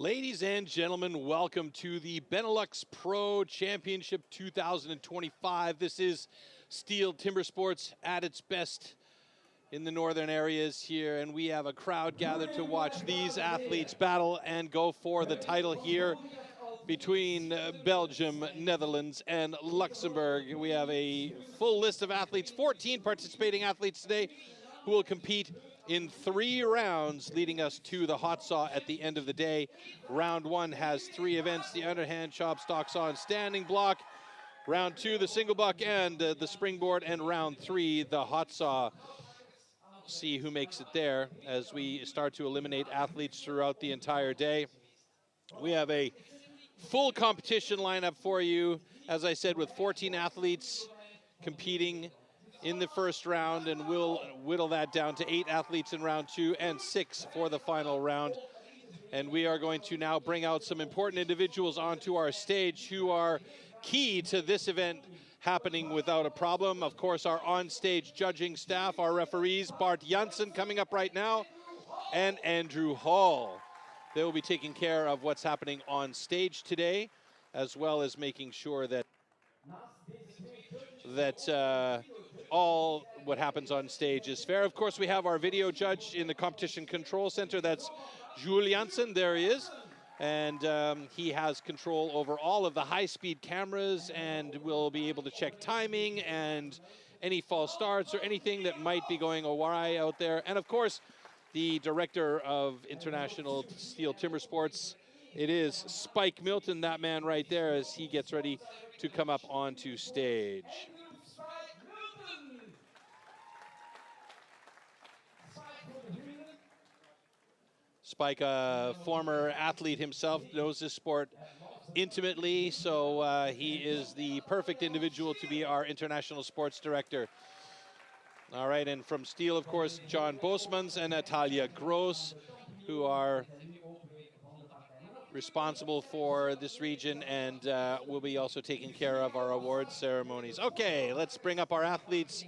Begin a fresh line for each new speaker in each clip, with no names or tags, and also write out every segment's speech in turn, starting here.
Ladies and gentlemen, welcome to the BeNeLux Pro Championship 2025. This is STIHL Timbersports at its best in the northern areas here, and we have a crowd gathered to watch these athletes battle and go for the title here between Belgium, Netherlands, and Luxembourg. We have a full list of athletes, 14 participating athletes today who will compete in 3 rounds, leading us to the hot saw at the end of the day. Round 1 has 3 events: the underhand, chop, stock saw, and standing block. Round 2, the single block and the springboard, and round 3, the hot saw. See who makes it there as we start to eliminate athletes throughout the entire day. We have a full competition lineup for you, as I said, with 14 athletes competing in the first round, and we'll whittle that down to 8 athletes in round 2 and 6 for the final round. And we are going to now bring out some important individuals onto our stage who are key to this event happening without a problem. Of course, our on-stage judging staff, our referees, Bart Janssen coming up right now, and Andrew Hall. They will be taking care of what's happening on stage today, as well as making sure that all what happens on stage is fair. Of course, we have our video judge in the competition control center. That's Jules Janssen. There he is. And he has control over all of the high-speed cameras and will be able to check timing and any false starts or anything that might be going awry out there. And of course, the director of International STIHL Timbersports, it is Spike Milton, that man right there, as he gets ready to come up onto stage. Spike, a former athlete himself, knows this sport intimately, so he is the perfect individual to be our international sports director. All right, and from STIHL, of course, John Bosmans and Natalia Gross, who are responsible for this region and will be also taking care of our award ceremonies. Okay, let's bring up our athletes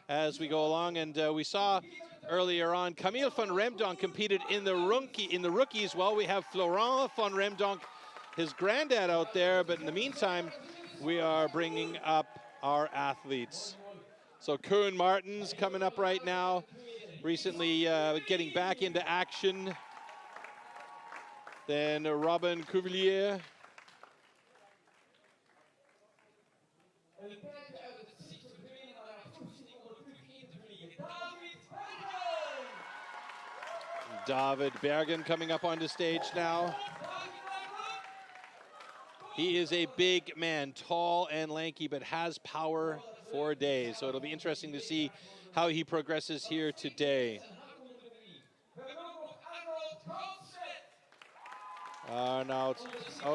as we go along. And we saw earlier on Camille van Remdonk competed in the rookies. Well, we have Florent van Remdonk, his granddad, out there. But in the meantime, we are bringing up our athletes. So Koen Martens coming up right now, recently getting back into action. Then Robin Cuvelier. David Bergen coming up onto stage now. He is a big man, tall and lanky, but has power for days. So it'll be interesting to see how he progresses here today. Now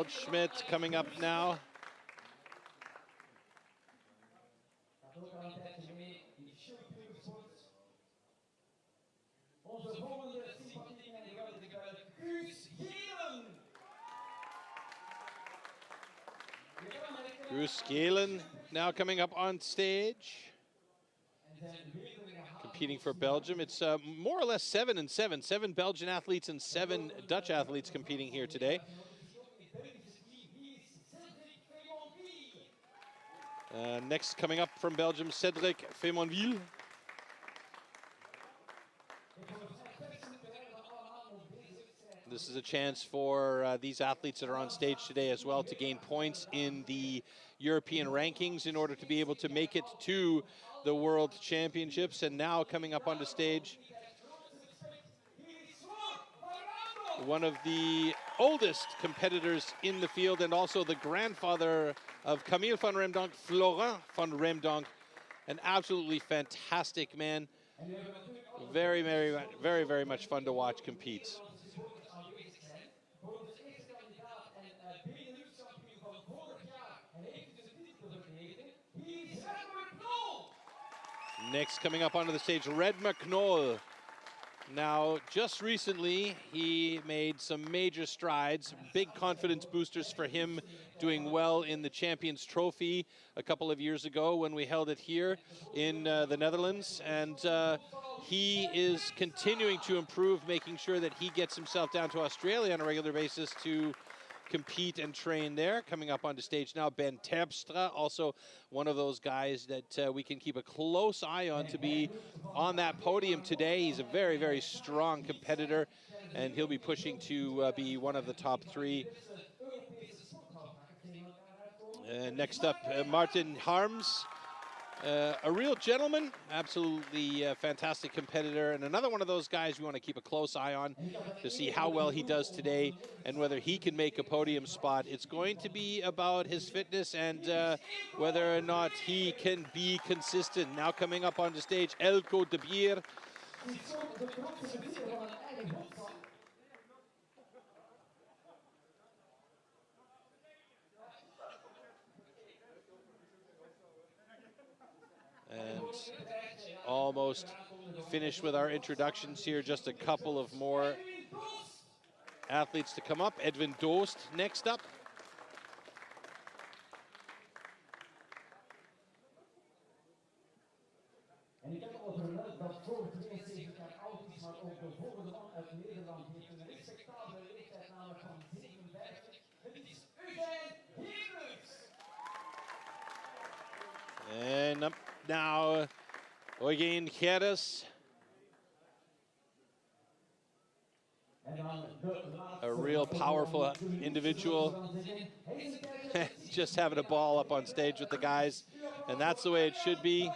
Schmidt coming up now. Bruce Galen now coming up on stage, competing for Belgium. It's more or less 7 and 7. 7 Belgian athletes and 7 Dutch athletes competing here today. Next coming up from Belgium, Cedric Femonville. This is a chance for these athletes that are on stage today as well to gain points in the European rankings in order to be able to make it to the World Championships. And now coming up onto stage, one of the oldest competitors in the field and also the grandfather of Camille van Remdonk, Florent van Remdonk, an absolutely fantastic man. Very, very, very, very much fun to watch compete. Next coming up onto the stage, Red McNoll. Now, just recently, he made some major strides, big confidence boosters for him, doing well in the Champions Trophy a couple of years ago when we held it here in the Netherlands. And he is continuing to improve, making sure that he gets himself down to Australia on a regular basis to compete and train there. Coming up onto stage now, Ben Terpstra, also one of those guys that we can keep a close eye on to be on that podium today. He's a very, very strong competitor, and he'll be pushing to be one of the top three. Next up, Martin Harms. A real gentleman, absolutely fantastic competitor, and another one of those guys we want to keep a close eye on to see how well he does today and whether he can make a podium spot. It's going to be about his fitness and whether or not he can be consistent. Now coming up on the stage, Elko de Beer. And almost finished with our introductions here. Just a couple of more athletes to come up. Edwin Doost next up. And up now, Eugen Gerdes. A real powerful individual. Just having a ball up on stage with the guys. And that's the way it should be.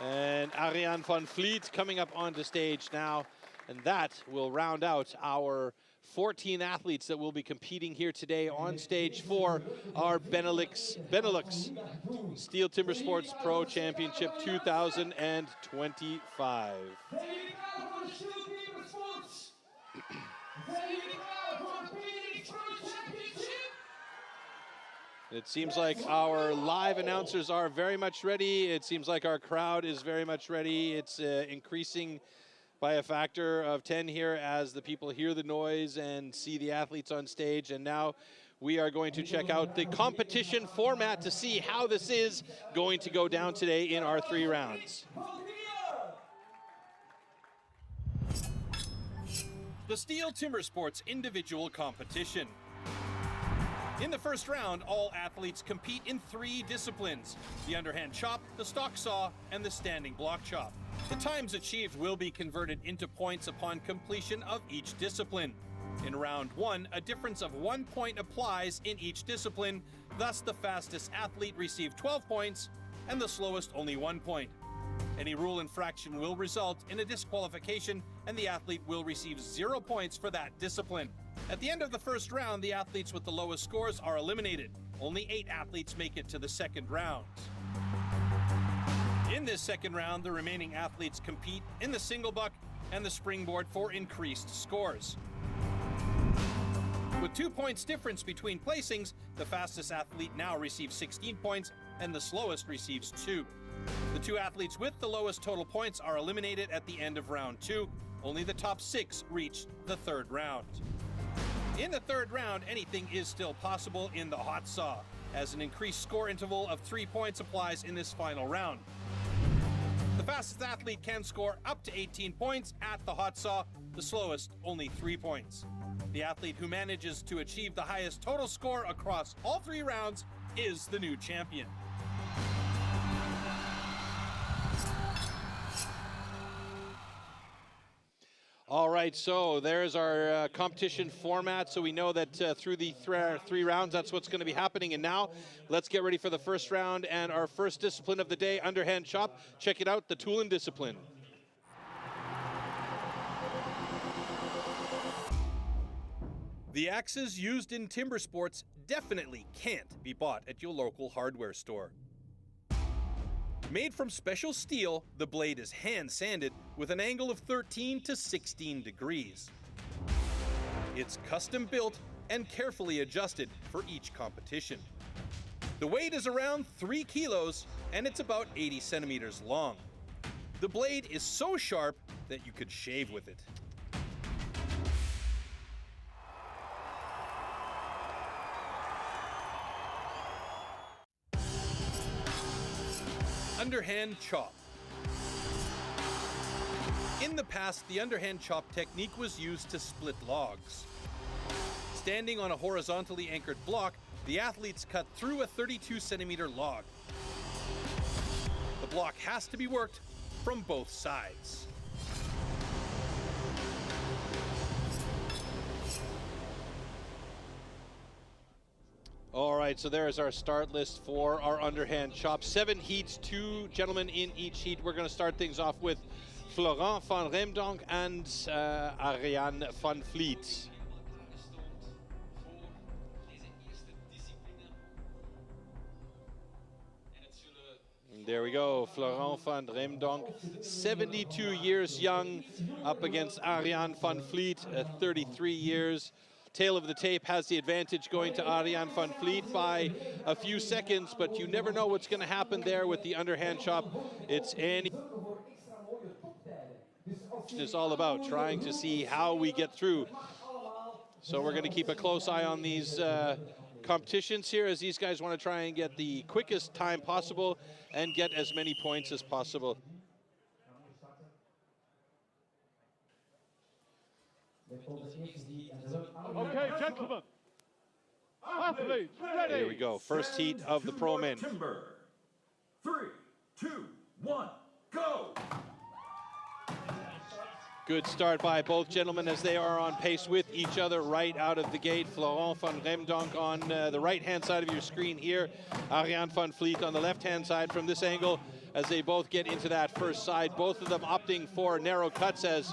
And Ariane van Vliet coming up onto stage now. And that will round out our 14 athletes that will be competing here today on stage for our BeNeLux STIHL Timbersports Pro Championship 2025. It seems like our live announcers are very much ready. It seems like our crowd is very much ready. It's increasing by a factor of 10 here as the people hear the noise and see the athletes on stage. And now we are going to check out the competition format to see how this is going to go down today in our 3 rounds. The STIHL Timbersports individual competition. In the first round, all athletes compete in 3 disciplines: the underhand chop, the stock saw, and the standing block chop. The times achieved will be converted into points upon completion of each discipline. In round 1, a difference of 1 point applies in each discipline, thus the fastest athlete received 12 points and the slowest only 1 point. Any rule infraction will result in a disqualification and the athlete will receive 0 points for that discipline. At the end of the first round, the athletes with the lowest scores are eliminated. Only 8 athletes make it to the second round. In this second round, the remaining athletes compete in the single buck and the springboard for increased scores. With 2 points difference between placings, the fastest athlete now receives 16 points and the slowest receives 2. The 2 athletes with the lowest total points are eliminated at the end of round 2. Only the top 6 reach the third round. In the third round, anything is still possible in the hot saw, as an increased score interval of 3 points applies in this final round. The fastest athlete can score up to 18 points at the hot saw, the slowest only 3 points. The athlete who manages to achieve the highest total score across all 3 rounds is the new champion. All right, so there's our competition format. So we know that through the 3 rounds, that's what's going to be happening. And now let's get ready for the first round and our first discipline of the day, underhand chop. Check it out, the Tulin discipline. The axes used in timber sports definitely can't be bought at your local hardware store. Made from special steel, the blade is hand-sanded with an angle of 13 to 16 degrees. It's custom built and carefully adjusted for each competition. The weight is around 3 kilos and it's about 80 centimeters long. The blade is so sharp that you could shave with it. Underhand chop. In the past, the underhand chop technique was used to split logs. Standing on a horizontally anchored block, the athletes cut through a 32-centimeter log. The block has to be worked from both sides. All right, so there is our start list for our underhand chop. 7 heats, 2 gentlemen in each heat. We're going to start things off with Florent van Remdonk and Ariane van Vliet. And there we go, Florent van Remdonk, 72 years young, up against Ariane van Vliet, 33 years. Tail of the tape has the advantage going to Ariane van Vliet by a few seconds, but you never know what's going to happen there with the underhand chop. It's all about trying to see how we get through. So we're going to keep a close eye on these competitions here, as these guys want to try and get the quickest time possible and get as many points as possible.
Okay, gentlemen. Athletes, ready.
Here we go. First heat of the pro men.
Timber. 3, 2, 1, go.
Good start by both gentlemen as they are on pace with each other right out of the gate. Florent van Remdonk on the right-hand side of your screen here. Ariane van Vliet on the left-hand side from this angle as they both get into that first side. Both of them opting for narrow cuts as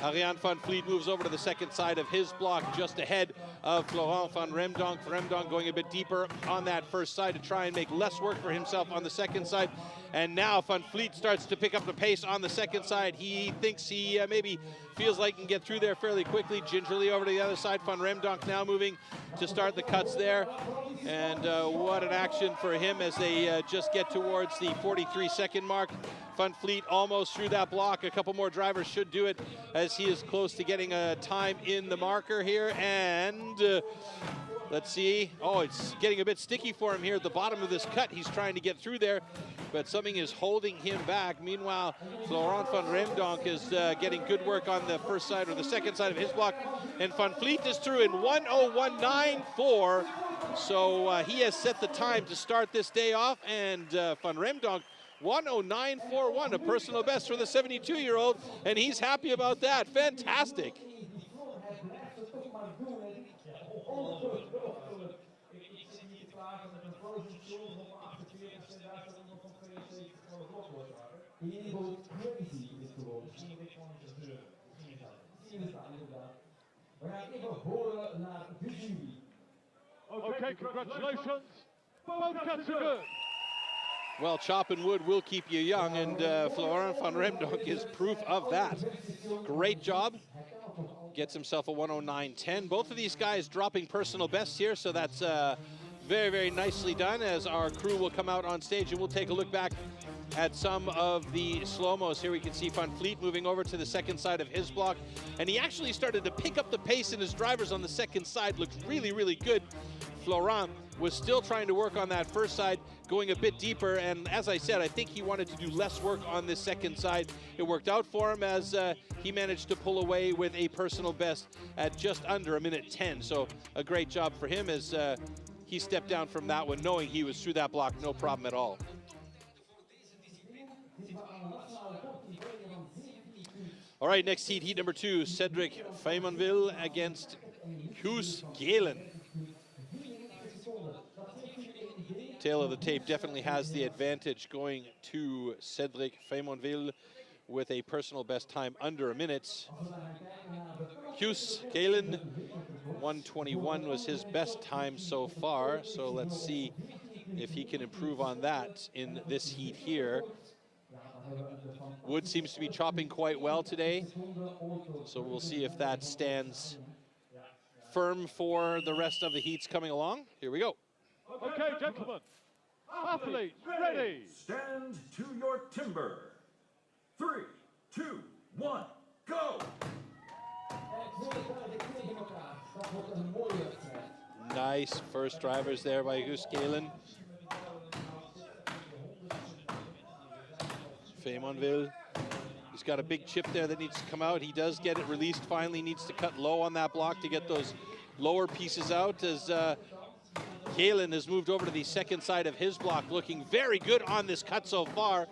Ariane van Vliet moves over to the second side of his block just ahead of Florent van Remdonk. Remdonk going a bit deeper on that first side to try and make less work for himself on the second side. And now Van Vliet starts to pick up the pace on the second side. He thinks he maybe feels like he can get through there fairly quickly. Gingerly over to the other side. Van Remdonk now moving to start the cuts there. And what an action for him as they just get towards the 43-second mark. Van Vliet almost through that block. A couple more drivers should do it as he is close to getting a time in the marker here. And let's see. Oh, it's getting a bit sticky for him here at the bottom of this cut. He's trying to get through there, but something is holding him back. Meanwhile, Florent van Remdonk is getting good work on the first side or the second side of his block. And Van Vliet is through in 1:01.94. So he has set the time to start this day off. And Van Remdonk, 1:09.41, a personal best for the 72-year-old. And he's happy about that. Fantastic.
Okay, congratulations. Both cuts are good.
Well, chopping wood will keep you young, and Florent van Remdonk is proof of that. Great job. Gets himself a 1:09.10. Both of these guys dropping personal bests here, so that's very, very nicely done, as our crew will come out on stage and we'll take a look back at some of the slow-mos. Here we can see Van Vliet moving over to the second side of his block, and he actually started to pick up the pace in his drivers on the second side. Looked really, really good. Florent was still trying to work on that first side, going a bit deeper, and as I said, I think he wanted to do less work on this second side. It worked out for him as he managed to pull away with a personal best at just under 1:10. So a great job for him as he stepped down from that one, knowing he was through that block, no problem at all. All right, next heat, heat number 2, Cedric Feymanville against Guus Galen. Tail of the tape definitely has the advantage going to Cedric Feymanville with a personal best time under a minute. Guus Galen, 1:21 was his best time so far, so let's see if he can improve on that in this heat here. Wood seems to be chopping quite well today, so we'll see if that stands firm for the rest of the heats coming along. Here we go.
Okay, gentlemen. Athletes, ready.
Stand to your timber. 3, 2, 1, go.
Nice first drivers there by Guus Galen. Feymanville, you He's got a big chip there that needs to come out. He does get it released finally. Needs to cut low on that block to get those lower pieces out as Galen has moved over to the second side of his block, looking very good on this cut so far.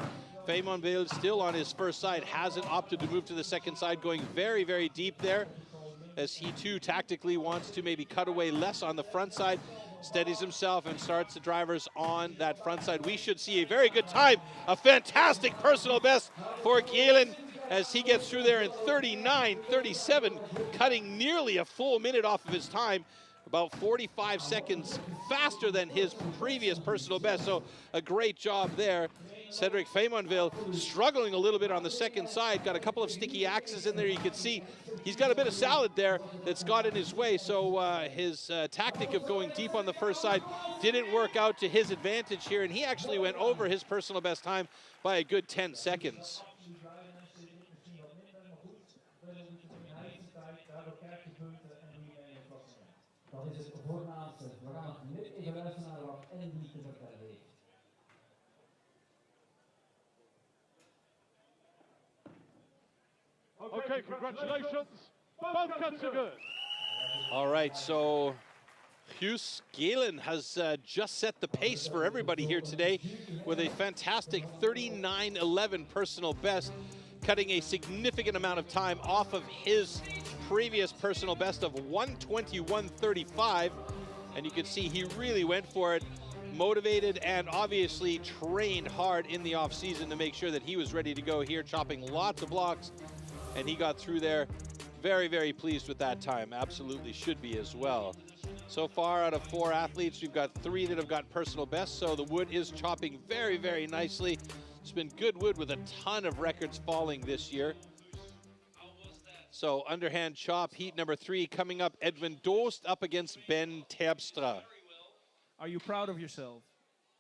Feymonville still on his first side, hasn't opted to move to the second side, going very, very deep there as he too tactically wants to maybe cut away less on the front side. Steadies himself and starts the drivers on that front side. We should see a very good time, a fantastic personal best for Galen as he gets through there in 39:37, cutting nearly a full minute off of his time, about 45 seconds faster than his previous personal best. So a great job there. Cedric Feymonville struggling a little bit on the second side, got a couple of sticky axes in there. You can see he's got a bit of salad there that's got in his way. So his tactic of going deep on the first side didn't work out to his advantage here, and he actually went over his personal best time by a good 10 seconds.
Okay, congratulations. Both cuts are good.
All right, so Hughes Galen has just set the pace for everybody here today with a fantastic 39:11 personal best, cutting a significant amount of time off of his previous personal best of 1:21:35. And you can see he really went for it, motivated and obviously trained hard in the off season to make sure that he was ready to go here, chopping lots of blocks. And he got through there. Very, very pleased with that time. Absolutely should be as well. So far, out of 4 athletes, we've got 3 that have got personal best, so the wood is chopping very, very nicely. It's been good wood with a ton of records falling this year. So underhand chop, heat number 3 coming up. Edwin Doost up against Ben Terpstra.
Are you proud of yourself?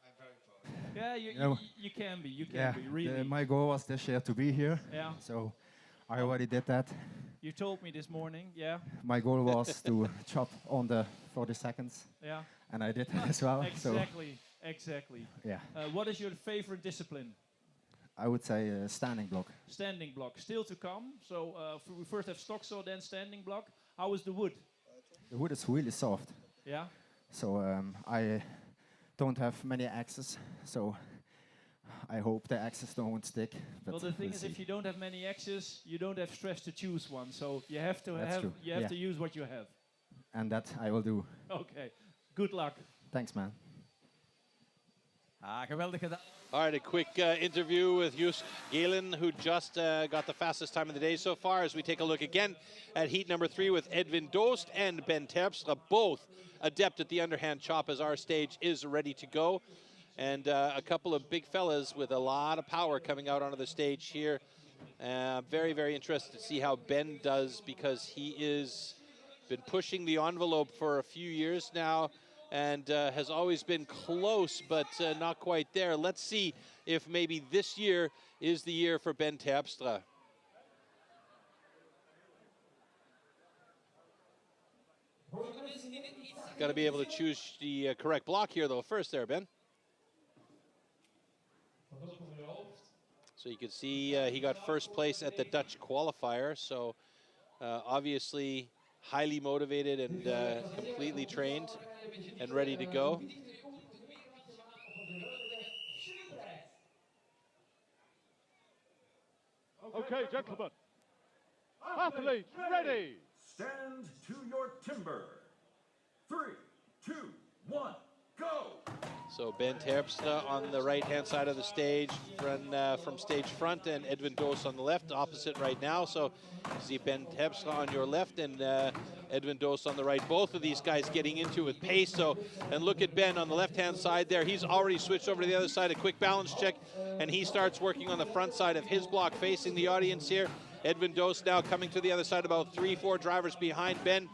I'm very proud.
Yeah, you can be. You can be, really.
My goal was this year to be here.
Yeah.
So I already did that.
You told me this morning, yeah.
My goal was to chop on the 40 seconds.
Yeah.
And I did that as well.
Exactly, exactly.
Yeah.
What is your favorite discipline?
I would say standing block.
Standing block, still to come. So we first have stock saw, then standing block. How is the wood?
The wood is really soft.
Yeah.
So I don't have many axes. So I hope the axes don't stick. But
Well, the thing is,
see.
if you don't have many axes, you don't have stress to choose one. So you have to
That's true.
you have
Yeah.
to use what you have.
And that I will do.
Okay. Good luck.
Thanks, man.
Geweldig gedaan.
All right, a quick interview with Hughes Galen, who just got the fastest time of the day so far, as we take a look again at heat number 3 with Edwin Doost and Ben Terpstra, both adept at the underhand chop as our stage is ready to go. And a couple of big fellas with a lot of power coming out onto the stage here. Very, very interested to see how Ben does, because he is been pushing the envelope for a few years now and has always been close, but not quite there. Let's see if maybe this year is the year for Ben Terpstra. Got to be able to choose the correct block here, though, first there, Ben. So you can see he got first place at the Dutch qualifier, so obviously highly motivated and completely trained and ready to go.
Okay, gentlemen. Athletes, ready.
Stand to your timber. 3, 2, 1, go!
So Ben Terpstra on the right-hand side of the stage, from stage front, and Edwin Doost on the left, opposite right now. So you see Ben Terpstra on your left and Edwin Doost on the right. Both of these guys getting into it with pace. So, and look at Ben on the left-hand side there. He's already switched over to the other side, a quick balance check, and he starts working on the front side of his block, facing the audience here. Edwin Doost now coming to the other side, about 3-4 drivers behind Ben.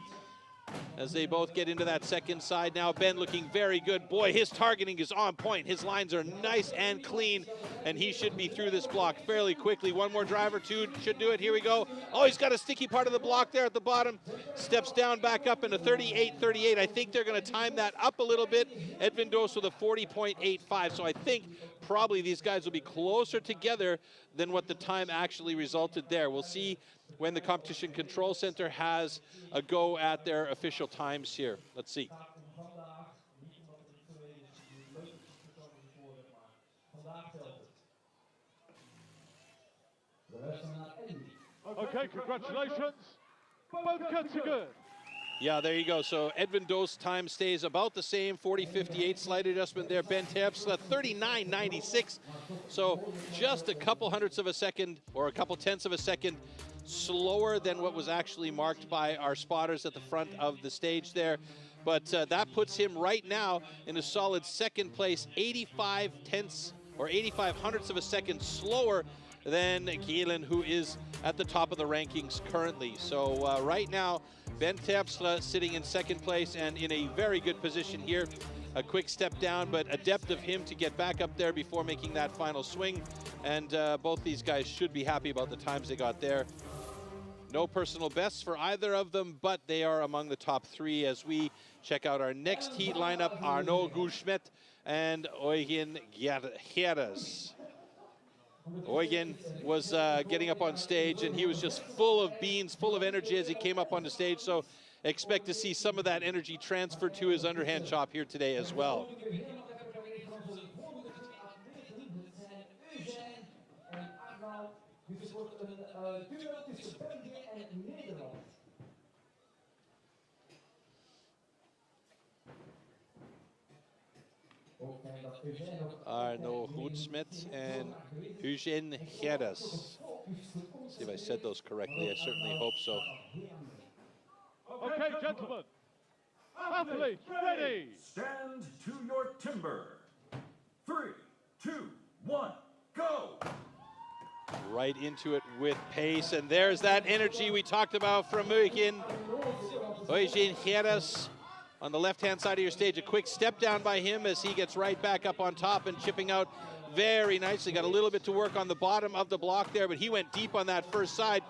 as they both get into that second side now. Ben looking very good. Boy, his targeting is on point. His lines are nice and clean, and he should be through this block fairly quickly. One more drive or two should do it. Here we go. Oh, he's got a sticky part of the block there at the bottom. Steps down back up into 38.38. I think they're going to time that up a little bit. Edwin Doos with a 40.85. So I think probably these guys will be closer together than what the time actually resulted there. We'll see when the Competition Control Center has a go at their official times here. Let's see.
Okay, congratulations. Both cuts are good.
Yeah, there you go. So Edwin Doos' time stays about the same, 40.58. Slight adjustment there. Ben Terpstra, 39.96. So just a couple hundredths of a second, or a couple tenths of a second, slower than what was actually marked by our spotters at the front of the stage there. But that puts him right now in a solid second place, 85 tenths or 85 hundredths of a second slower than Gielen, who is at the top of the rankings currently. So right now, Ben Terpstra sitting in second place and in a very good position here. A quick step down, but adept of him to get back up there before making that final swing. And both these guys should be happy about the times they got there. No personal bests for either of them, but they are among the top three as we check out our next heat lineup, Arnaud Gouchmet and Eugen Gerdes. Eugen was getting up on stage, and he was just full of beans, full of energy as he came up on the stage. So expect to see some of that energy transferred to his underhand chop here today as well. Arnaud Gouchmet and Eugen Gerdes. See if I said those correctly. I certainly hope so.
Okay, gentlemen. Athletes, ready.
Stand to your timber. 3, 2, 1, go.
Right into it with pace, and there's that energy we talked about from Eugen Gerdes. On the left-hand side of your stage, a quick step down by him as he gets right back up on top and chipping out very nicely. Got a little bit to work on the bottom of the block there, but he went deep on that first side.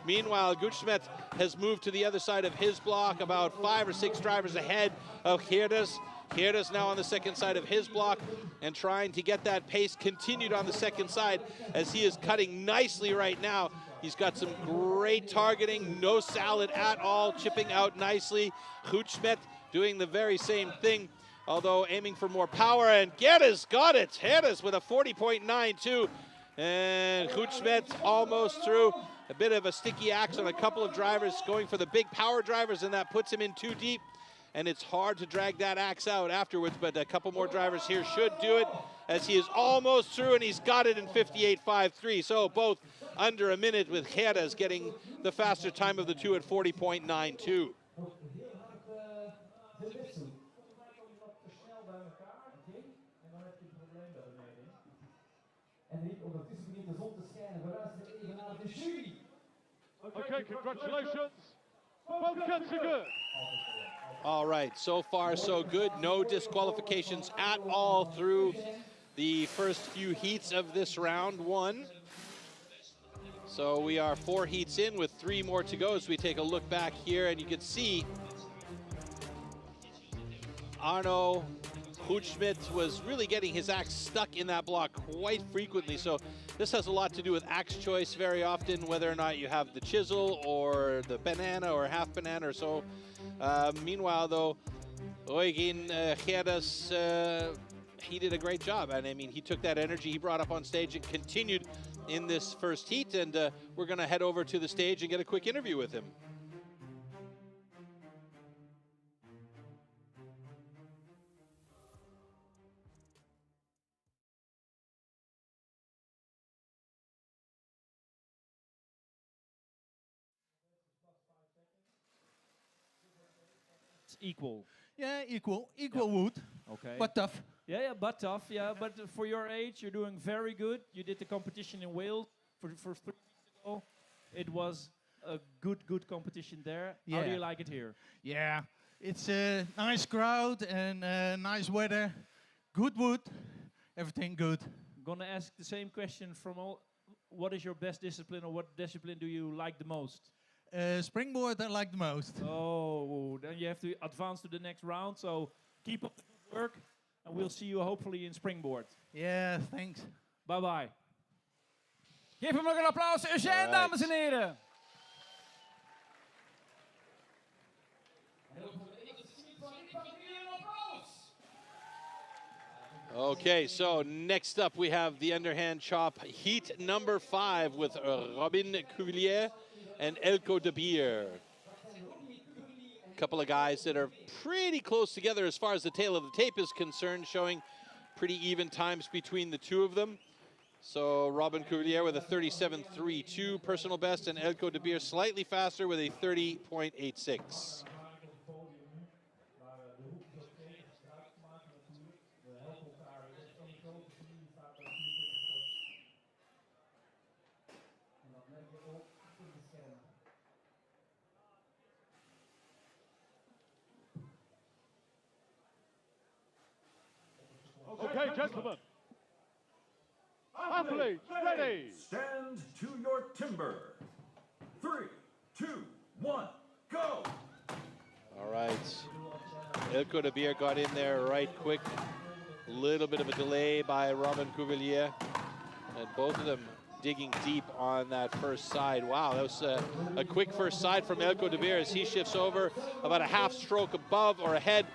Meanwhile, Gouchmet has moved to the other side of his block, about 5 or 6 drivers ahead of Gerdes. Gerdes now on the second side of his block and trying to get that pace continued on the second side as he is cutting nicely right now. He's got some great targeting, no salad at all, chipping out nicely. Gouchmet doing the very same thing, although aiming for more power, and Gerdes got it. Gerdes with a 40.92, and Gouchmet almost through. A bit of a sticky axe on a couple of drivers going for the big power drivers, and that puts him in too deep, and it's hard to drag that axe out afterwards, but a couple more drivers here should do it as he is almost through, and he's got it in 58.53. So both under a minute, with Gerdes getting the faster time of the two at 40.92.
Okay, congratulations. Both cuts are good.
All right, so far so good. No disqualifications at all through the first few heats of this round one. So we are 4 heats in with 3 more to go as we take a look back here, and you can see Arnaud Gouchmet was really getting his axe stuck in that block quite frequently. So this has a lot to do with axe choice very often, whether or not you have the chisel or the banana or half banana or so. Meanwhile, though, Eugen Gerdes, he did a great job. And I mean, he took that energy he brought up on stage and continued in this first heat. And we're going to head over to the stage and get a quick interview with him.
Equal.
Yeah, equal wood.
Okay.
But tough.
Yeah, but tough. Yeah, but for your age, you're doing very good. You did the competition in Wales for 3 weeks ago. It was a good competition there. How do
Yeah.
you like it here?
Yeah, It's a nice crowd and nice weather, good wood, everything good.
I'm gonna ask the same question from all. What is your best discipline, or what discipline do you like the most?
Springboard I like the most.
Oh, then you have to advance to the next round. So keep up the good work, and we'll see you hopefully in Springboard.
Yeah, thanks.
Bye bye.
Geef hem nog een applaus, Eugène, dames en heren.
Okay, so next up we have the underhand chop heat number 5 with Robin Cuvillier and Elko de Beer. A couple of guys that are pretty close together as far as the tail of the tape is concerned, showing pretty even times between the two of them. So Robin Cuvillier with a 37.32 personal best, and Elko de Beer slightly faster with a 30.86.
Okay, gentlemen. Athletes, ready.
Stand to your timber. 3, 2, 1, go.
All right. Elko de Beer got in there right quick. A little bit of a delay by Robin Cuvillier. And both of them digging deep on that first side. Wow, that was a quick first side from Elko de Beer as he shifts over about a half stroke above or ahead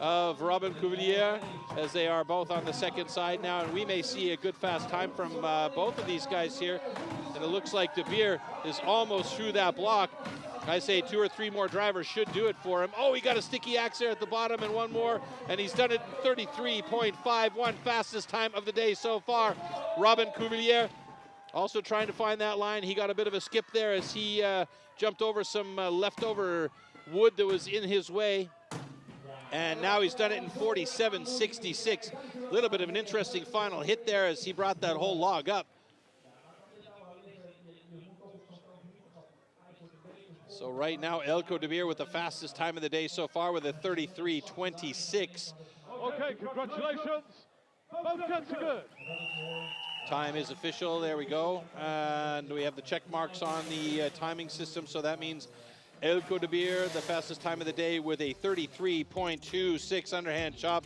of Robin Cuvillier, as they are both on the second side now, and we may see a good fast time from both of these guys here. And it looks like de Beer is almost through that block. I say 2 or 3 more drivers should do it for him. Oh, he got a sticky axe there at the bottom, and one more, and he's done it in 33.51, fastest time of the day so far. Robin Cuvillier also trying to find that line. He got a bit of a skip there as he jumped over some leftover wood that was in his way. And now he's done it in 47.66. A little bit of an interesting final hit there as he brought that whole log up. So right now, Elko de Beer with the fastest time of the day so far with a 33.26.
Okay, congratulations. Both cuts are good.
Time is official, there we go. And we have the check marks on the timing system, so that means Elko de Beer, the fastest time of the day with a 33.26 underhand chop.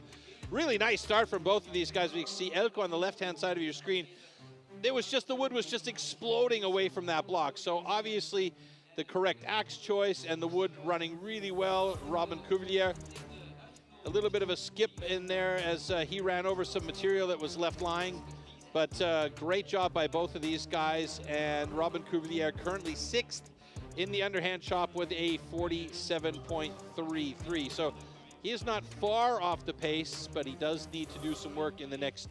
Really nice start from both of these guys. We can see Elko on the left-hand side of your screen. It was just, the wood was just exploding away from that block. So obviously the correct axe choice and the wood running really well. Robin Cuvillier, a little bit of a skip in there as he ran over some material that was left lying. But great job by both of these guys. And Robin Cuvillier currently 6th in the underhand chop with a 47.33. So he is not far off the pace, but he does need to do some work in the next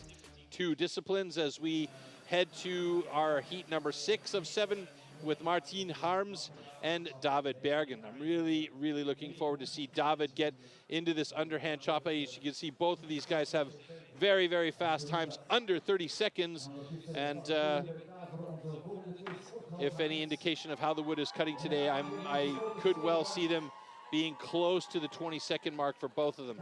2 disciplines as we head to our heat number 6 of 7 with Martin Harms and David Bergen. I'm really, really looking forward to see David get into this underhand chop. As you can see, both of these guys have very, very fast times, under 30 seconds. And if any indication of how the wood is cutting today, I could well see them being close to the 20-second mark for both of them.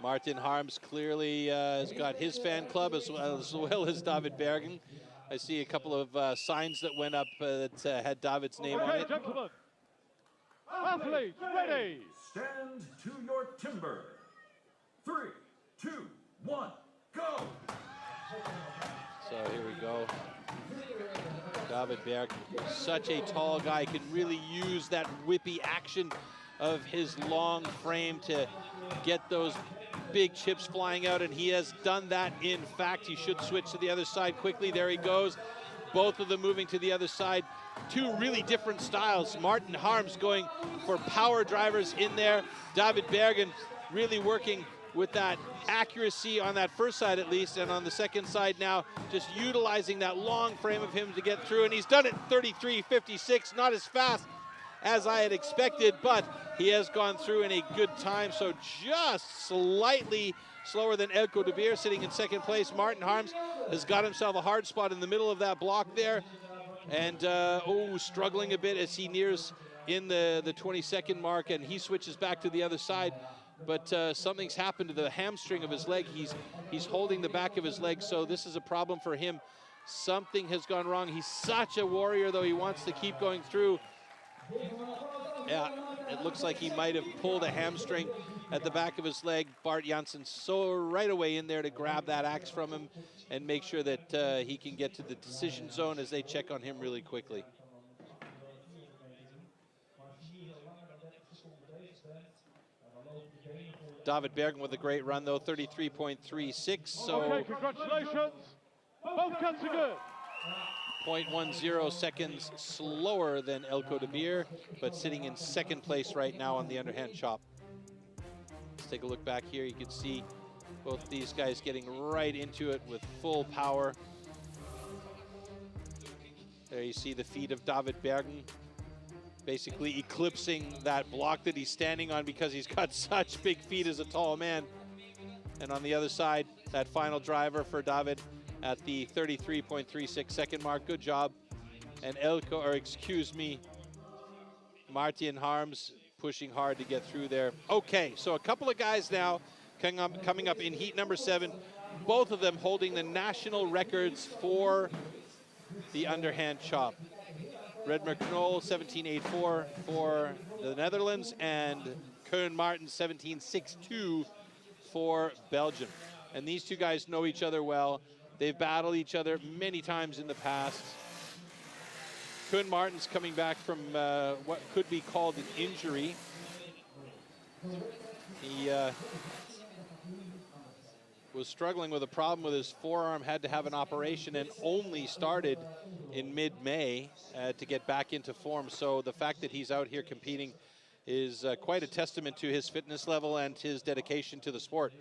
Martin Harms clearly has got his fan club as well as David Bergen. I see a couple of signs that went up that had David's name on
Okay,
it.
gentlemen. Athletes, ready.
Stand to your timber. 3, 2, 1, go.
So here we go. David Berg, such a tall guy, can really use that whippy action of his long frame to get those big chips flying out, and he has done that. In fact, he should switch to the other side quickly. There he goes. Both of them moving to the other side. 2 really different styles. Martin Harms going for power drivers in there. David Bergen really working with that accuracy on that first side at least, and on the second side now just utilizing that long frame of him to get through, and he's done it in 33.56. Not as fast as I had expected, but he has gone through in a good time, so just slightly slower than Elko de Beer sitting in second place. Martin Harms has got himself a hard spot in the middle of that block there. And, struggling a bit as he nears in the 20-second mark, and he switches back to the other side. But something's happened to the hamstring of his leg. He's holding the back of his leg, so this is a problem for him. Something has gone wrong. He's such a warrior, though. He wants to keep going through. Yeah, it looks like he might have pulled a hamstring at the back of his leg. Bart Janssen so right away in there to grab that axe from him and make sure that he can get to the decision zone as they check on him really quickly. David Bergen with a great run, though, 33.36. So
Okay, congratulations. Both cuts are good.
0.10 seconds slower than Elko de Beer, but sitting in second place right now on the underhand chop. Let's take a look back here. You can see both these guys getting right into it with full power. There you see the feet of David Bergen, basically eclipsing that block that he's standing on because he's got such big feet as a tall man. And on the other side, that final driver for David at the 33.36 second mark. Good job. And Martin Harms pushing hard to get through there. Okay, so a couple of guys now coming up in heat number 7, both of them holding the national records for the underhand chop. Redmer Knoll, 17.84 for the Netherlands, and Koen Martin, 17.62 for Belgium. And these two guys know each other well. They've battled each other many times in the past. Koen Martin's coming back from what could be called an injury. He was struggling with a problem with his forearm, had to have an operation, and only started in mid-May to get back into form. So the fact that he's out here competing is quite a testament to his fitness level and his dedication to the sport.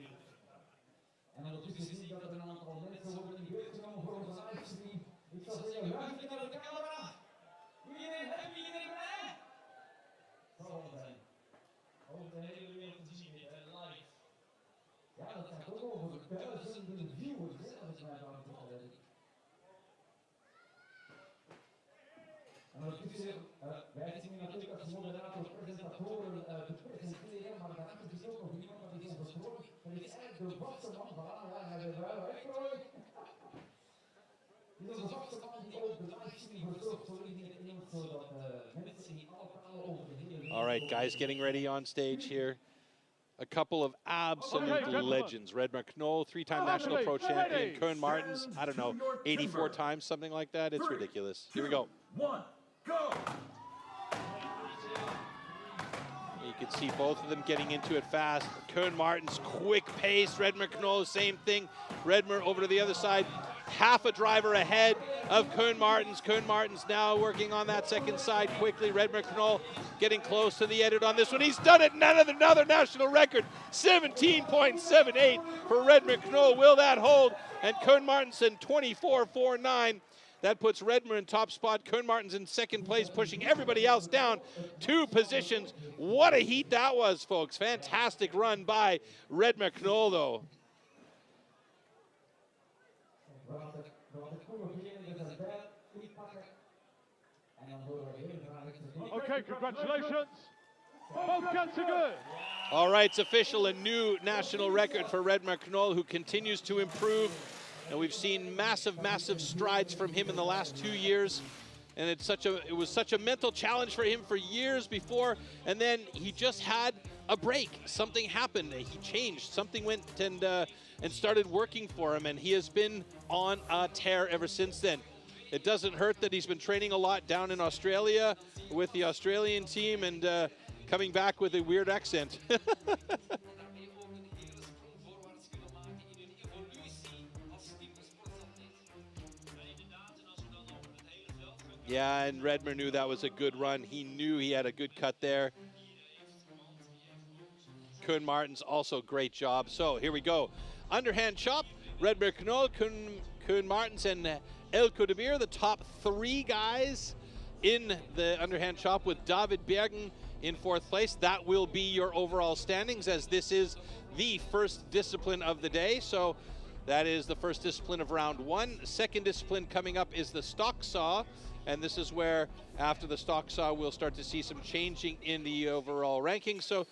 All right, guys, getting ready on stage here. A couple of absolute legends. Redmer Knoll, 3-time national pro champion. Koen Martens, I don't know, 84 times, something like that. It's ridiculous. Here we go.
1, go!
You can see both of them getting into it fast. Koen Martens, quick pace. Redmer Knoll, same thing. Redmer over to the other side. Half a driver ahead of Koen Martens. Koen Martens now working on that second side quickly. Redmer Knoll getting close to the edit on this one. He's done it, another national record. 17.78 for Redmer Knoll. Will that hold? And Koen Martens in 24.49. That puts Redmer in top spot. Koen Martens in second place, pushing everybody else down 2 positions. What a heat that was, folks. Fantastic run by Redmer Knoll, though.
Okay, congratulations. Both cuts are good.
All right, it's official, a new national record for Redmer Knoll, who continues to improve. And we've seen massive, massive strides from him in the last 2 years. And it was such a mental challenge for him for years before. And then he just had a break. Something happened. He changed. Something went and started working for him. And he has been on a tear ever since then. It doesn't hurt that he's been training a lot down in Australia with the Australian team and coming back with a weird accent. Yeah, and Redmer knew that was a good run. He knew he had a good cut there. Koen Martens, also great job. So here we go. Underhand chop, Redmer Knoll, Koen Martens, and Elko de Beer, the top 3 guys in the underhand chop, with David Bergen in 4th place. That will be your overall standings, as this is the first discipline of the day. So That is the first discipline of round one. Second discipline coming up is the stock saw. And this is where, after the stock saw, we'll start to see some changing in the overall ranking. So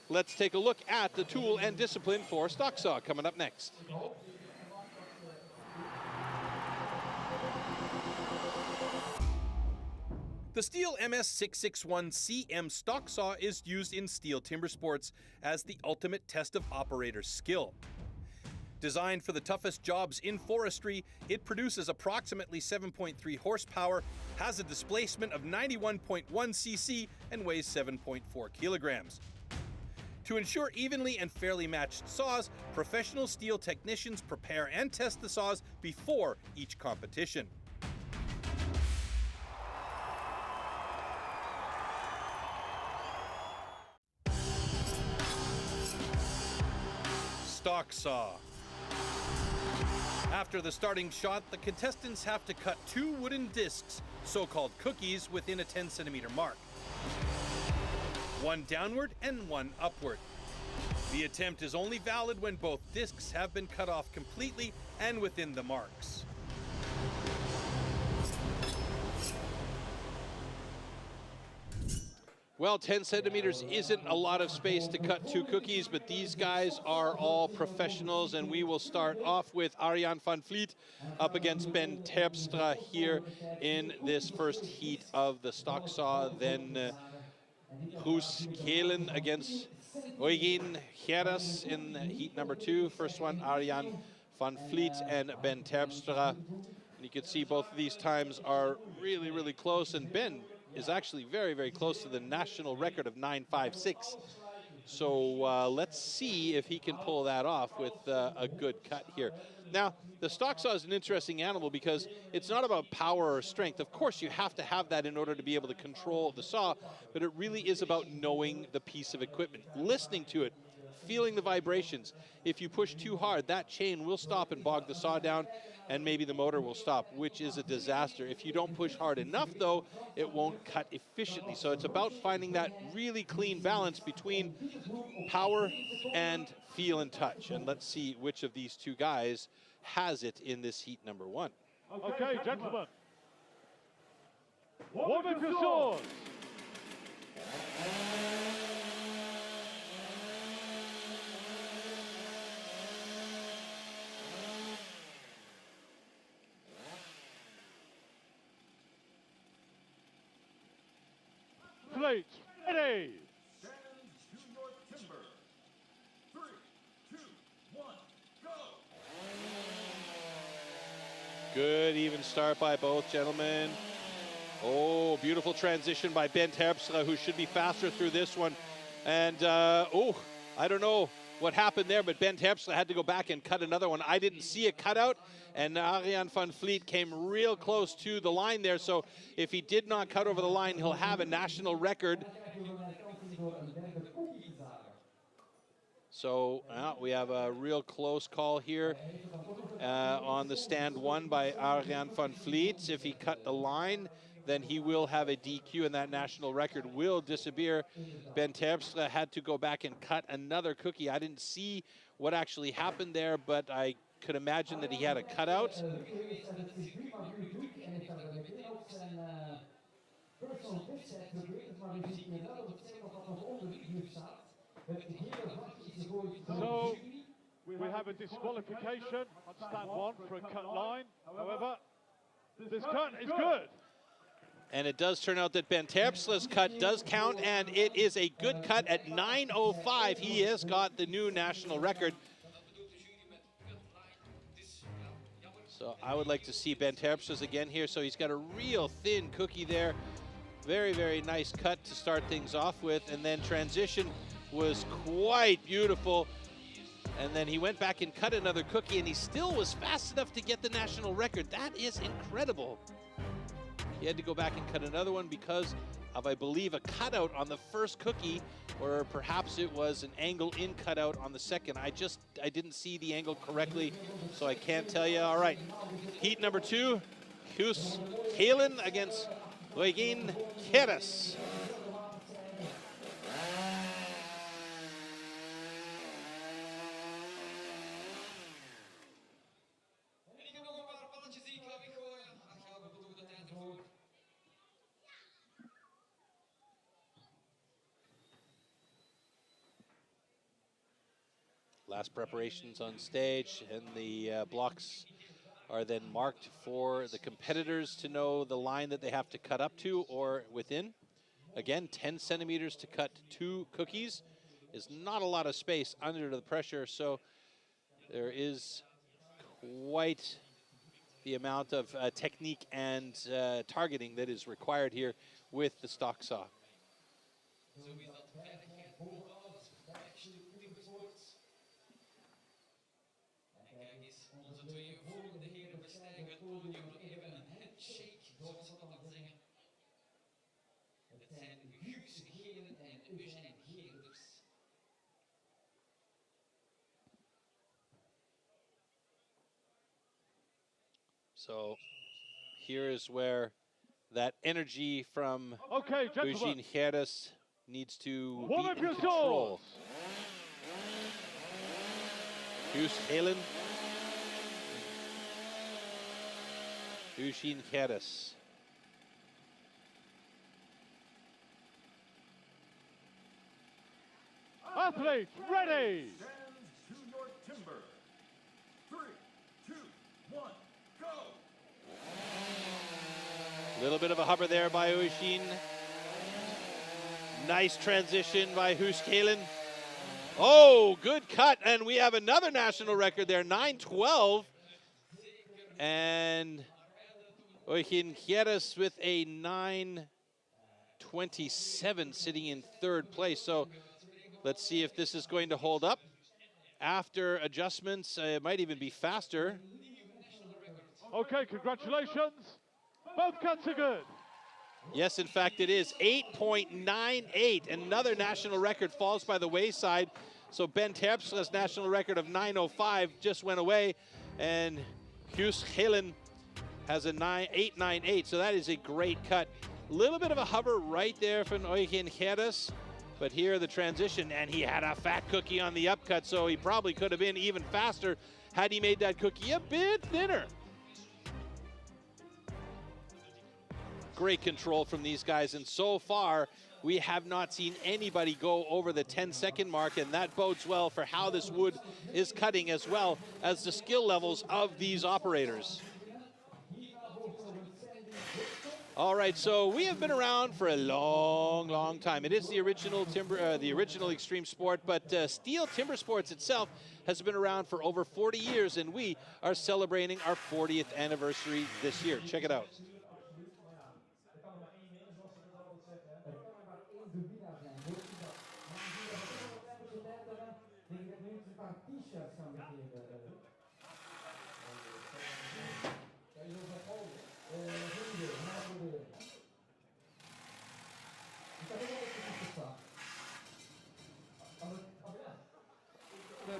let's take a look at the tool and discipline for stock saw coming up next.
The STIHL MS661CM stock saw is used in STIHL Timbersports as the ultimate test of operator's skill. Designed for the toughest jobs in forestry, it produces approximately 7.3 horsepower, has a displacement of 91.1 cc, and weighs 7.4 kilograms. To ensure evenly and fairly matched saws, professional STIHL technicians prepare and test the saws before each competition. Stock saw. After the starting shot, the contestants have to cut 2 wooden discs, so-called cookies, within a 10-centimeter mark. One downward and one upward. The attempt is only valid when both discs have been cut off completely and within the marks.
Well, 10 centimeters isn't a lot of space to cut 2 cookies, but these guys are all professionals, and we will start off with Arjan van Vliet up against Ben Terpstra here in this first heat of the stock saw. Then Guus Kelen against Eugen Gerras in heat number 2. First one, Arjan van Vliet and Ben Terpstra. And you can see both of these times are really, really close, and Ben is actually very, very close to the national record of 9.56. So let's see if he can pull that off with a good cut here. Now, the stock saw is an interesting animal because it's not about power or strength. Of course, you have to have that in order to be able to control the saw, but it really is about knowing the piece of equipment, listening to it, feeling the vibrations. If you push too hard, that chain will stop and bog the saw down, and maybe the motor will stop, which is a disaster. If you don't push hard enough, though, it won't cut efficiently. So it's about finding that really clean balance between power and feel and touch. And let's see which of these two guys has it in this heat number 1.
Okay, gentlemen. Warm up your swords. Fleet, ready.
Stand to your timber. 3, 2, 1, go.
Good even start by both gentlemen. Oh, beautiful transition by Ben Terpstra, who should be faster through this one. And, oh, I don't know what happened there, but Ben Terpstra had to go back and cut another one. I didn't see a cutout, and Arjan van Vliet came real close to the line there. So if he did not cut over the line, he'll have a national record. So we have a real close call here on the stand 1 by Arjan van Vliet. If he cut the line, then he will have a DQ, and that national record will disappear. Ben Terpstra had to go back and cut another cookie. I didn't see what actually happened there, but I could imagine that he had a cutout.
So we have a disqualification on stand 1 for a cut line. However, this cut is good.
And it does turn out that Ben Terpstra's cut does count, and it is a good cut at 9:05. He has got the new national record. So I would like to see Ben Terpstra's again here. So he's got a real thin cookie there. Very, very nice cut to start things off with. And then transition was quite beautiful. And then he went back and cut another cookie, and he still was fast enough to get the national record. That is incredible. He had to go back and cut another one because of, I believe, a cutout on the first cookie, or perhaps it was an angle in cutout on the second. I didn't see the angle correctly, so I can't tell you. All right, heat number 2, Guus Kelen against Eugen Gerras. Last preparations on stage, and the blocks are then marked for the competitors to know the line that they have to cut up to or within. Again, 10 centimeters to cut 2 cookies is not a lot of space under the pressure, so there is quite the amount of technique and targeting that is required here with the stock saw. So here is where that energy from Eugene Gerdes needs to be in control. Guus Helen, Eugene Gerdes.
Athletes, ready!
Stand to your timber. 3, 2, 1, go!
A little bit of a hover there by Eugene. Nice transition by Guus Helen. Oh, good cut, and we have another national record there, 9:12. And Eugene Gerdes with a 9:27 sitting in 3rd place. So let's see if this is going to hold up. After adjustments, it might even be faster.
Okay, congratulations. Both cuts are good.
Yes, in fact, it is. 8.98. Another national record falls by the wayside. So Ben Terpsla's national record of 9:05 just went away. And Guus Helen has a 8.98. So that is a great cut. A little bit of a hover right there from Eugene Gerdes. But here the transition, and he had a fat cookie on the upcut, so he probably could have been even faster had he made that cookie a bit thinner. Great control from these guys, and so far we have not seen anybody go over the 10-second mark, and that bodes well for how this wood is cutting as well as the skill levels of these operators. All right, so we have been around for a long, long time. It is the original extreme sport, but STIHL Timbersports itself has been around for over 40 years, and we are celebrating our 40th anniversary this year. Check it out.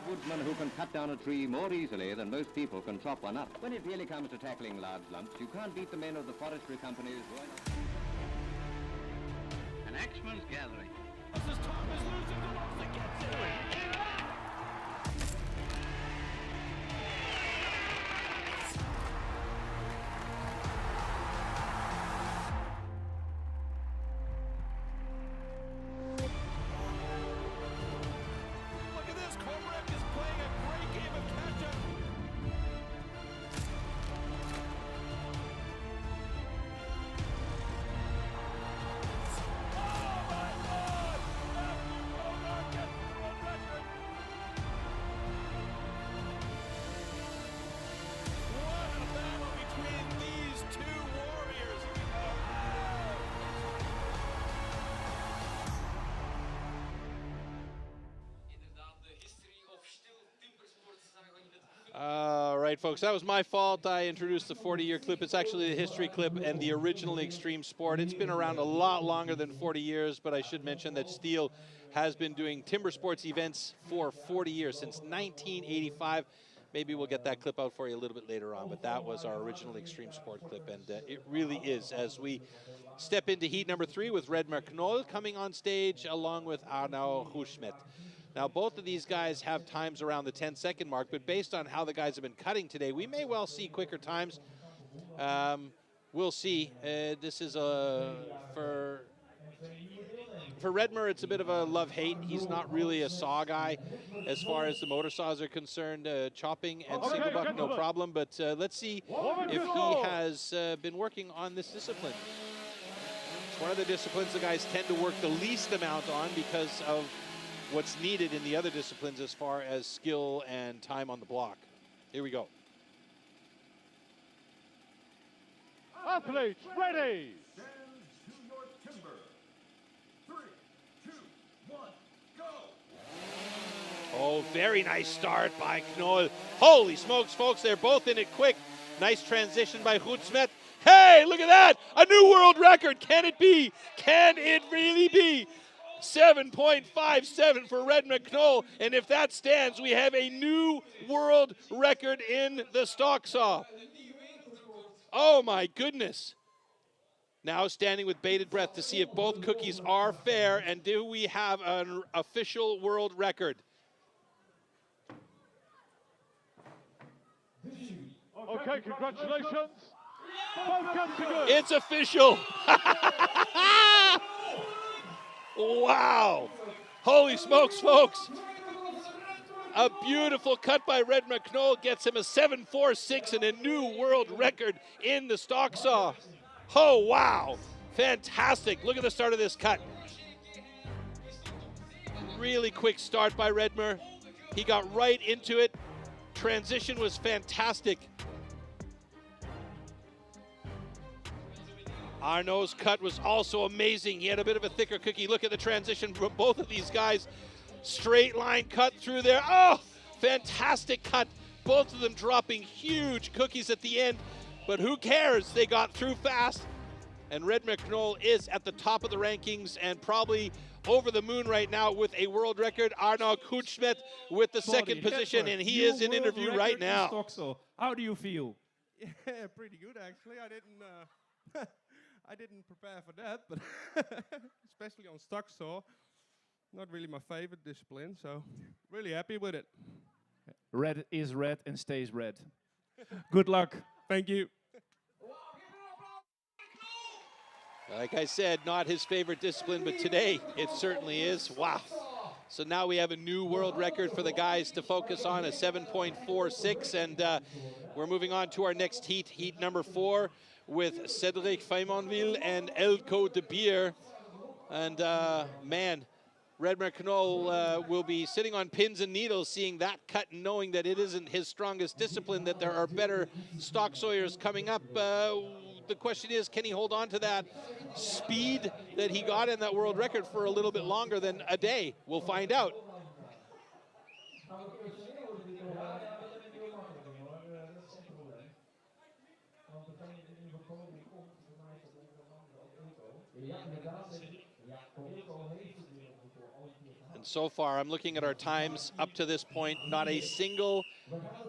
Woodsman who can cut down a tree more easily than most people can chop one up. When it really comes to tackling large lumps, you can't beat the men of the forestry companies.
An axeman's gathering.
All right, folks, that was my fault. I introduced the 40-year clip. It's actually the history clip and the original extreme sport. It's been around a lot longer than 40 years, but I should mention that STIHL has been doing timber sports events for 40 years, since 1985. Maybe we'll get that clip out for you a little bit later on, but that was our original extreme sport clip, and it really is. As we step into heat number 3 with Redmar Knoll coming on stage along with Arnaud Rouchmet. Now, both of these guys have times around the 10-second mark, but based on how the guys have been cutting today, we may well see quicker times. We'll see. This is for for Redmer, it's a bit of a love-hate. He's not really a saw guy as far as the motor saws are concerned. Chopping and single buck, no problem. But let's see if he has been working on this discipline. It's one of the disciplines the guys tend to work the least amount on because of what's needed in the other disciplines as far as skill and time on the block. Here we go.
Athletes ready.
Stand to your timber. 3, 2, 1, go.
Oh, very nice start by Knoll. Holy smokes, folks, they're both in it quick. Nice transition by Woodsman. Hey, look at that! A new world record. Can it be? Can it really be? 7.57 for Redmer Knoll. And if that stands, we have a new world record in the stock saw. Oh my goodness. Now standing with bated breath to see if both cookies are fair and do we have an official world record.
Okay, congratulations. Both guns are good.
It's official. Wow. Holy smokes, folks. A beautiful cut by Redmer Knoll gets him a 7.46 and a new world record in the stock saw. Oh, wow. Fantastic. Look at the start of this cut. Really quick start by Redmer. He got right into it. Transition was fantastic. Arnaud's cut was also amazing. He had a bit of a thicker cookie. Look at the transition from both of these guys. Straight line cut through there. Oh, fantastic cut. Both of them dropping huge cookies at the end. But who cares? They got through fast. And Redmer Knoll is at the top of the rankings and probably over the moon right now with a world record. Arnaud Kutschmet with the second position, and he is in interview right now.
How do you feel?
Yeah, pretty good actually. I didn't prepare for that, but especially on stock saw. Not really my favorite discipline, so really happy with it.
Red is red and stays red. Good luck.
Thank you.
Like I said, not his favorite discipline, but today it certainly is. Wow. So now we have a new world record for the guys to focus on, a 7.46, and we're moving on to our next heat, heat number 4, with Cédric Feymonville and Elko de Beer. And man, Redmer Knoll will be sitting on pins and needles seeing that cut and knowing that it isn't his strongest discipline, that there are better stock sawyers coming up. The question is, can he hold on to that speed that he got in that world record for a little bit longer than a day? We'll find out. And so far, I'm looking at our times up to this point, not a single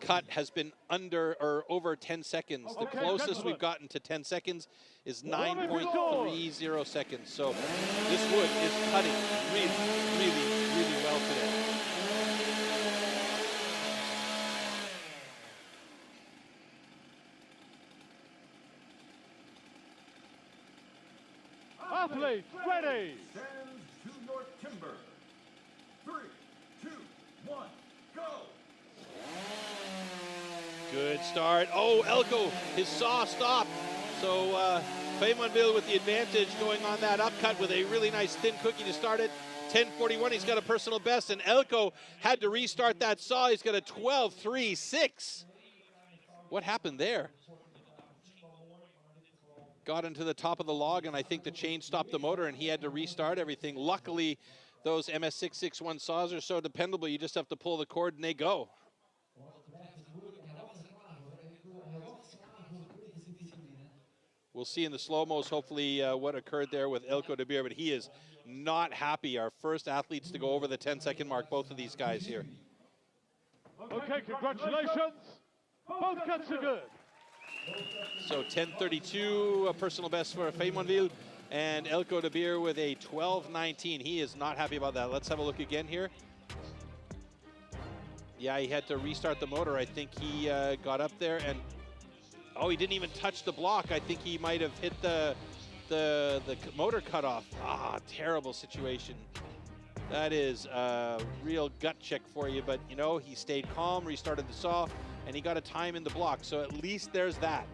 cut has been under or over 10 seconds. The closest we've gotten to 10 seconds is 9.30 seconds. So this wood is cutting really well today.
Athletes ready.
Stand to your timber. 3, 2, 1, go.
Good start. Oh, Elko, his saw stopped. So Feymonville with the advantage going on that upcut with a really nice thin cookie to start it. 10:41, he's got a personal best, and Elko had to restart that saw. He's got a 12.36. What happened there? Got into the top of the log, and I think the chain stopped the motor, and he had to restart everything. Luckily, those MS661 saws are so dependable, you just have to pull the cord and they go. We'll see in the slow-mos, hopefully, what occurred there with Elko de Beer, but he is not happy. Our first athletes to go over the 10-second mark, both of these guys here.
Okay, congratulations. Both cuts are good.
So 10:32, a personal best for Feymonville, and Elko de Beer with a 12.19. He is not happy about that. Let's have a look again here. Yeah, he had to restart the motor. I think he got up there and, oh, he didn't even touch the block. I think he might have hit the the motor cut off. Ah, terrible situation. That is a real gut check for you, but you know, he stayed calm, restarted the saw, and he got a time in the block, so at least there's that.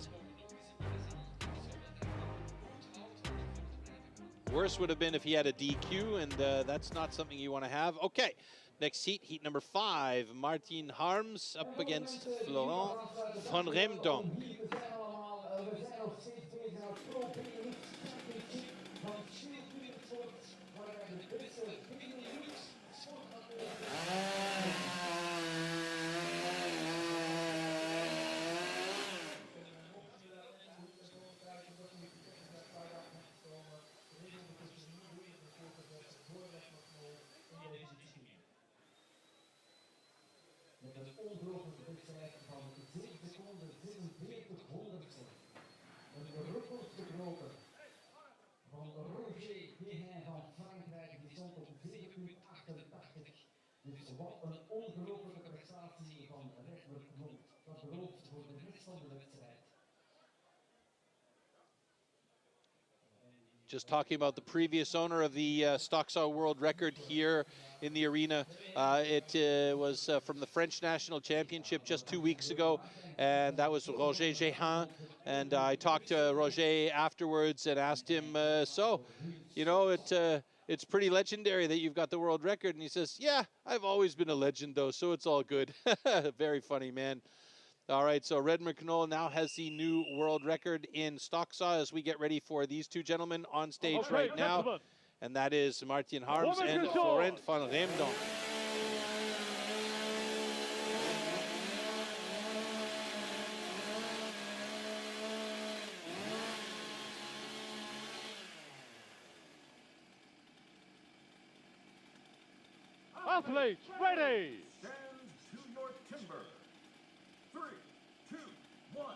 Worse would have been if he had a DQ, and that's not something you want to have. Okay, next heat, heat number 5. Martin Harms up against Florent van Remdonk. Just talking about the previous owner of the stock saw world record here in the arena. It was from the French National Championship just 2 weeks ago, and that was Roger Géhin. And I talked to Roger afterwards and asked him, so, you know, it's pretty legendary that you've got the world record. And he says, yeah, I've always been a legend, though, so it's all good. Very funny, man. All right, so Redmer Knoll now has the new world record in stock saw as we get ready for these two gentlemen on stage right now. And that is Martin Harms and Florent van Remdonk.
Athletes, ready!
Stand to your timber. 3, 2, 1,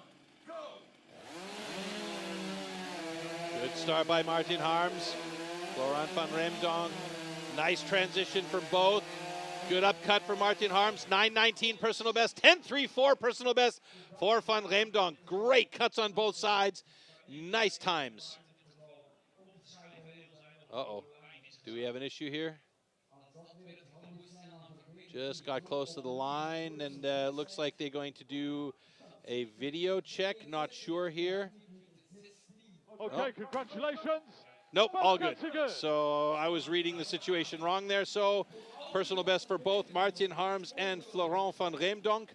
go!
Good start by Martin Harms. Florent van Remdonk. Nice transition from both. Good upcut for Martin Harms. 9:19 personal best. 10:34 personal best for van Remdonk. Great cuts on both sides. Nice times. Uh-oh. Do we have an issue here? Just got close to the line, and looks like they're going to do a video check. Not sure here.
Okay, congratulations.
Nope, all good. So I was reading the situation wrong there. So personal best for both Martin Harms and Florent van Remdonk.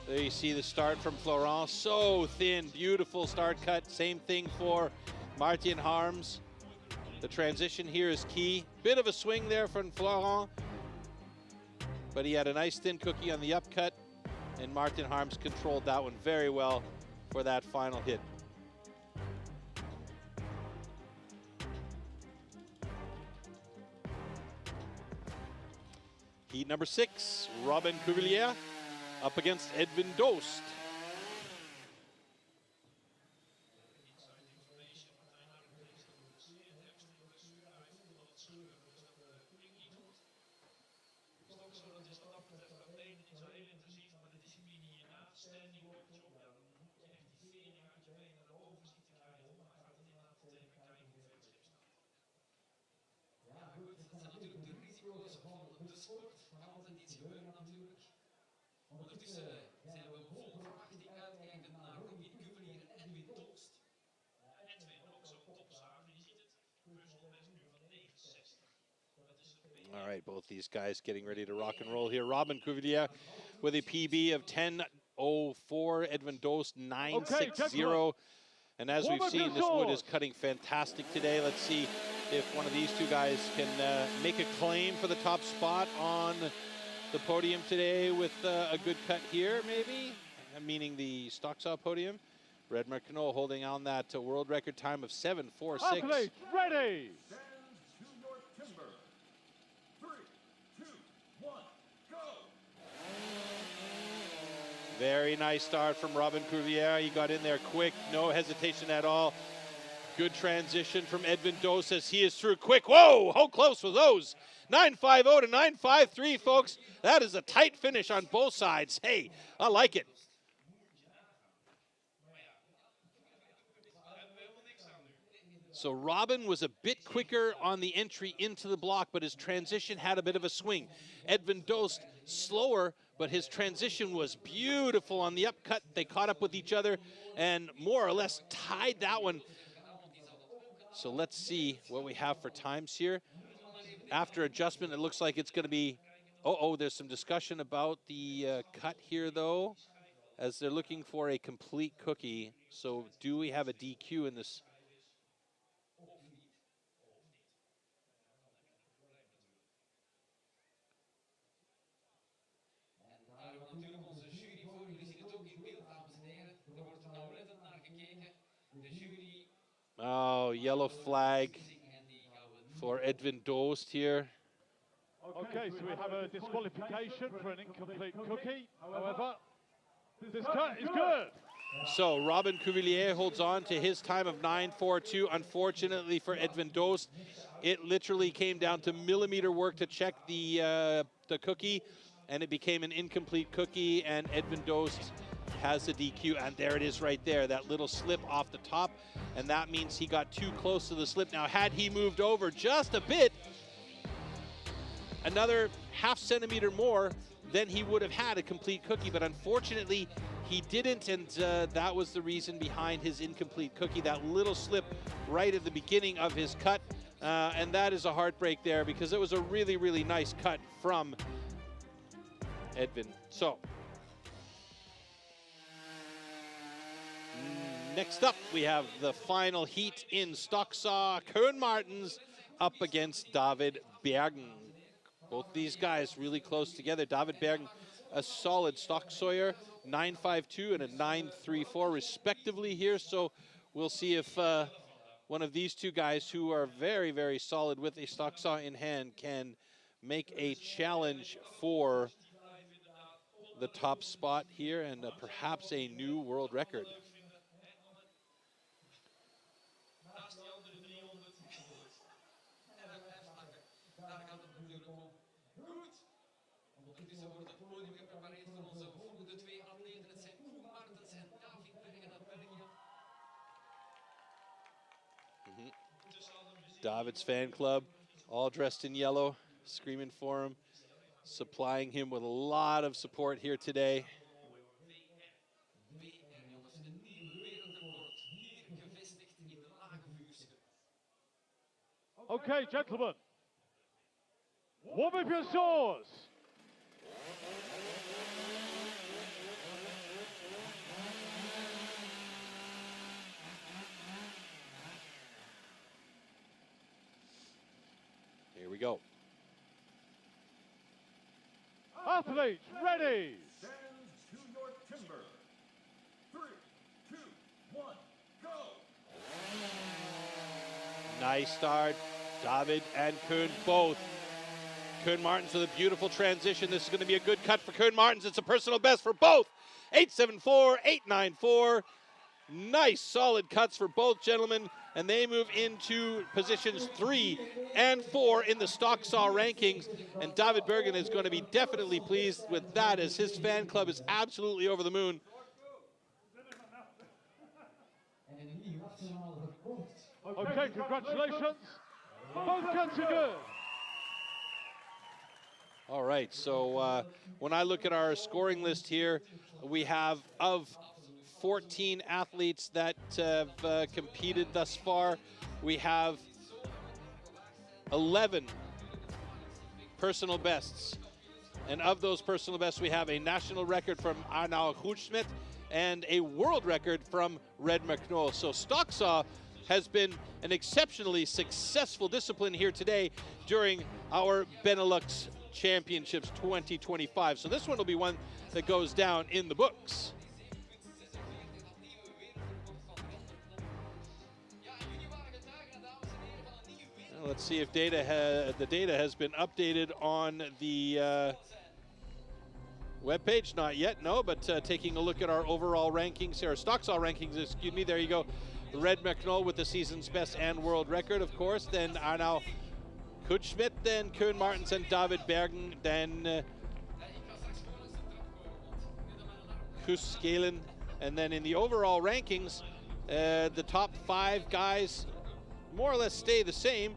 There you see the start from Florent. So thin, beautiful start cut. Same thing for Martin Harms. The transition here is key. Bit of a swing there from Florent, but he had a nice thin cookie on the upcut, and Martin Harms controlled that one very well for that final hit. Heat number 6, Robin Cuvillier up against Edwin Doost. All right, both these guys getting ready to rock and roll here. Robin Cuvillier with a PB of 10:04. Edwin Doost 9:60. And as we've seen, this wood is cutting fantastic today. Let's see if one of these two guys can make a claim for the top spot on the podium today with a good cut here, maybe, meaning the stock saw podium. Redmer Knoll holding on that world record time of 7:46.
Athletes, ready!
Stand to your timber. 3, 2, 1, go!
Very nice start from Robin Cuvillier. He got in there quick, no hesitation at all. Good transition from Edvin Dost as he is through quick. Whoa, how close were those? 9.50 to 9.53, folks. That is a tight finish on both sides. Hey, I like it. So Robin was a bit quicker on the entry into the block, but his transition had a bit of a swing. Edvin Dost slower, but his transition was beautiful on the upcut. They caught up with each other and more or less tied that one. So let's see what we have for times here. After adjustment, it looks like it's going to be, there's some discussion about the cut here, though, as they're looking for a complete cookie. So do we have a DQ in this? Oh, yellow flag for Edvin Dost here.
Okay, so we have a disqualification for an incomplete cookie. However, this cut is good.
So Robin Cuvillier holds on to his time of 9.42. Unfortunately for Edvin Dost, it literally came down to millimeter work to check the cookie, and it became an incomplete cookie, and Edvin Dost has the DQ, and there it is right there, that little slip off the top, and that means he got too close to the slip. Now, had he moved over just a bit, another ½ centimeter more, then he would have had a complete cookie, but unfortunately, he didn't, and that was the reason behind his incomplete cookie, that little slip right at the beginning of his cut, and that is a heartbreak there because it was a really, really nice cut from Edvin. So, next up, we have the final heat in Stocksaw. Koen Martens up against David Bergen. Both these guys really close together. David Bergen, a solid Stocksawyer, 9.52 and a 9.34 respectively here. So we'll see if one of these two guys who are very, very solid with a Stocksaw in hand can make a challenge for the top spot here and perhaps a new world record. David's fan club, all dressed in yellow, screaming for him, supplying him with a lot of support here today.
Okay, gentlemen, warm up your swords.
Here we go.
Athletes, ready.
Stand to your timber. 3, 2, 1, go.
Nice start. David and Koen both. Koen Martens with a beautiful transition. This is going to be a good cut for Koen Martens. It's a personal best for both. 8.74, 8.94. Nice solid cuts for both gentlemen, and they move into positions 3 and 4 in the Stocksaw rankings, and David Bergen is going to be definitely pleased with that as his fan club is absolutely over the moon.
Okay, congratulations. Both cuts are good.
All right, so when I look at our scoring list here, we have of 14 athletes that have competed thus far, we have 11 personal bests. And of those personal bests, we have a national record from Arnaud Goedsmit and a world record from Red McNoll. So Stocksaw has been an exceptionally successful discipline here today during our BeNeLux Championships 2025. So this one will be one that goes down in the books. Let's see if the data has been updated on the webpage. Not yet, no, but taking a look at our overall rankings here, our Stocksaw rankings, excuse me, there you go. Red McNull with the season's best and world record, of course. Then Arnau Kutschmidt, then Koen Martens and David Bergen, then Kus Galen. And then in the overall rankings, the top 5 guys more or less stay the same.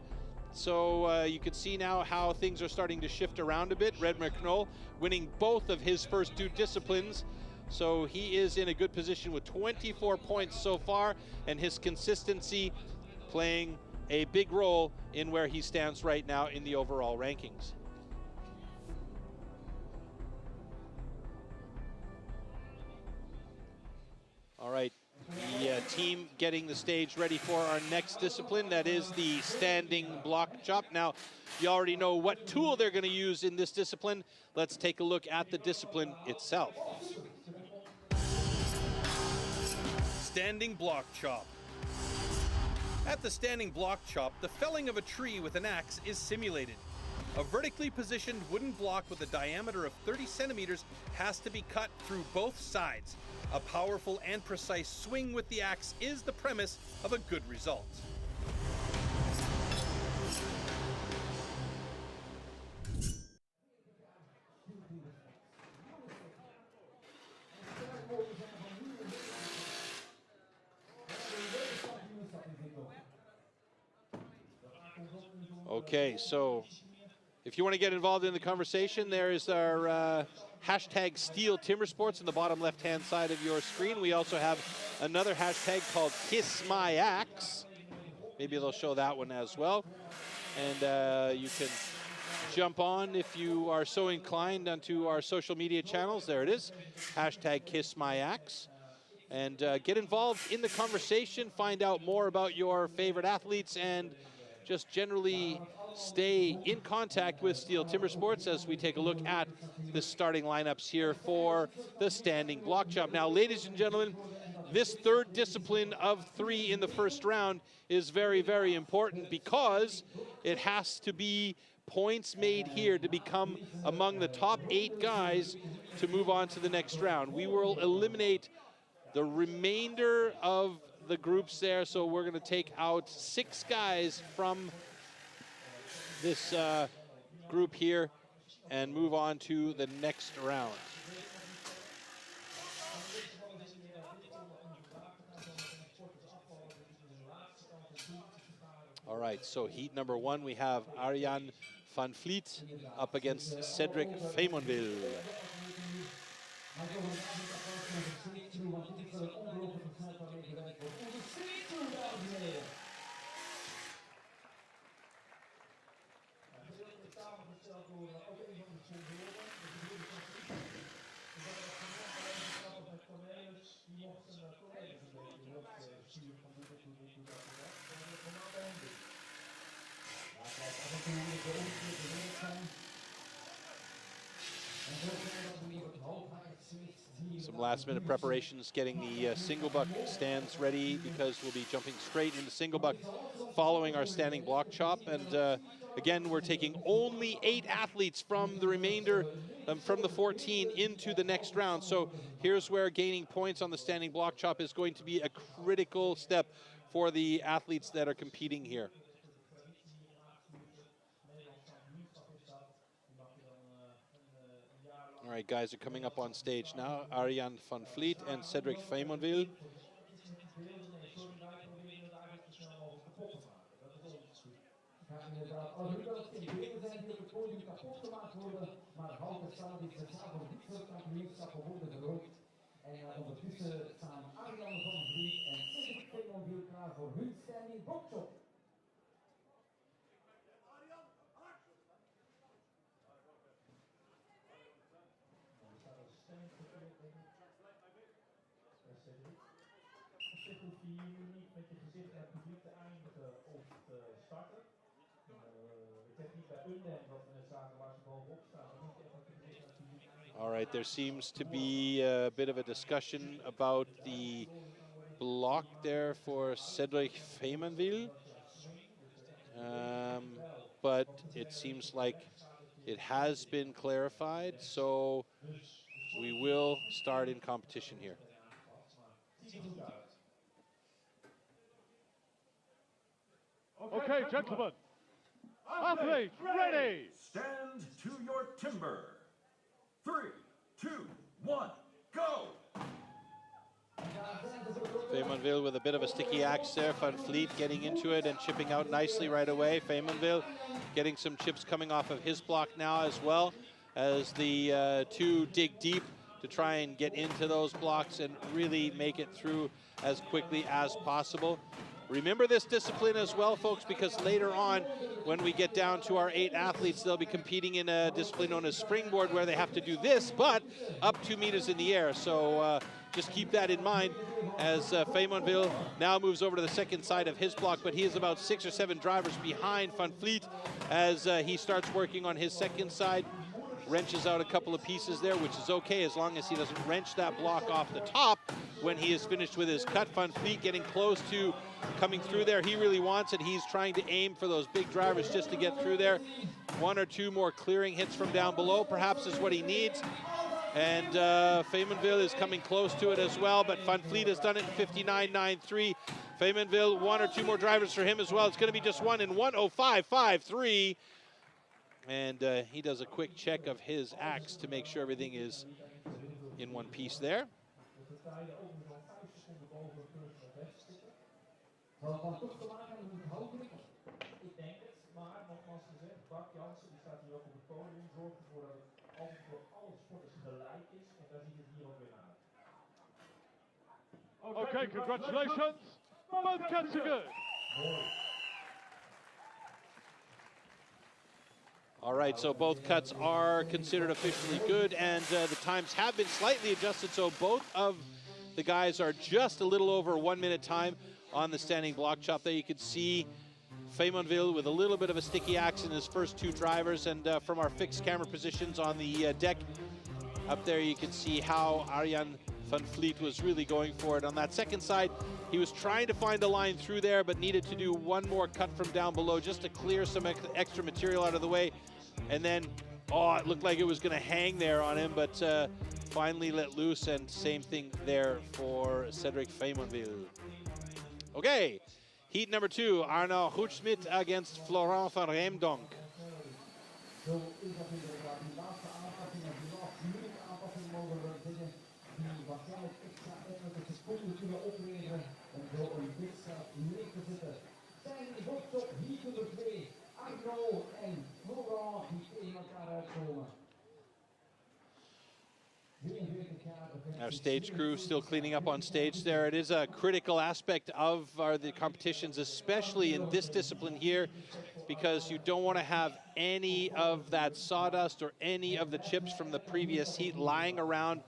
So you can see now how things are starting to shift around a bit. Red McNull winning both of his first 2 disciplines. So he is in a good position with 24 points so far, and his consistency playing a big role in where he stands right now in the overall rankings. All right, the team getting the stage ready for our next discipline. That is the standing block chop. Now, you already know what tool they're going to use in this discipline. Let's take a look at the discipline itself.
Standing block chop. At the standing block chop, the felling of a tree with an axe is simulated. A vertically positioned wooden block with a diameter of 30 centimeters has to be cut through both sides. A powerful and precise swing with the axe is the premise of a good result.
Okay, so if you want to get involved in the conversation, there is our hashtag STIHL TimberSports in the bottom left-hand side of your screen. We also have another hashtag called KissMyAxe. Maybe they'll show that one as well. And you can jump on if you are so inclined onto our social media channels. There it is, hashtag KissMyAxe. And get involved in the conversation, find out more about your favorite athletes, and just generally stay in contact with STIHL TimberSports as we take a look at the starting lineups here for the standing block chop. Now, ladies and gentlemen, this third discipline of 3 in the first round is very, very important because it has to be points made here to become among the top 8 guys to move on to the next round. We will eliminate the remainder of the groups there, so we're going to take out 6 guys from this group here and move on to the next round. All right, so heat number 1, we have Arjan van Vliet up against Cedric Feymonville. Some last-minute preparations, getting the single buck stands ready because we'll be jumping straight into single buck following our standing block chop. And again, we're taking only 8 athletes from the remainder, from the 14 into the next round. So here's where gaining points on the standing block chop is going to be a critical step for the athletes that are competing here. All right, guys are coming up on stage now. Arjan van Vliet and Cedric Feymonville. All right, there seems to be a bit of a discussion about the block there for Cedric Feymonville. But it seems like it has been clarified, so we will start in competition here.
Okay, gentlemen. Athletes, ready.
Stand to your timber. 3, 2, 1, go.
Feymonville with a bit of a sticky axe there. Van Vliet getting into it and chipping out nicely right away. Feymonville getting some chips coming off of his block now as well, as the two dig deep to try and get into those blocks and really make it through as quickly as possible. Remember this discipline as well, folks, because later on, when we get down to our 8 athletes, they'll be competing in a discipline known as Springboard, where they have to do this, but up 2 meters in the air. So just keep that in mind as Feymonville now moves over to the second side of his block, but he is about 6 or 7 drivers behind Van Vliet as he starts working on his second side. Wrenches out a couple of pieces there, which is okay as long as he doesn't wrench that block off the top when he is finished with his cut. Van Vliet getting close to coming through there. He really wants it. He's trying to aim for those big drivers just to get through there. 1 or 2 more clearing hits from down below perhaps is what he needs. And Feymonville is coming close to it as well, but Van Vliet has done it in 59.93. Feymonville, 1 or 2 more drivers for him as well. It's going to be just one in 1:05.53. And he does a quick check of his axe to make sure everything is in one piece there.
Okay, congratulations. Both cuts are good.
All right, so both cuts are considered officially good, and the times have been slightly adjusted, so both of the guys are just a little over 1 minute time on the standing block chop. There you can see Feymonville with a little bit of a sticky axe in his first 2 drivers, and from our fixed camera positions on the deck up there, you can see how Arjan Van Vliet was really going for it. On that second side, he was trying to find a line through there, but needed to do 1 more cut from down below just to clear some extra material out of the way. And then, oh, it looked like it was going to hang there on him, but finally let loose, and same thing there for Cedric Feymonville. Okay, heat number 2, Arno Goedschmidt against Florent van Reemdonk. Our stage crew still cleaning up on stage there. It is a critical aspect of the competitions, especially in this discipline here, because you don't want to have any of that sawdust or any of the chips from the previous heat lying around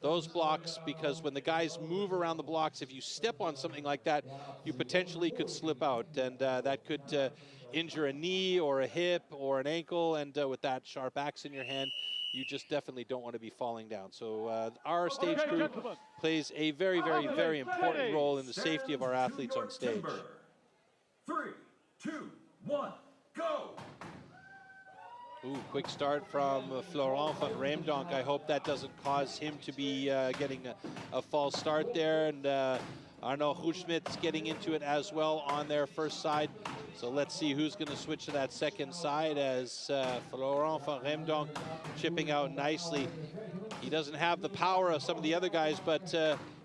those blocks, because when the guys move around the blocks, if you step on something like that, you potentially could slip out, and that could injure a knee or a hip or an ankle, and with that sharp axe in your hand, you just definitely don't want to be falling down. So our stage crew plays a very, very, very important role in the safety of our athletes on stage.
3, 2, 1, go!
Ooh, quick start from Florent van Reemdonk. I hope that doesn't cause him to be getting a false start there. And Arno Goedschmidt's getting into it as well on their first side. So let's see who's going to switch to that second side as Florent van Reemdonk chipping out nicely. He doesn't have the power of some of the other guys, but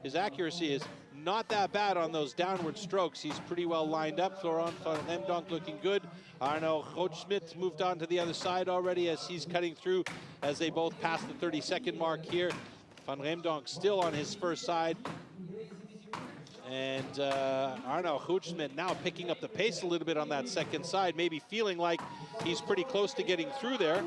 his accuracy is not that bad on those downward strokes. He's pretty well lined up. Florent van Reemdonk looking good. Arno Goedschmidt moved on to the other side already as he's cutting through as they both pass the 30-second mark here. Van Reemdonk still on his first side. And Arno Goedschmidt now picking up the pace a little bit on that second side, maybe feeling like he's pretty close to getting through there.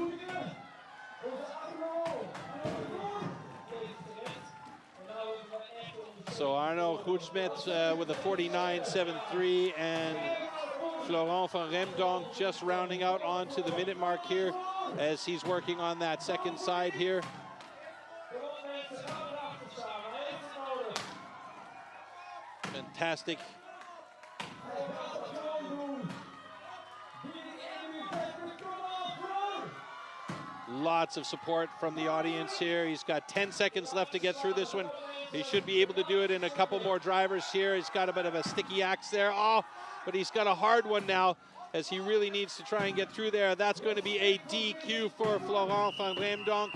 So Arno Goedschmidt with a 49.73, and Florent van Reemdonk just rounding out onto the minute mark here as he's working on that second side here. Fantastic. Lots of support from the audience here. He's got 10 seconds left to get through this one. He should be able to do it in a couple more drivers here. He's got a bit of a sticky axe there. Oh, but he's got a hard one now, as he really needs to try and get through there. That's going to be a DQ for Florent van Remdonk.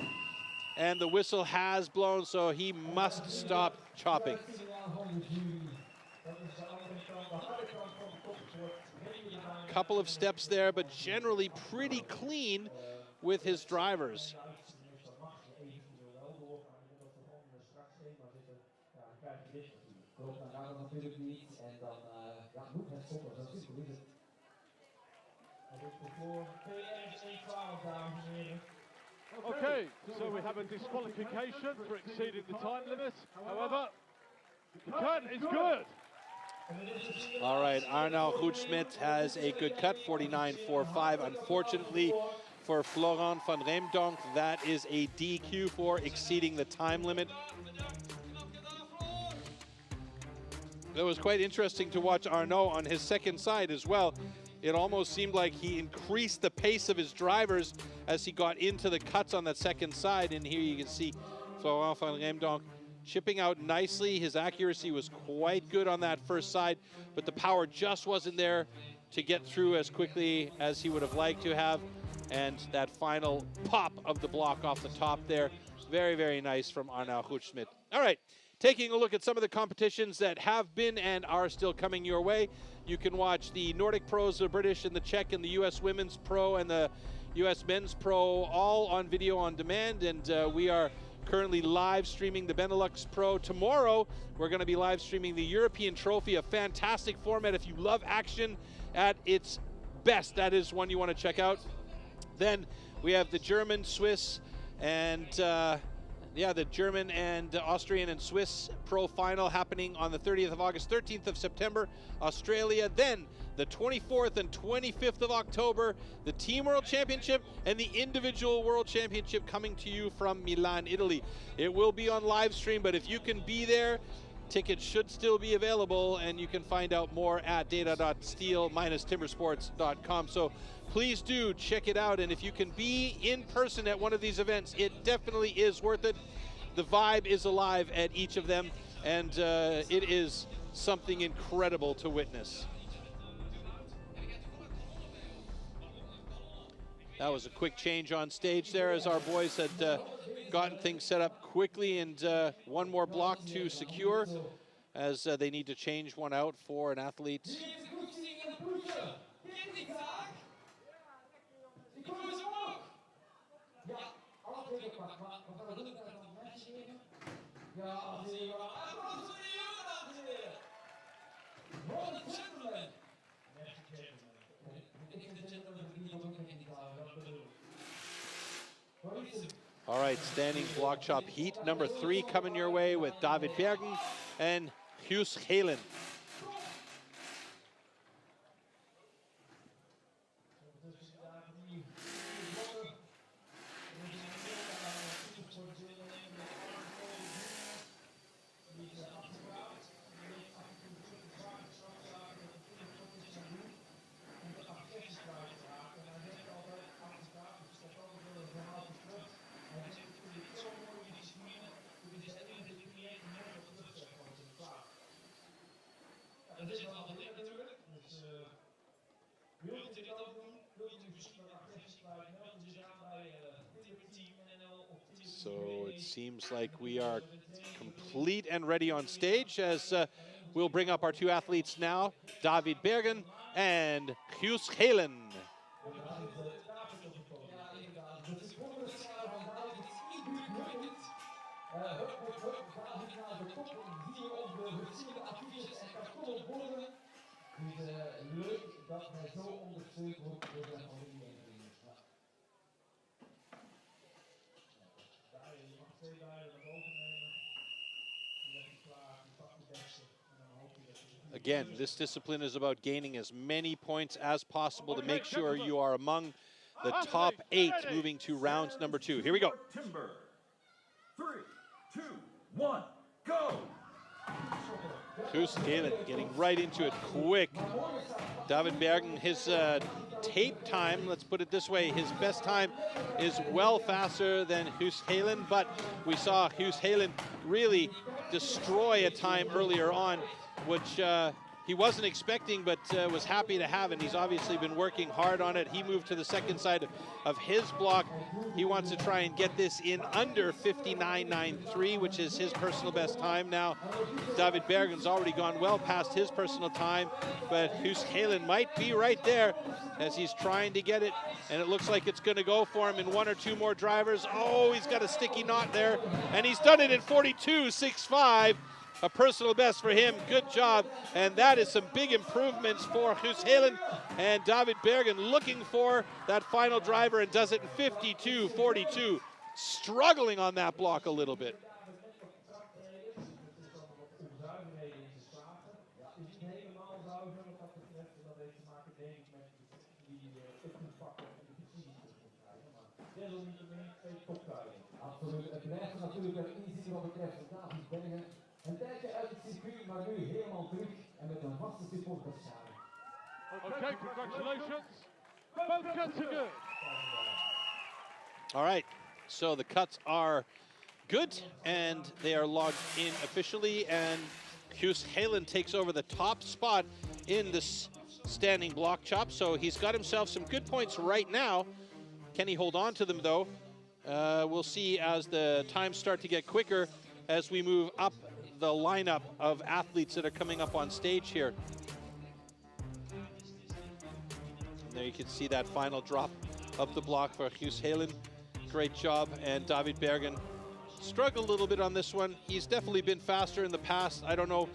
And the whistle has blown, so he must stop chopping. Couple of steps there, but generally pretty clean with his drivers.
Okay, so we have a disqualification for exceeding the time limit. However, the cut is good.
All right, Arnaud Goedschmidt has a good cut, 49.45. Unfortunately for Florent van Remdonk, that is a DQ for exceeding the time limit. It was quite interesting to watch Arnaud on his second side as well. It almost seemed like he increased the pace of his drivers as he got into the cuts on that second side. And here you can see Florent van Remdonk chipping out nicely. His accuracy was quite good on that first side, but the power just wasn't there to get through as quickly as he would have liked to have. And that final pop of the block off the top there, very, very nice from Arnaud Goedschmidt. All right, taking a look at some of the competitions that have been and are still coming your way. You can watch the Nordic Pros, the British and the Czech, and the US Women's Pro and the US Men's Pro, all on video on demand. And we are currently live streaming the BeNeLux Pro. Tomorrow, we're going to be live streaming the European Trophy, a fantastic format. If you love action at its best, that is one you want to check out. Then we have the German, Swiss, and the German and Austrian and Swiss Pro Final happening on the 30th of August, 13th of September, Australia. Then the 24th and 25th of October, the Team World Championship and the Individual World Championship coming to you from Milan, Italy. It will be on live stream, but if you can be there, tickets should still be available, and you can find out more at data.stihl-timbersports.com. So please do check it out, and if you can be in person at one of these events, it definitely is worth it. The vibe is alive at each of them, and it is something incredible to witness. That was a quick change on stage there as our boys had gotten things set up quickly, and one more block to secure as they need to change one out for an athlete. All right, standing block chop heat number 3 coming your way with David Bergen and Guus Helen. So it seems like we are complete and ready on stage as we'll bring up our 2 athletes now, David Bergen and Guus Helen. Again, this discipline is about gaining as many points as possible to make sure you are among the top 8 moving to round number 2. Here we go.
Timber. 3, 2, 1, go!
Guus Helen getting right into it quick. David Bergen, his tape time, let's put it this way, his best time is well faster than Guus Helen, but we saw Guus Helen really destroy a time earlier on, which he wasn't expecting, but was happy to have, and he's obviously been working hard on it. He moved to the second side of his block. He wants to try and get this in under 59.93, which is his personal best time now. David Bergen's already gone well past his personal time, but Guus Helen might be right there as he's trying to get it, and it looks like it's going to go for him in one or two more drivers. Oh, he's got a sticky knot there, and he's done it in 42.65. A personal best for him. Good job. And that is some big improvements for Guus Helen. And David Bergen looking for that final driver and does it in 52.42. Struggling on that block a little bit.
Een tijdje uit het circuit, maar nu helemaal terug en met een vaste supporters samen.
Okay, congratulations. Both cuts are good.
All right, so the cuts are good and they are logged in officially, and Guus Helen takes over the top spot in this standing block chop, so he's got himself some good points right now. Can he hold on to them though? We'll see as the times start to get quicker as we move up the lineup of athletes that are coming up on stage here. And there you can see that final drop of the block for Guus Helen. Great job, and David Bergen struggled a little bit on this one. He's definitely been faster in the past. I don't know,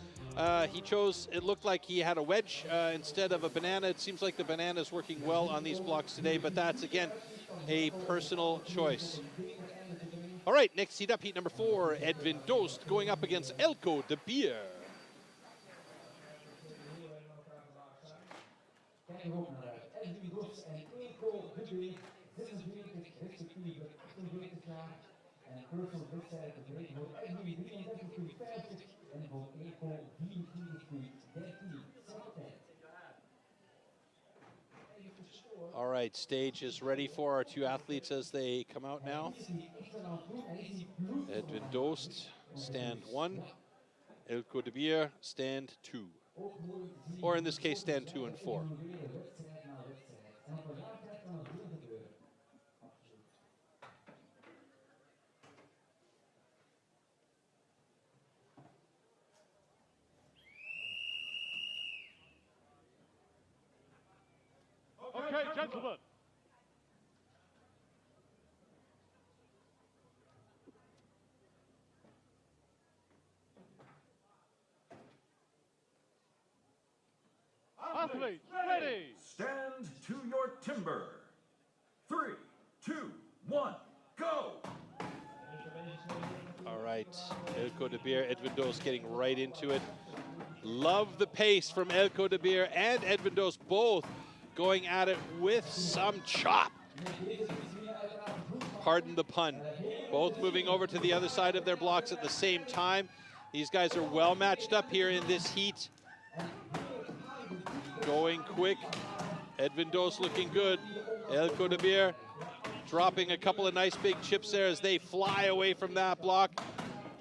he chose, it looked like he had a wedge instead of a banana. It seems like the banana is working well on these blocks today, but that's again a personal choice. All right, next heat up, heat number 4, Edwin Doost going up against Eelco de Beer. All right, stage is ready for our two athletes as they come out now. Edwin Doost, stand 1. Eelco de Beer, stand 2. Or in this case, stand 2 and 4.
Okay, gentlemen. Athletes, ready.
Stand to your timber. 3, 2, 1, go.
All right, Eelco de Beer, Edwin Doost getting right into it. Love the pace from Eelco de Beer and Edwin Doost, both going at it with some chop. Pardon the pun. Both moving over to the other side of their blocks at the same time. These guys are well matched up here in this heat. Going quick. Edwin Doost looking good. Eelco de Beer dropping a couple of nice big chips there as they fly away from that block.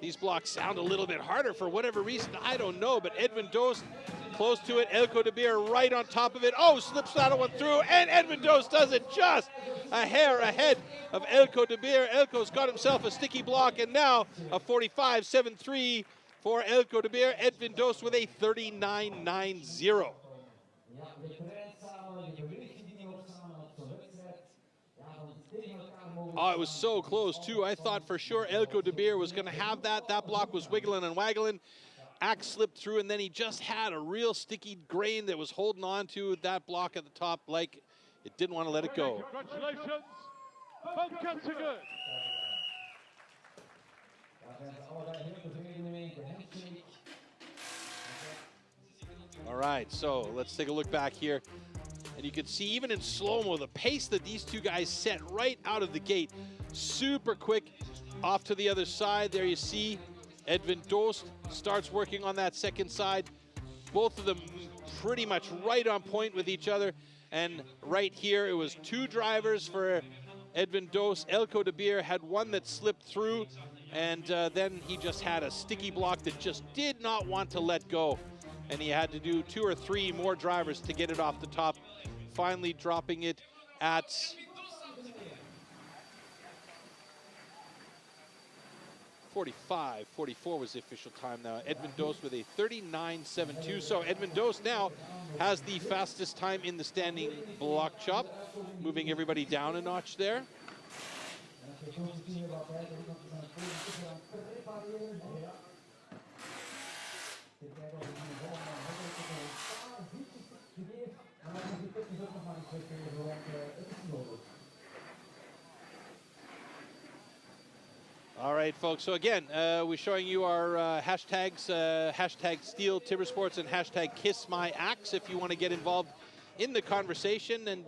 These blocks sound a little bit harder for whatever reason, I don't know, but Edwin Doost close to it. Eelco de Beer right on top of it. Oh, slips that one through, and Edwin Doost does it just a hair ahead of Eelco de Beer. Eelco's got himself a sticky block, and now a 45.73 for Eelco de Beer. Edwin Doost with a 39.90. Oh, it was so close, too. I thought for sure Eelco de Beer was going to have that. That block was wiggling and waggling. Axe slipped through, and then he just had a real sticky grain that was holding on to that block at the top like it didn't want to let it go.
Congratulations. Both cuts are good.
All right, so let's take a look back here. And you can see even in slow-mo, the pace that these two guys set right out of the gate. Super quick off to the other side. There you see Edwin Doost starts working on that second side. Both of them pretty much right on point with each other. And right here, it was 2 drivers for Edwin Doos. Elko de Beer had one that slipped through, and then he just had a sticky block that just did not want to let go. And he had to do 2 or 3 more drivers to get it off the top, finally dropping it at 45, 44 was the official time now. Edwin Doos with a 39.72. So Edwin Doos now has the fastest time in the standing block chop, moving everybody down a notch there. All right, folks. So again, we're showing you our hashtags, hashtag STIHL TimberSports and hashtag KissMyAxe if you want to get involved in the conversation. And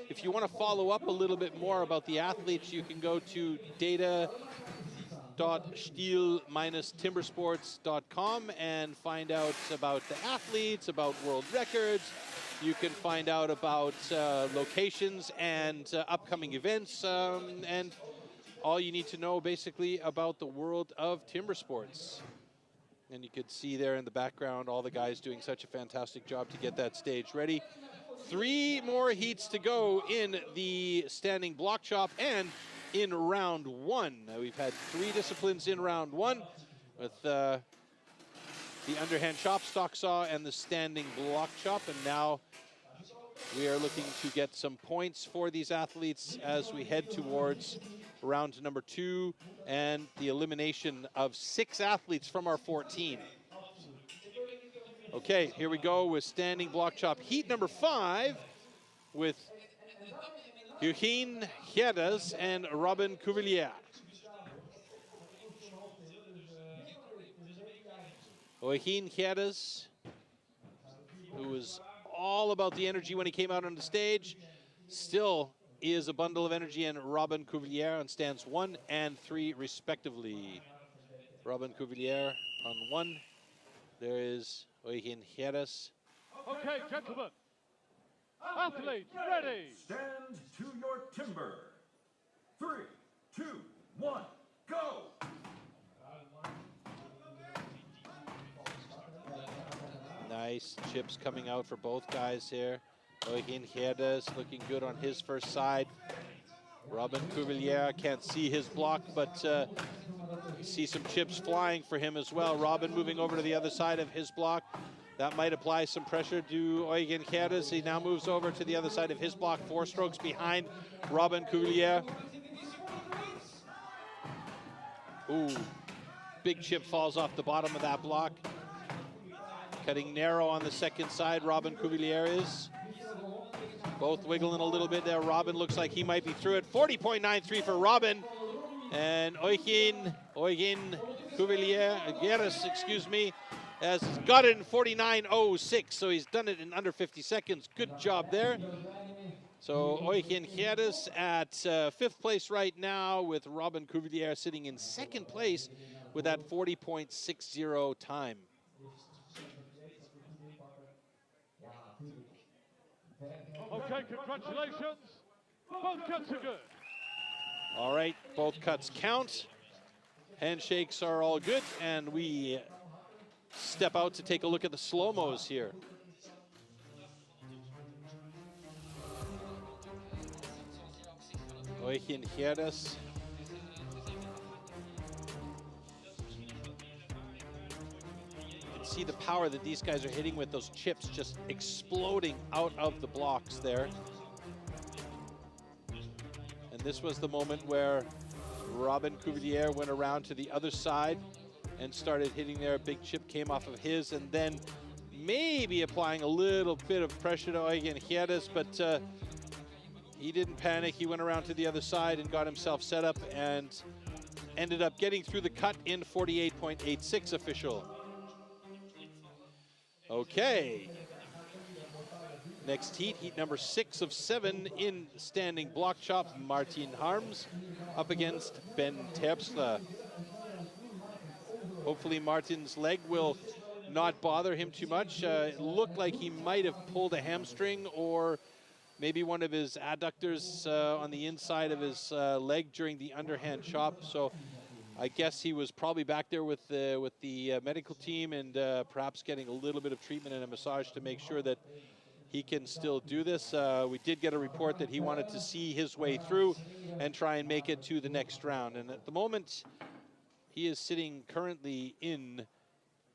if you want to follow up a little bit more about the athletes, you can go to data.stihl-timbersports.com and find out about the athletes, about world records. You can find out about locations and upcoming events, and all you need to know basically about the world of timber sports. And you could see there in the background all the guys doing such a fantastic job to get that stage ready. 3 more heats to go in the standing block chop and in round 1. We've had 3 disciplines in round 1 with the underhand chop, stock saw, and the standing block chop. And now we are looking to get some points for these athletes as we head towards round number 2 and the elimination of 6 athletes from our 14. Okay, here we go with standing block chop. Heat number 5 with Eugen Gerdes and Robin Cuvelier. Eugen Gerdes, who was all about the energy when he came out on the stage, still is a bundle of energy, and Robin Cuvelier on stands 1 and 3 respectively. Robin Cuvelier on 1. There is Eugen Gerdes.
Okay, gentlemen. Athletes, ready.
Stand to your timber. 3, 2, 1, go.
Nice chips coming out for both guys here. Eugen Gerdes looking good on his first side. Robin Cuvelier, can't see his block, but you see some chips flying for him as well. Robin moving over to the other side of his block. That might apply some pressure to Eugen Gerdes. He now moves over to the other side of his block, 4 strokes behind Robin Cuvelier. Ooh, big chip falls off the bottom of that block. Cutting narrow on the second side, Robin Cuvelier is. Both wiggling a little bit there. Robin looks like he might be through it. 40.93 for Robin. And Eugen Cuvelier, Gerdes, excuse me, has got it in 49.06. So he's done it in under 50 seconds. Good job there. So Eugen Gerdes at 5th place right now, with Robin Cuvelier sitting in 2nd place with that 40.60 time.
Okay, congratulations. Both cuts are good.
All right, both cuts count. Handshakes are all good, and we step out to take a look at the slow-mos here. Eugen Gerdes. See the power that these guys are hitting with those chips just exploding out of the blocks there. And this was the moment where Robin Cuvelier went around to the other side and started hitting there. A big chip came off of his, and then maybe applying a little bit of pressure to Eugen Gerdes, but he didn't panic. He went around to the other side and got himself set up and ended up getting through the cut in 48.86 official. Okay. Next heat, heat number 6 of 7 in standing block chop. Martin Harms up against Ben Terpstra. Hopefully Martin's leg will not bother him too much. It looked like he might have pulled a hamstring or maybe one of his adductors on the inside of his leg during the underhand chop. So I guess he was probably back there with the medical team and perhaps getting a little bit of treatment and a massage to make sure that he can still do this. We did get a report that he wanted to see his way through and try and make it to the next round. And at the moment, he is sitting currently in,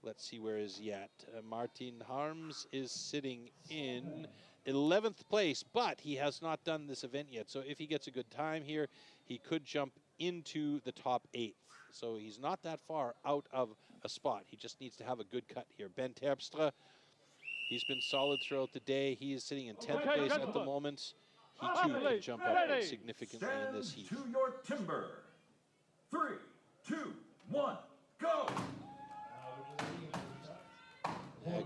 let's see, where is he at? Martin Harms is sitting in 11th place, but he has not done this event yet. So if he gets a good time here, he could jump into the top 8. So he's not that far out of a spot. He just needs to have a good cut here. Ben Terpstra, he's been solid throughout the day. He is sitting in 10th place at the moment. He too can jump up significantly in this heat.
To your timber. 3, 2, 1, go!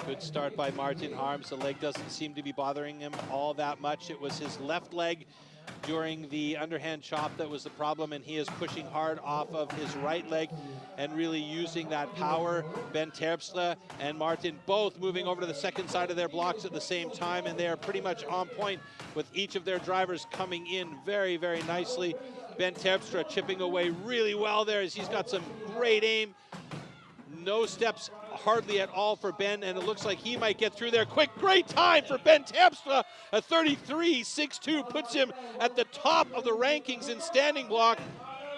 Good start by Martin Harms. The leg doesn't seem to be bothering him all that much. It was his left leg during the underhand chop that was the problem, and he is pushing hard off of his right leg and really using that power. Ben Terpstra and Martin both moving over to the second side of their blocks at the same time, and they are pretty much on point with each of their drivers coming in very, very nicely. Ben Terpstra chipping away really well there as he's got some great aim. No steps hardly at all for Ben, and it looks like he might get through there quick. Great time for Ben Terpstra. A 33.62 puts him at the top of the rankings in standing block.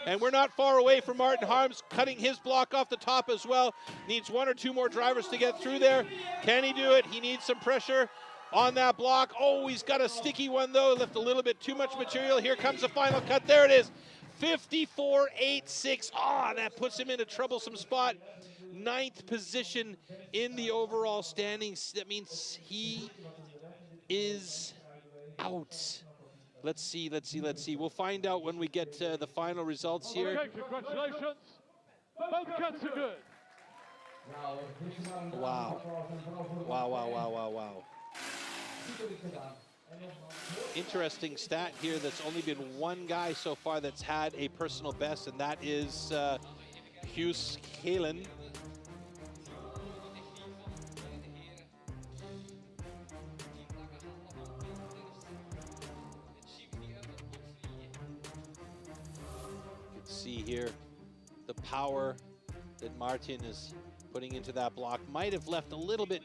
And we're not far away from Martin Harms cutting his block off the top as well. Needs 1 or 2 more drivers to get through there. Can he do it? He needs some pressure on that block. Oh, he's got a sticky one though. Left a little bit too much material. Here comes the final cut. There it is. 54.86. Ah, that puts him in a troublesome spot. 9th position in the overall standings. That means he is out. Let's see. We'll find out when we get the final results here.
Okay, congratulations. Both cuts are good.
Wow. Interesting stat here. That's only been one guy so far that's had a personal best, and that is Hughes Kalen. See here the power that Martin is putting into that block. Might have left a little bit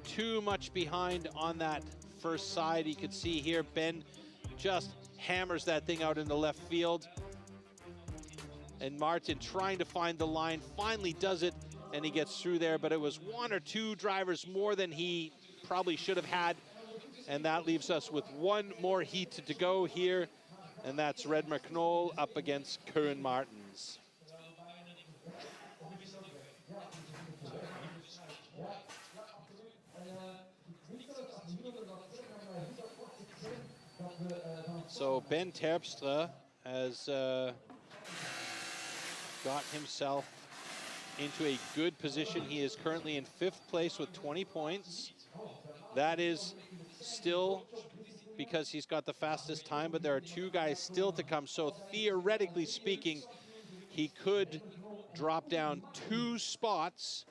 too much behind on that first side. You could see here Ben just hammers that thing out in the left field, and Martin trying to find the line, finally does it, and he gets through there. But it was 1 or 2 drivers more than he probably should have had, and that leaves us with 1 more heat to go here. And that's Redmer Knoll up against Koen Martens. So Ben Terpstra has got himself into a good position. He is currently in 5th place with 20 points. That is still because he's got the fastest time, but there are 2 guys still to come. So theoretically speaking, he could drop down 2 spots,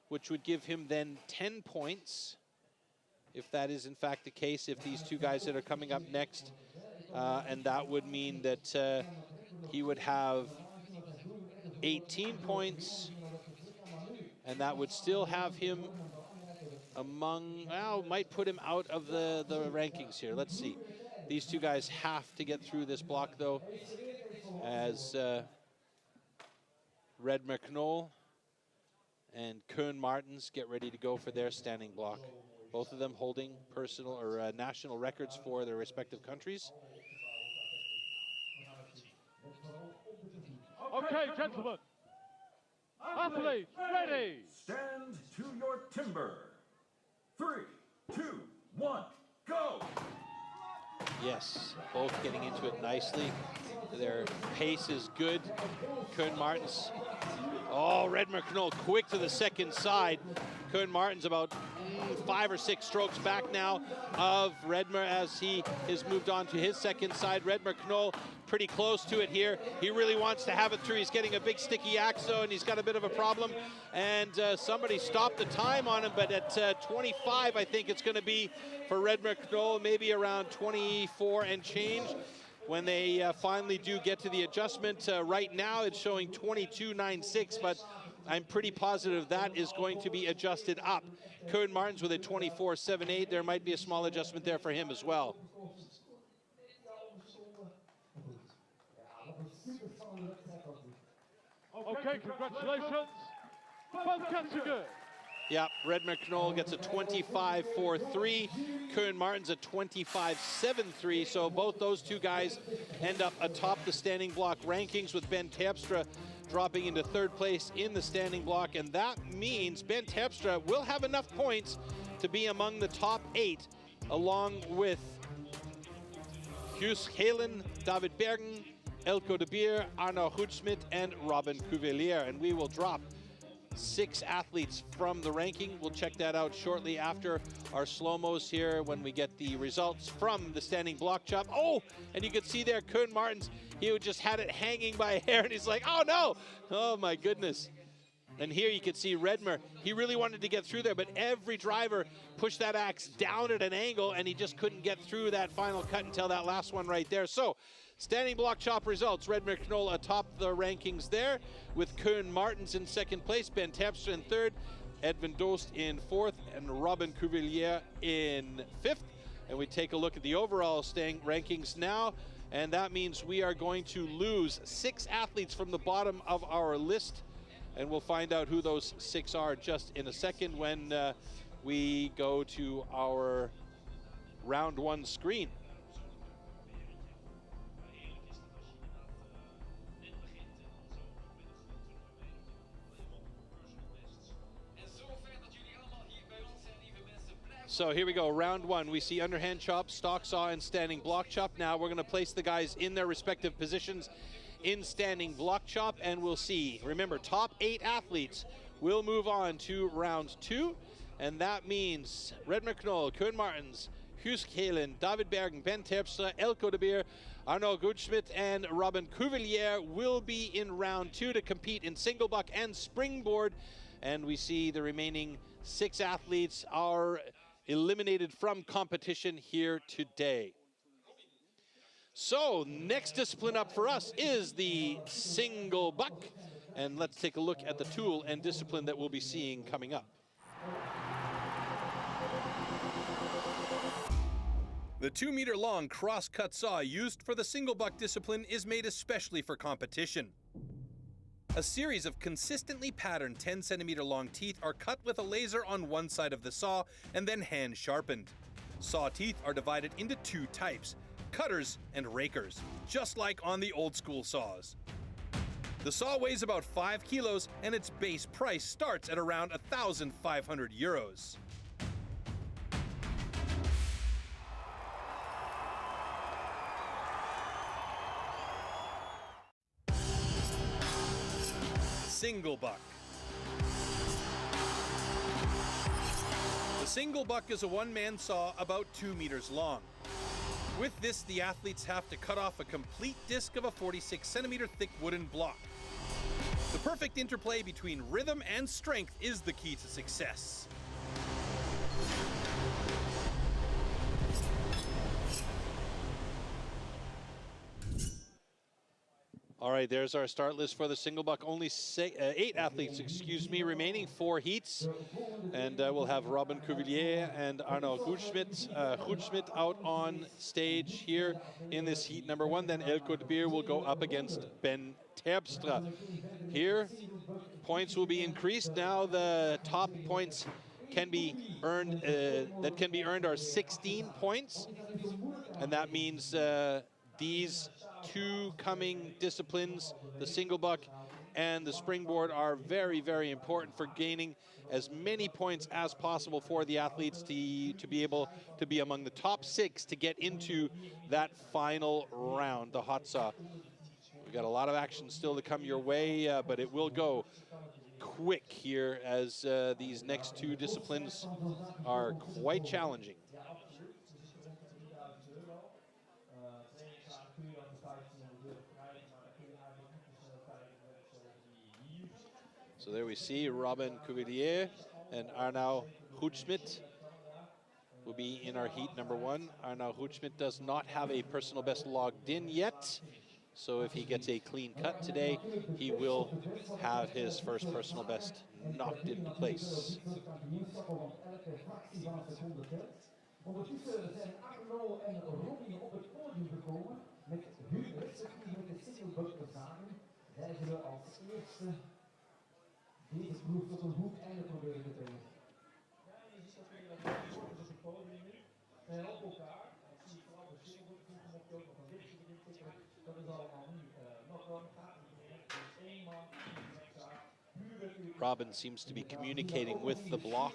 which would give him then 10 points, if that is in fact the case, if these 2 guys that are coming up next, and that would mean that he would have 18 points, and that would still have him among, well, might put him out of the rankings here. Let's see. These 2 guys have to get through this block, though, as Redmer Knoll and Koen Martens get ready to go for their standing block. Both of them holding personal or national records for their respective countries.
Okay, gentlemen. Athletes, ready.
Stand to your timber. 3, 2, 1, go!
Yes, both getting into it nicely. Their pace is good. Koen Martens, oh, Redmer Knoll quick to the second side. Koen Martens about 5 or 6 strokes back now of Redmer as he has moved on to his second side. Redmer Knoll pretty close to it here. He really wants to have it through. He's getting a big sticky axo and he's got a bit of a problem. And somebody stopped the time on him, but at 25, I think it's going to be for Redmer Knoll, maybe around 24 and change when they finally do get to the adjustment. Right now it's showing 22.96, but I'm pretty positive that is going to be adjusted up. Koen Martens with a 24.78. There might be a small adjustment there for him as well.
Okay, congratulations. Both cats are good.
Yeah, Redmer Knoll gets a 25.43. Koen Martens a 25.73. So both those two guys end up atop the standing block rankings, with Ben Terpstra dropping into 3rd place in the standing block. And that means Ben Terpstra will have enough points to be among the top 8, along with Guus Helen, David Bergen, Elko de Beer, Arno Goedschmidt, and Robin Cuvelier. And we will drop 6 athletes from the ranking. We'll check that out shortly after our slow-mos here when we get the results from the standing block chop. Oh, and you can see there Koen Martens, he just had it hanging by a hair and he's like, oh no, oh my goodness. And here you can see Redmer, he really wanted to get through there, but every driver pushed that axe down at an angle and he just couldn't get through that final cut until that last one right there. So standing block chop results, Redmer Knoll atop the rankings there, with Koen Martens in 2nd place, Ben Terpstra in 3rd, Edwin Doost in 4th, and Robin Cuvelier in 5th. And we take a look at the overall rankings now, and that means we are going to lose 6 athletes from the bottom of our list, and we'll find out who those 6 are just in a second when we go to our round 1 screen. So here we go, round 1. We see underhand chop, stock saw, and standing block chop. Now we're going to place the guys in their respective positions in standing block chop, and we'll see. Remember, top 8 athletes will move on to round 2, and that means Redmer Knoll, Koen Martens, Guus Helen, David Bergen, Ben Terpstra, Elko de Beer, Arno Goedschmidt, and Robin Cuvelier will be in round 2 to compete in single buck and springboard. And we see the remaining 6 athletes are eliminated from competition here today. So next discipline up for us is the single buck, and let's take a look at the tool and discipline that we'll be seeing coming up.
The 2-meter-long cross-cut saw used for the single buck discipline is made especially for competition. A series of consistently patterned 10-centimeter-long teeth are cut with a laser on one side of the saw and then hand sharpened. Saw teeth are divided into 2 types, cutters and rakers, just like on the old-school saws. The saw weighs about 5 kilos and its base price starts at around 1,500 euros. Single buck. The single buck is a one-man saw about 2 meters long. With this, the athletes have to cut off a complete disc of a 46-centimeter thick wooden block. The perfect interplay between rhythm and strength is the key to success.
All right, there's our start list for the single buck. Only 8 athletes, remaining 4 heats. And we'll have Robin Cuvelier and Arno Goedschmidt out on stage here in this heat number 1. Then Elko de Beer will go up against Ben Terpstra. Here, points will be increased. Now the top points can be earned, that can be earned are 16 points. And that means these 2 coming disciplines, the single buck and the springboard, are very, very important for gaining as many points as possible for the athletes to be able to be among the top 6 to get into that final round, the hot saw. We've got a lot of action still to come your way, but it will go quick here, as these next two disciplines are quite challenging. So there we see Robin Cuvillier and Arnaud Houtschmidt will be in our heat number 1. Arnaud Houtschmidt does not have a personal best logged in yet. So if he gets a clean cut today, he will have his first personal best knocked into place.
Ondertussen zijn Arno en Robin op het podium gekomen met hun respectief met de singlebug verzagen. Zij zullen als eerste deze proef tot een goed einde proberen te brengen. Ja, je ziet dat we sporters op het podium nu. Zij helpen elkaar. Ik zie vooral de singlebug voegen op ook nog een beetje in tikken. Dat is allemaal nu nog wel gaat niet meer. Dus één man,
Robin seems to be communicating with the block.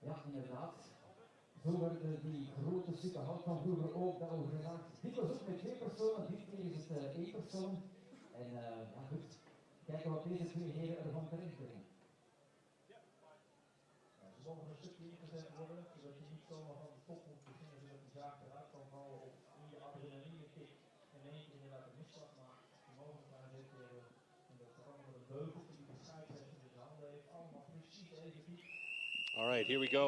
Ja, inderdaad. Zo werden die grote stukken hout van vroeger ook daarover geraakt. Dit was ook met 2 personen, dit keer is het 1 persoon. En ja goed, kijken wat deze 2 heren ervan terecht brengen. Ja, ze mogen een stukje ingezet worden, zodat je niet zomaar van de top moet beginnen, zodat die zaak eruit kan vallen of in je adrenaline kick en één keer inderdaad een misslag maakt. Die mogen daar zeker en dat verandert met een beugel die de scheidsrechter in de handen heeft, allemaal precies even diep.
All right, here we go.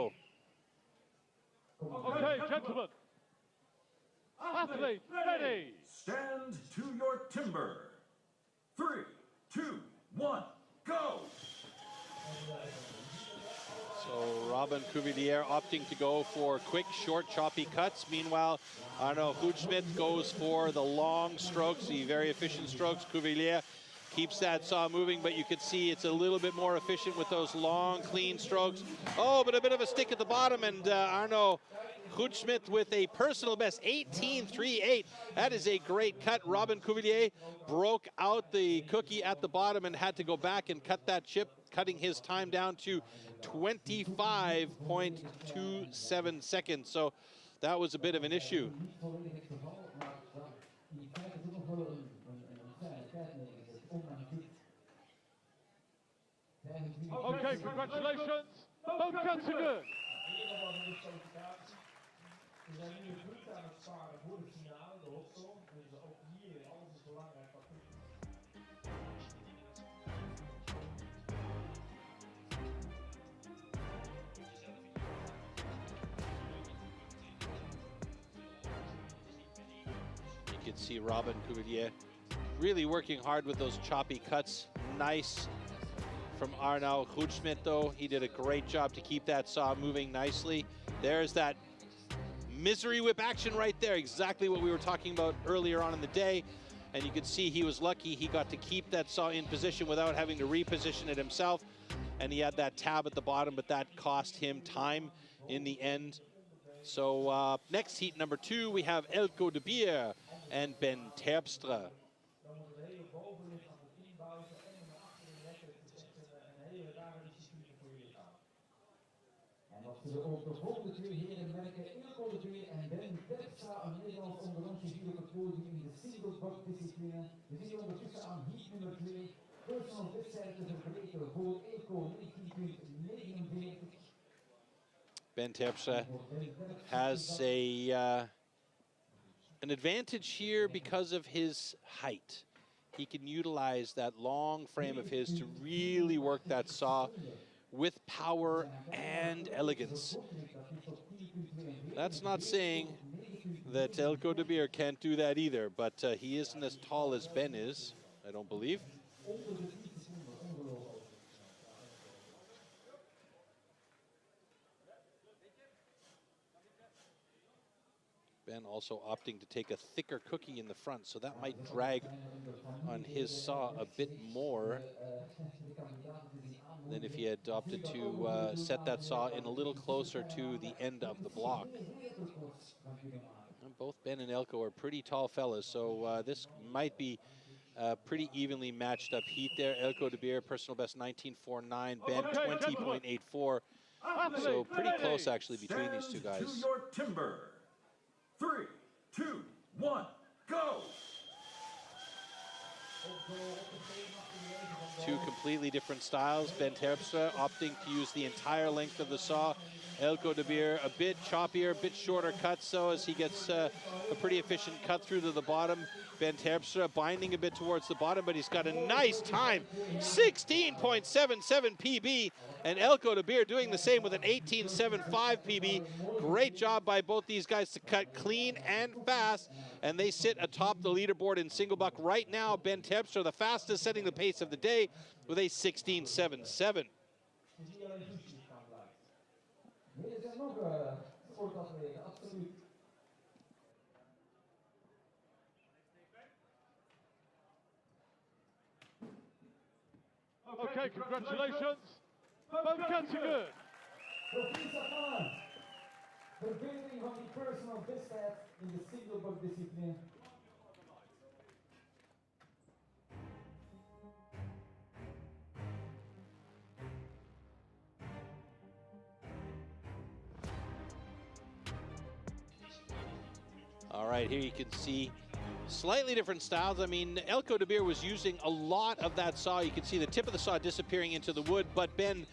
Okay, gentlemen. Athletes, ready.
Stand to your timber. 3, 2, 1, go.
So Robin Cuvillier opting to go for quick, short, choppy cuts. Meanwhile, Arnaud Houtschmidt goes for the long strokes, the very efficient strokes. Cuvillier keeps that saw moving, but you can see it's a little bit more efficient with those long, clean strokes. Oh, but a bit of a stick at the bottom, and Arnaud Houtschmidt with a personal best, 18.38. That is a great cut. Robin Cuvillier broke out the cookie at the bottom and had to go back and cut that chip, cutting his time down to 25.27 seconds. So that was a bit of an issue.
Okay, congratulations. Both cuts are good.
We zijn nu goed aan het sparen voor de finale, de hoofdsom. Dus ook hier, alles is belangrijk.
You can see Robin Cuvillier really working hard with those choppy cuts. Nice from Arnaud Houtschmidt, though. He did a great job to keep that saw moving nicely. There's that misery whip action right there, exactly what we were talking about earlier on in the day. And you could see he was lucky he got to keep that saw in position without having to reposition it himself. And he had that tab at the bottom, but that cost him time in the end. So next heat number 2, we have Elko de Beer and Ben Terpstra.
Dat zullen ook de volgende 2 heren merken, Elko de Beer en Ben Terpstra, een Nederlands onder ons hier op het podium in de singlebug discipline. We zien ondertussen aan heat nummer 2, personal wedstrijden te verbreken voor Elko 19.49.
Ben Terpstra has an advantage here because of his height. He can utilize that long frame of his to really work that saw with power and elegance. That's not saying that Elko de Beer can't do that either, but he isn't as tall as Ben is, I don't believe. Ben also opting to take a thicker cookie in the front, so that might drag on his saw a bit more. than if he had opted to set that saw in a little closer to the end of the block. And both Ben and Elko are pretty tall fellas, so this might be pretty evenly matched up heat there. Elko de Beer, personal best 19.49, Ben 20.84. So pretty close actually between these two guys.
To your timber. 3, 2, 1, go!
Two completely different styles. Ben Terpstra opting to use the entire length of the saw. Elko de Beer a bit choppier, a bit shorter cuts, so as he gets a pretty efficient cut through to the bottom. Ben Terpstra binding a bit towards the bottom, but he's got a nice time. 16.77 PB, and Elko de Beer doing the same with an 18.75 PB. Great job by both these guys to cut clean and fast, and they sit atop the leaderboard in single buck right now. Ben Terpstra, the fastest, setting the pace of the day with a 16.77.
Okay, congratulations. Both cuts are good.
Verbetering van die personal besttijd in de single buck discipline.
All right, here you can see slightly different styles. I mean, Elko de Beer was using a lot of that saw. You can see the tip of the saw disappearing into the wood, but Ben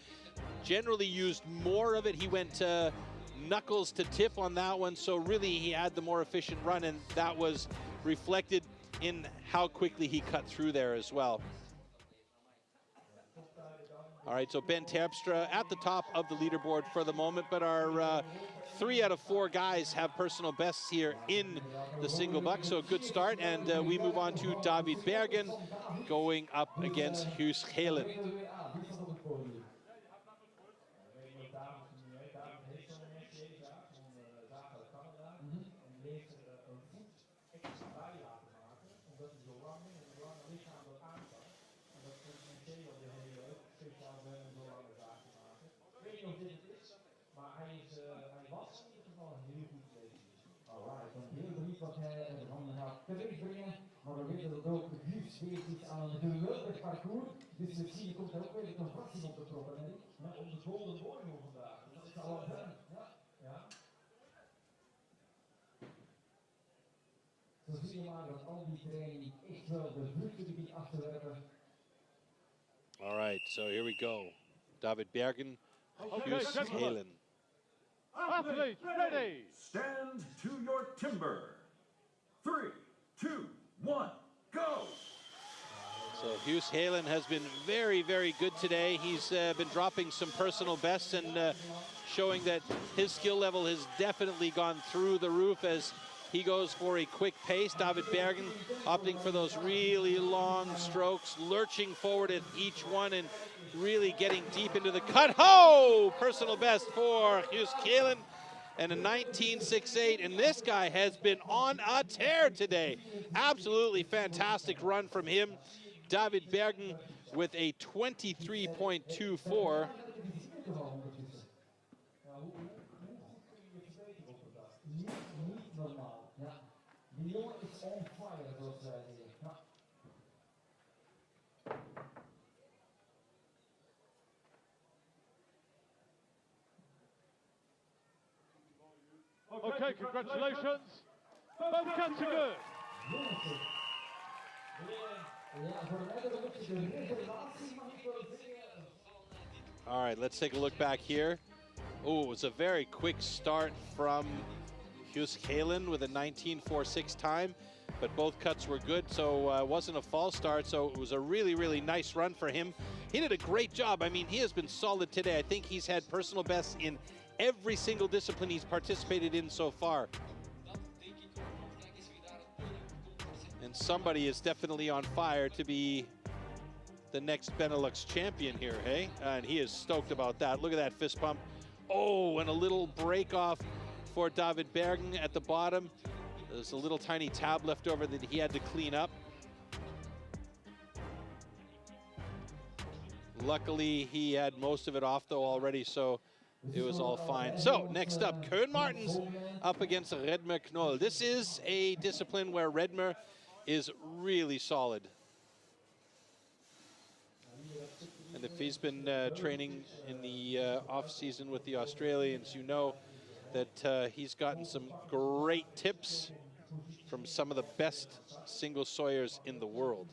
generally used more of it. He went knuckles to tip on that one, so really he had the more efficient run, and that was reflected in how quickly he cut through there as well. All right, so Ben Terpstra at the top of the leaderboard for the moment, but our 3 out of 4 guys have personal bests here in the single buck, so a good start. And we move on to David Bergen going up against Huus Gelen.
Wat hij ervan gaat teweegbrengen, maar we weten dat ook Huus bezig is aan een geweldig parcours, dus misschien komt er ook weer een verrassing op de proppen, hè? Ja, op de Golden Borneo vandaag. Dat zal wel zijn. Ja, ja. Zo zie je maar dat al die training echt wel de vruchten begint af te werpen.
All right, so here we go. David Bergen, Huus Gelen.
Athletes ready.
Stand to your timber. 3, 2, 1, go!
So Huus Gelen has been very, very good today. He's been dropping some personal bests and showing that his skill level has definitely gone through the roof as he goes for a quick pace. David Bergen opting for those really long strokes, lurching forward at each one and really getting deep into the cut. Oh, personal best for Huus Gelen and a 19.68, and this guy has been on a tear today. Absolutely fantastic run from him. David Bergen with a 23.24.
Okay, congratulations. Both cuts are good.
All right, let's take a look back here. Oh, it was a very quick start from Huus Gelen with a 19.46 time, but both cuts were good, so it wasn't a false start, so it was a really, really nice run for him. He did a great job. I mean, he has been solid today. I think he's had personal bests in every single discipline he's participated in so far. And somebody is definitely on fire to be the next BeNeLux champion here, hey? And he is stoked about that. Look at that fist pump. Oh, and a little break off for David Bergen at the bottom. There's a little tiny tab left over that he had to clean up. Luckily, he had most of it off though already, so it was all fine. So next up, Koen Martens up against Redmer Knoll. This is a discipline where Redmer is really solid. And if he's been training in the off season with the Australians, you know that he's gotten some great tips from some of the best single sawyers in the world.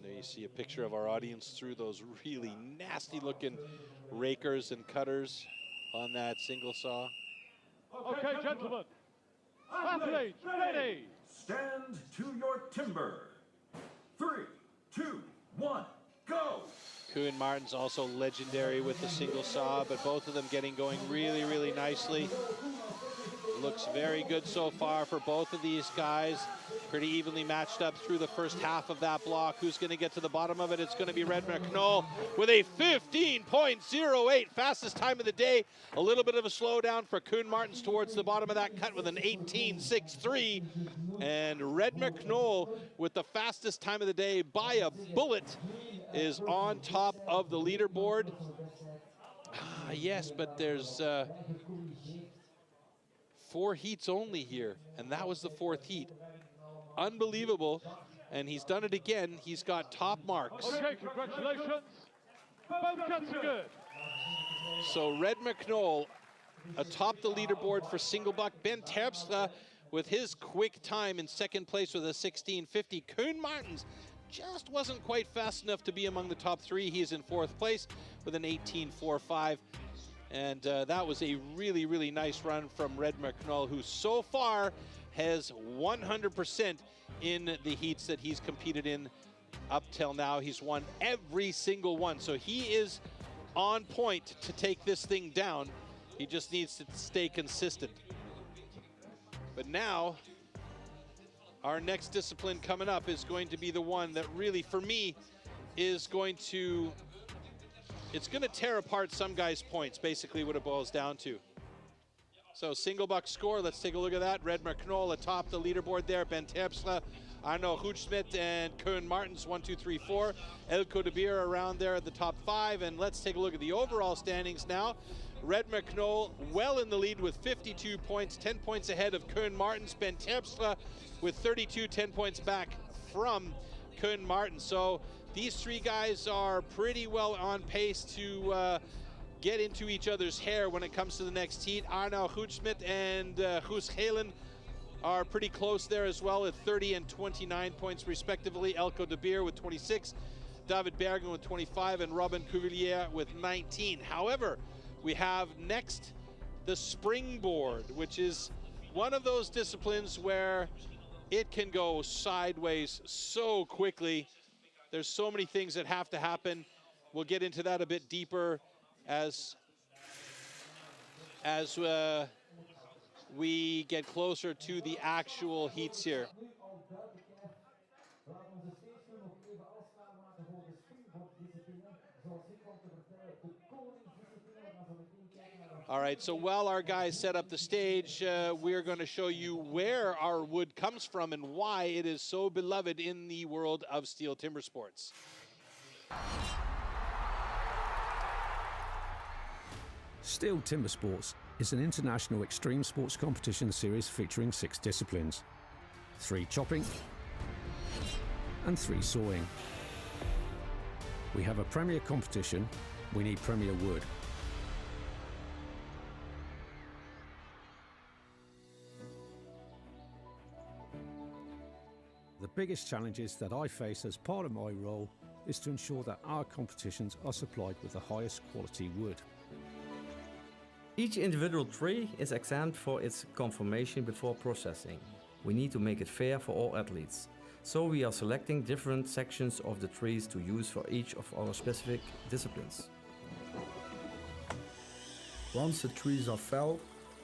There you see a picture of our audience through those really nasty looking rakers and cutters on that single saw.
Okay, gentlemen. Athletes, ready.
Stand to your timber. 3, 2, 1, go.
Koen Martens also legendary with the single saw, but both of them getting going really, really nicely. Looks very good so far for both of these guys. Pretty evenly matched up through the first half of that block. Who's going to get to the bottom of it? It's going to be Redmer Knoll with a 15.08, fastest time of the day. A little bit of a slowdown for Koen Martens towards the bottom of that cut with an 18.63. And Redmer Knoll with the fastest time of the day by a bullet is on top of the leaderboard. Yes, but there's 4 heats only here, and that was the 4th heat. Unbelievable, and he's done it again. He's got top marks.
Okay, congratulations. Both cuts are good.
So Redmer Knoll atop the leaderboard for single buck. Ben Terpstra with his quick time in second place with a 16.50. Koen Martens just wasn't quite fast enough to be among the top 3. He is in 4th place with an 18.45. And that was a really, really nice run from Redmer Knoll, who so far has 100% in the heats that he's competed in up till now. He's won every single one. So he is on point to take this thing down. He just needs to stay consistent. But now, our next discipline coming up is going to be the one that really, for me, is going to... It's going to tear apart some guys' points, basically what it boils down to. So single buck score, let's take a look at that. Redmer Knoll atop the leaderboard there. Ben Terpstra, Arno Hoedsmit, and Koen Martens, 1, 2, 3, 4. Elko de Beer around there at the top 5. And let's take a look at the overall standings now. Redmer Knoll well in the lead with 52 points, 10 points ahead of Koen Martens. Ben Terpstra with 32, 10 points back from Koen Martens. So these 3 guys are pretty well on pace to get into each other's hair when it comes to the next heat. Arno Hoedsmit and Guus Gelen are pretty close there as well at 30 and 29 points respectively. Elko de Beer with 26, David Bergen with 25, and Robin Cuvillier with 19. However, we have next the Springboard, which is one of those disciplines where it can go sideways so quickly. There's so many things that have to happen. We'll get into that a bit deeper as we get closer to the actual heats here. All right, so while our guys set up the stage, we're going to show you where our wood comes from and why it is so beloved in the world of steel timber sports.
STIHL Timbersports is an international extreme sports competition series featuring 6 disciplines, 3 chopping and 3 sawing. We have a premier competition, we need premier wood. The biggest challenges that I face as part of my role is to ensure that our competitions are supplied with the highest quality wood.
Each individual tree is examined for its conformation before processing. We need to make it fair for all athletes. So we are selecting different sections of the trees to use for each of our specific disciplines.
Once the trees are felled,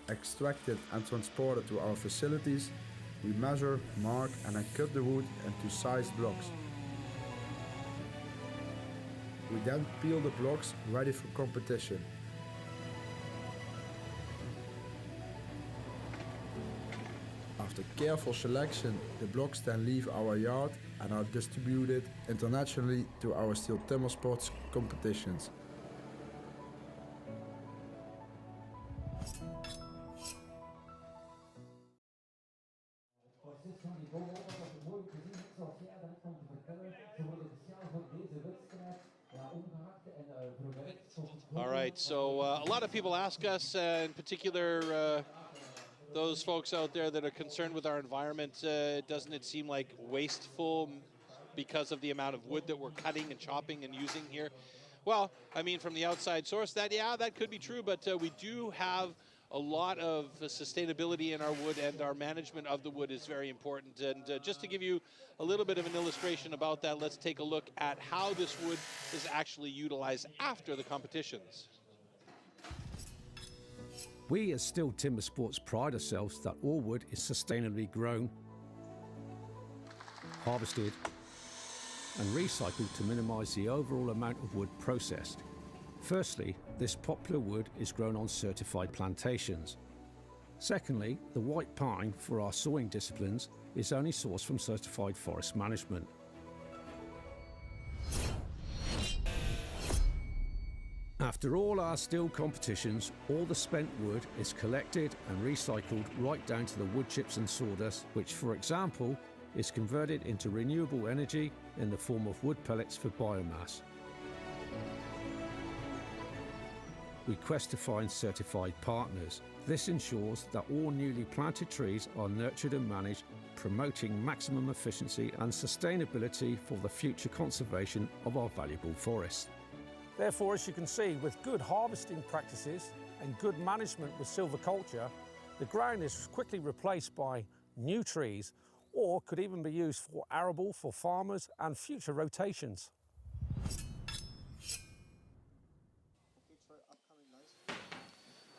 extracted and transported to our facilities, we measure, mark and then cut the wood into sized blocks. We then peel the blocks ready for competition. After careful selection, the blocks then leave our yard and are distributed internationally to our STIHL TIMBERSPORTS competitions.
All right, so a lot of people ask us, in particular those folks out there that are concerned with our environment, doesn't it seem like wasteful because of the amount of wood that we're cutting and chopping and using here? Well, I mean, from the outside source, that could be true, but we do have a lot of sustainability in our wood, and our management of the wood is very important. And just to give you a little bit of an illustration about that, let's take a look at how this wood is actually utilized after the competitions.
We as STIHL Timbersports pride ourselves that all wood is sustainably grown, harvested and recycled to minimise the overall amount of wood processed. Firstly, this popular wood is grown on certified plantations. Secondly, the white pine for our sawing disciplines is only sourced from certified forest management. After all our STIHL competitions, all the spent wood is collected and recycled right down to the wood chips and sawdust, which, for example, is converted into renewable energy in the form of wood pellets for biomass. We quest to find certified partners. This ensures that all newly planted trees are nurtured and managed, promoting maximum efficiency and sustainability for the future conservation of our valuable forests.
Therefore, as you can see, with good harvesting practices and good management with silviculture, the ground is quickly replaced by new trees, or could even be used for arable for farmers and future rotations.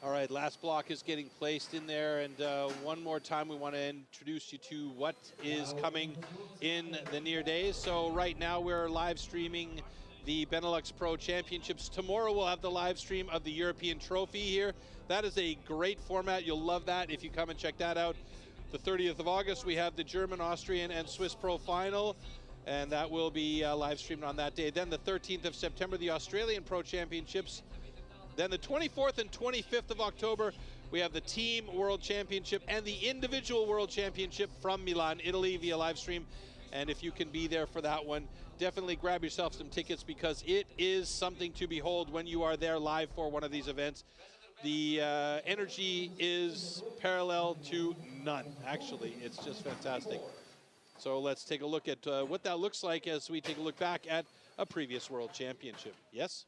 All right, last block is getting placed in there, and one more time we want to introduce you to what is coming in the near days. So right now we're live streaming the BeNeLux Pro Championships. Tomorrow we'll have the live stream of the European Trophy here. That is a great format. You'll love that if you come and check that out. The 30th of August, we have the German, Austrian, and Swiss Pro Final, and that will be live streamed on that day. Then the 13th of September, the Australian Pro Championships. Then the 24th and 25th of October, we have the Team World Championship and the Individual World Championship from Milan, Italy, via live stream. And if you can be there for that one, definitely grab yourself some tickets, because it is something to behold when you are there live for one of these events. The energy is parallel to none, actually. It's just fantastic. So let's take a look at what that looks like as we take a look back at a previous World Championship. Yes?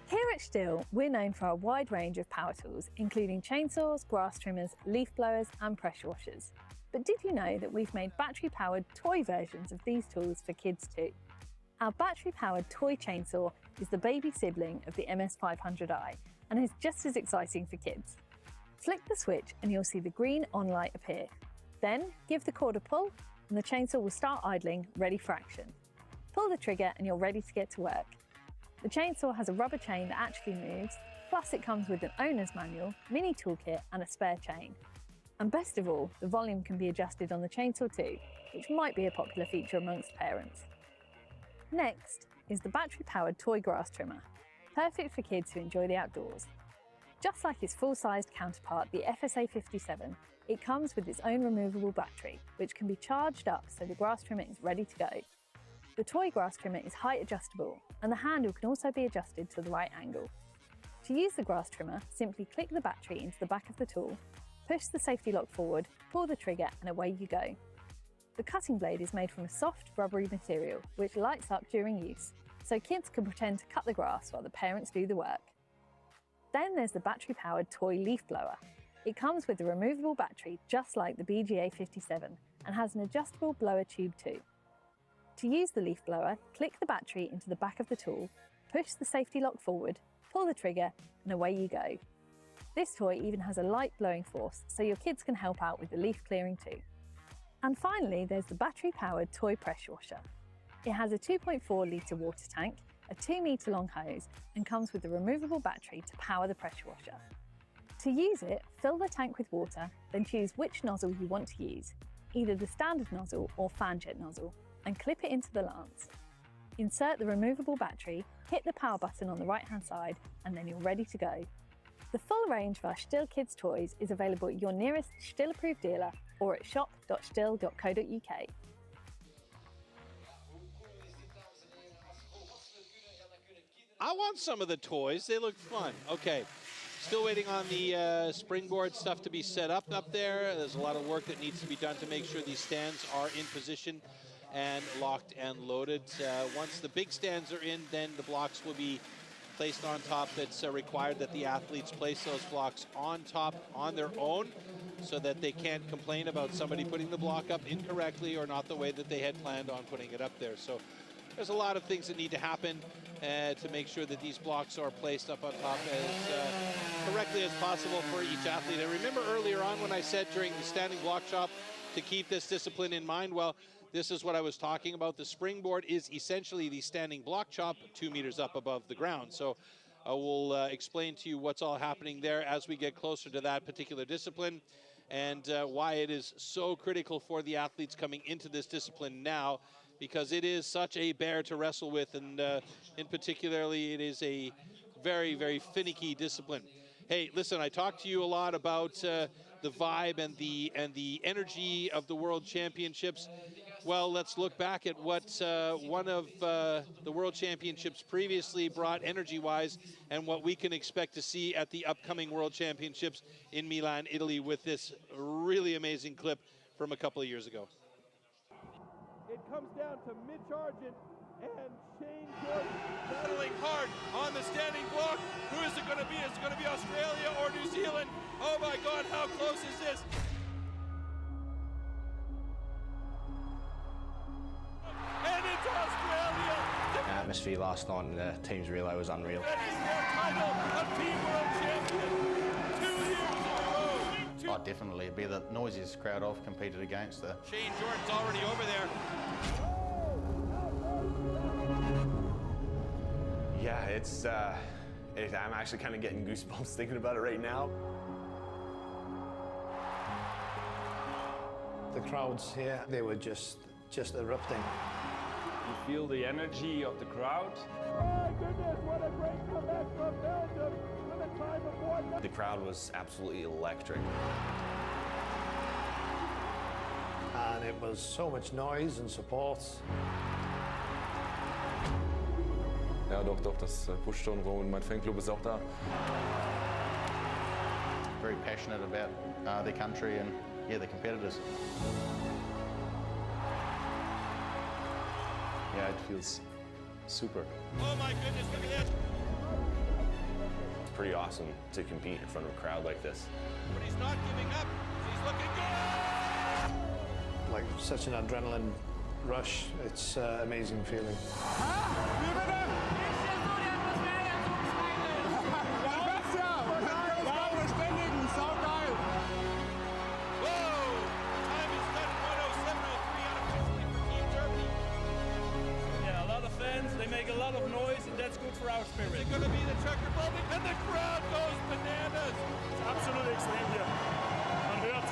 Here at STIHL, we're known for our wide range of power tools, including chainsaws, grass trimmers, leaf blowers, and pressure washers. But did you know that we've made battery-powered toy versions of these tools for kids too? Our battery-powered toy chainsaw is the baby sibling of the MS500i and is just as exciting for kids. Flick the switch and you'll see the green on light appear. Then give the cord a pull and the chainsaw will start idling, ready for action. Pull the trigger and you're ready to get to work. The chainsaw has a rubber chain that actually moves, plus it comes with an owner's manual, mini toolkit and a spare chain. And best of all, the volume can be adjusted on the chainsaw too, which might be a popular feature amongst parents. Next is the battery-powered toy grass trimmer, perfect for kids who enjoy the outdoors. Just like its full-sized counterpart, the FSA57, it comes with its own removable battery, which can be charged up so the grass trimmer is ready to go. The toy grass trimmer is height adjustable, and the handle can also be adjusted to the right angle. To use the grass trimmer, simply click the battery into the back of the tool, push the safety lock forward, pull the trigger, and away you go. The cutting blade is made from a soft, rubbery material which lights up during use, so kids can pretend to cut the grass while the parents do the work. Then there's the battery-powered toy leaf blower. It comes with a removable battery just like the BGA57 and has an adjustable blower tube too. To use the leaf blower, click the battery into the back of the tool, push the safety lock forward, pull the trigger, and away you go. This toy even has a light blowing force, so your kids can help out with the leaf clearing too. And finally, there's the battery-powered toy pressure washer. It has a 2.4 litre water tank, a 2 metre long hose, and comes with a removable battery to power the pressure washer. To use it, fill the tank with water, then choose which nozzle you want to use, either the standard nozzle or fan jet nozzle, and clip it into the lance. Insert the removable battery, hit the power button on the right-hand side, and then you're ready to go. The full range of our STIHL Kids toys is available at your nearest STIHL approved dealer or at shop.stihl.co.uk.
I want some of the toys. They look fun. Okay. Still waiting on the Springboard stuff to be set up there. There's a lot of work that needs to be done to make sure these stands are in position and locked and loaded. Once the big stands are in, then the blocks will be placed on top. It's required that the athletes place those blocks on top on their own so that they can't complain about somebody putting the block up incorrectly or not the way that they had planned on putting it up there. So there's a lot of things that need to happen to make sure that these blocks are placed up on top as correctly as possible for each athlete. And remember earlier on when I said during the standing block chop to keep this discipline in mind? Well, this is what I was talking about. The Springboard is essentially the standing block chop 2 meters up above the ground. So I will explain to you what's all happening there as we get closer to that particular discipline and why it is so critical for the athletes coming into this discipline now, because it is such a bear to wrestle with, and in particularly it is a very, very finicky discipline. Hey, listen, I talked to you a lot about the vibe and the energy of the World Championships. Well, let's look back at what one of the World Championships previously brought energy-wise and what we can expect to see at the upcoming World Championships in Milan, Italy, with this really amazing clip from a couple of years ago.
It comes down to Mitch Argent and Shane Jordan battling hard on the standing block. Who is it going to be? Is it going to be Australia or New Zealand? Oh my God, how close is this? And it's Australia!
The atmosphere last night in the team's relay was unreal.
That is their title of Team World Champion 2 years in a row.
Oh, definitely. It'd be the noisiest crowd I've competed against.
Shane Jordan's already over there.
Yeah, I'm actually kind of getting goosebumps thinking about it right now.
The crowds here, they were just erupting.
You feel the energy of the crowd.
My goodness, what a great comeback from Belgium with a time of 1.
The crowd was absolutely electric.
And it was so much noise and support.
Ja, doch, das pusht schon rum und mein Fanclub ist auch da.
Very passionate about their country and, yeah, the competitors.
Yeah, it feels super.
Oh my goodness, look at this.
It's pretty awesome to compete in front of a crowd like this.
But he's not giving up. He's looking good.
Like such an adrenaline rush. It's an amazing feeling.
They make a lot of noise, and that's good for our spirit.
Is it going to be the Czech Republic? And the crowd goes bananas.
It's absolutely extreme here. Man hört.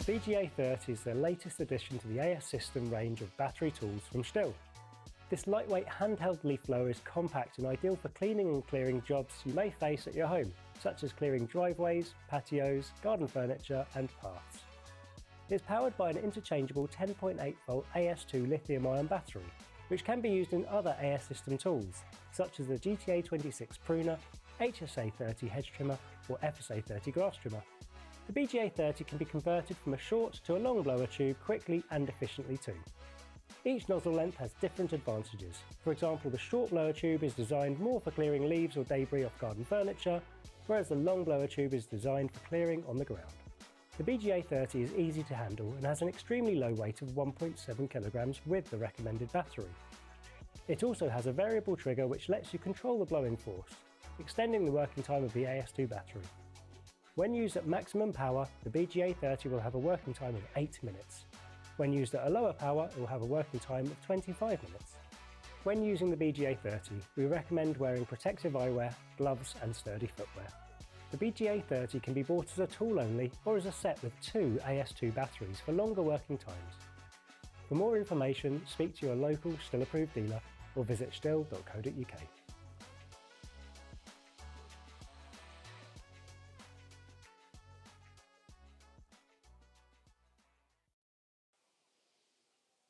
BGA30 is the latest addition to the AS system range of battery tools from STIHL.
This lightweight handheld leaf blower is compact and ideal for cleaning and clearing jobs you may face at your home, such as clearing driveways, patios, garden furniture and paths. It's powered by an interchangeable 10.8 volt AS2 lithium-ion battery, which can be used in other AS system tools, such as the GTA26 pruner, HSA30 hedge trimmer or FSA30 grass trimmer. The BGA30 can be converted from a short to a long blower tube quickly and efficiently too. Each nozzle length has different advantages. For example, the short blower tube is designed more for clearing leaves or debris off garden furniture, whereas the long blower tube is designed for clearing on the ground. The BGA30 is easy to handle and has an extremely low weight of 1.7 kilograms with the recommended battery. It also has a variable trigger which lets you control the blowing force, extending the working time of the AS2 battery. When used at maximum power, the BGA30 will have a working time of 8 minutes. When used at a lower power, it will have a working time of 25 minutes. When using the BGA30, we recommend wearing protective eyewear, gloves and sturdy footwear. The BGA30 can be bought as a tool only or as a set with 2 AS2 batteries for longer working times. For more information, speak to your local STIHL approved dealer or visit stihl.co.uk.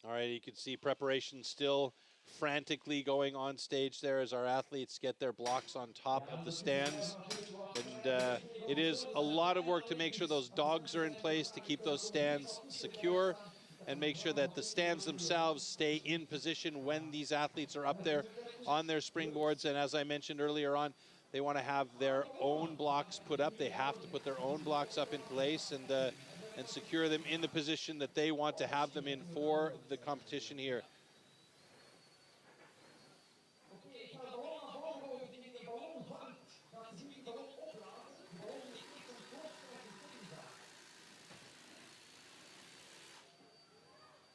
All right, you can see preparation still frantically going on stage there as our athletes get their blocks on top of the stands. And it is a lot of work to make sure those dogs are in place to keep those stands secure and make sure that the stands themselves stay in position when these athletes are up there on their springboards. And as I mentioned earlier on, they want to have their own blocks put up. They have to put their own blocks up in place and secure them in the position that they want to have them in for the competition here.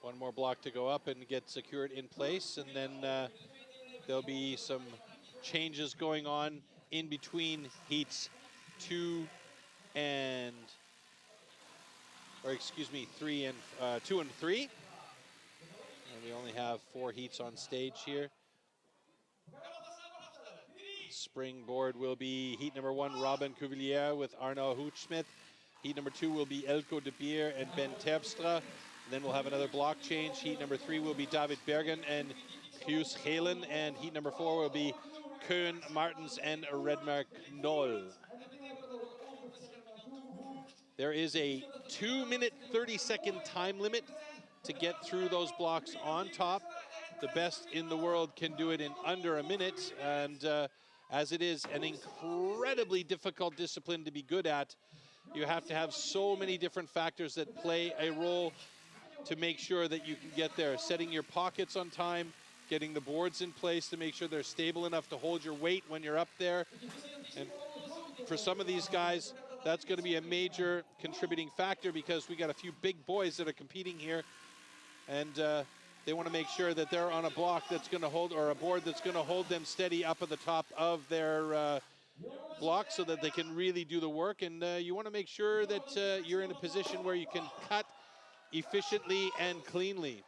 One more block to go up and get secured in place, and then there'll be some changes going on in between heats 2 and 2 and 3. And we only have 4 heats on stage here. Springboard will be heat number 1, Robin Cuvillier with Arno Hoedsmith. Heat number 2 will be Elko de Beer and Ben Terpstra. Then we'll have another block change. Heat number 3 will be David Bergen and Hughes Gelen. And heat number 4 will be Koen Martens and Redmark Knoll. There is a 2-minute 30-second time limit to get through those blocks on top. The best in the world can do it in under a minute. And as it is an incredibly difficult discipline to be good at, you have to have so many different factors that play a role to make sure that you can get there. Setting your pockets on time, getting the boards in place to make sure they're stable enough to hold your weight when you're up there. And for some of these guys, that's going to be a major contributing factor because we got a few big boys that are competing here, and they want to make sure that they're on a block that's going to hold, or a board that's going to hold them steady up at the top of their block so that they can really do the work. And you want to make sure that you're in a position where you can cut efficiently and cleanly.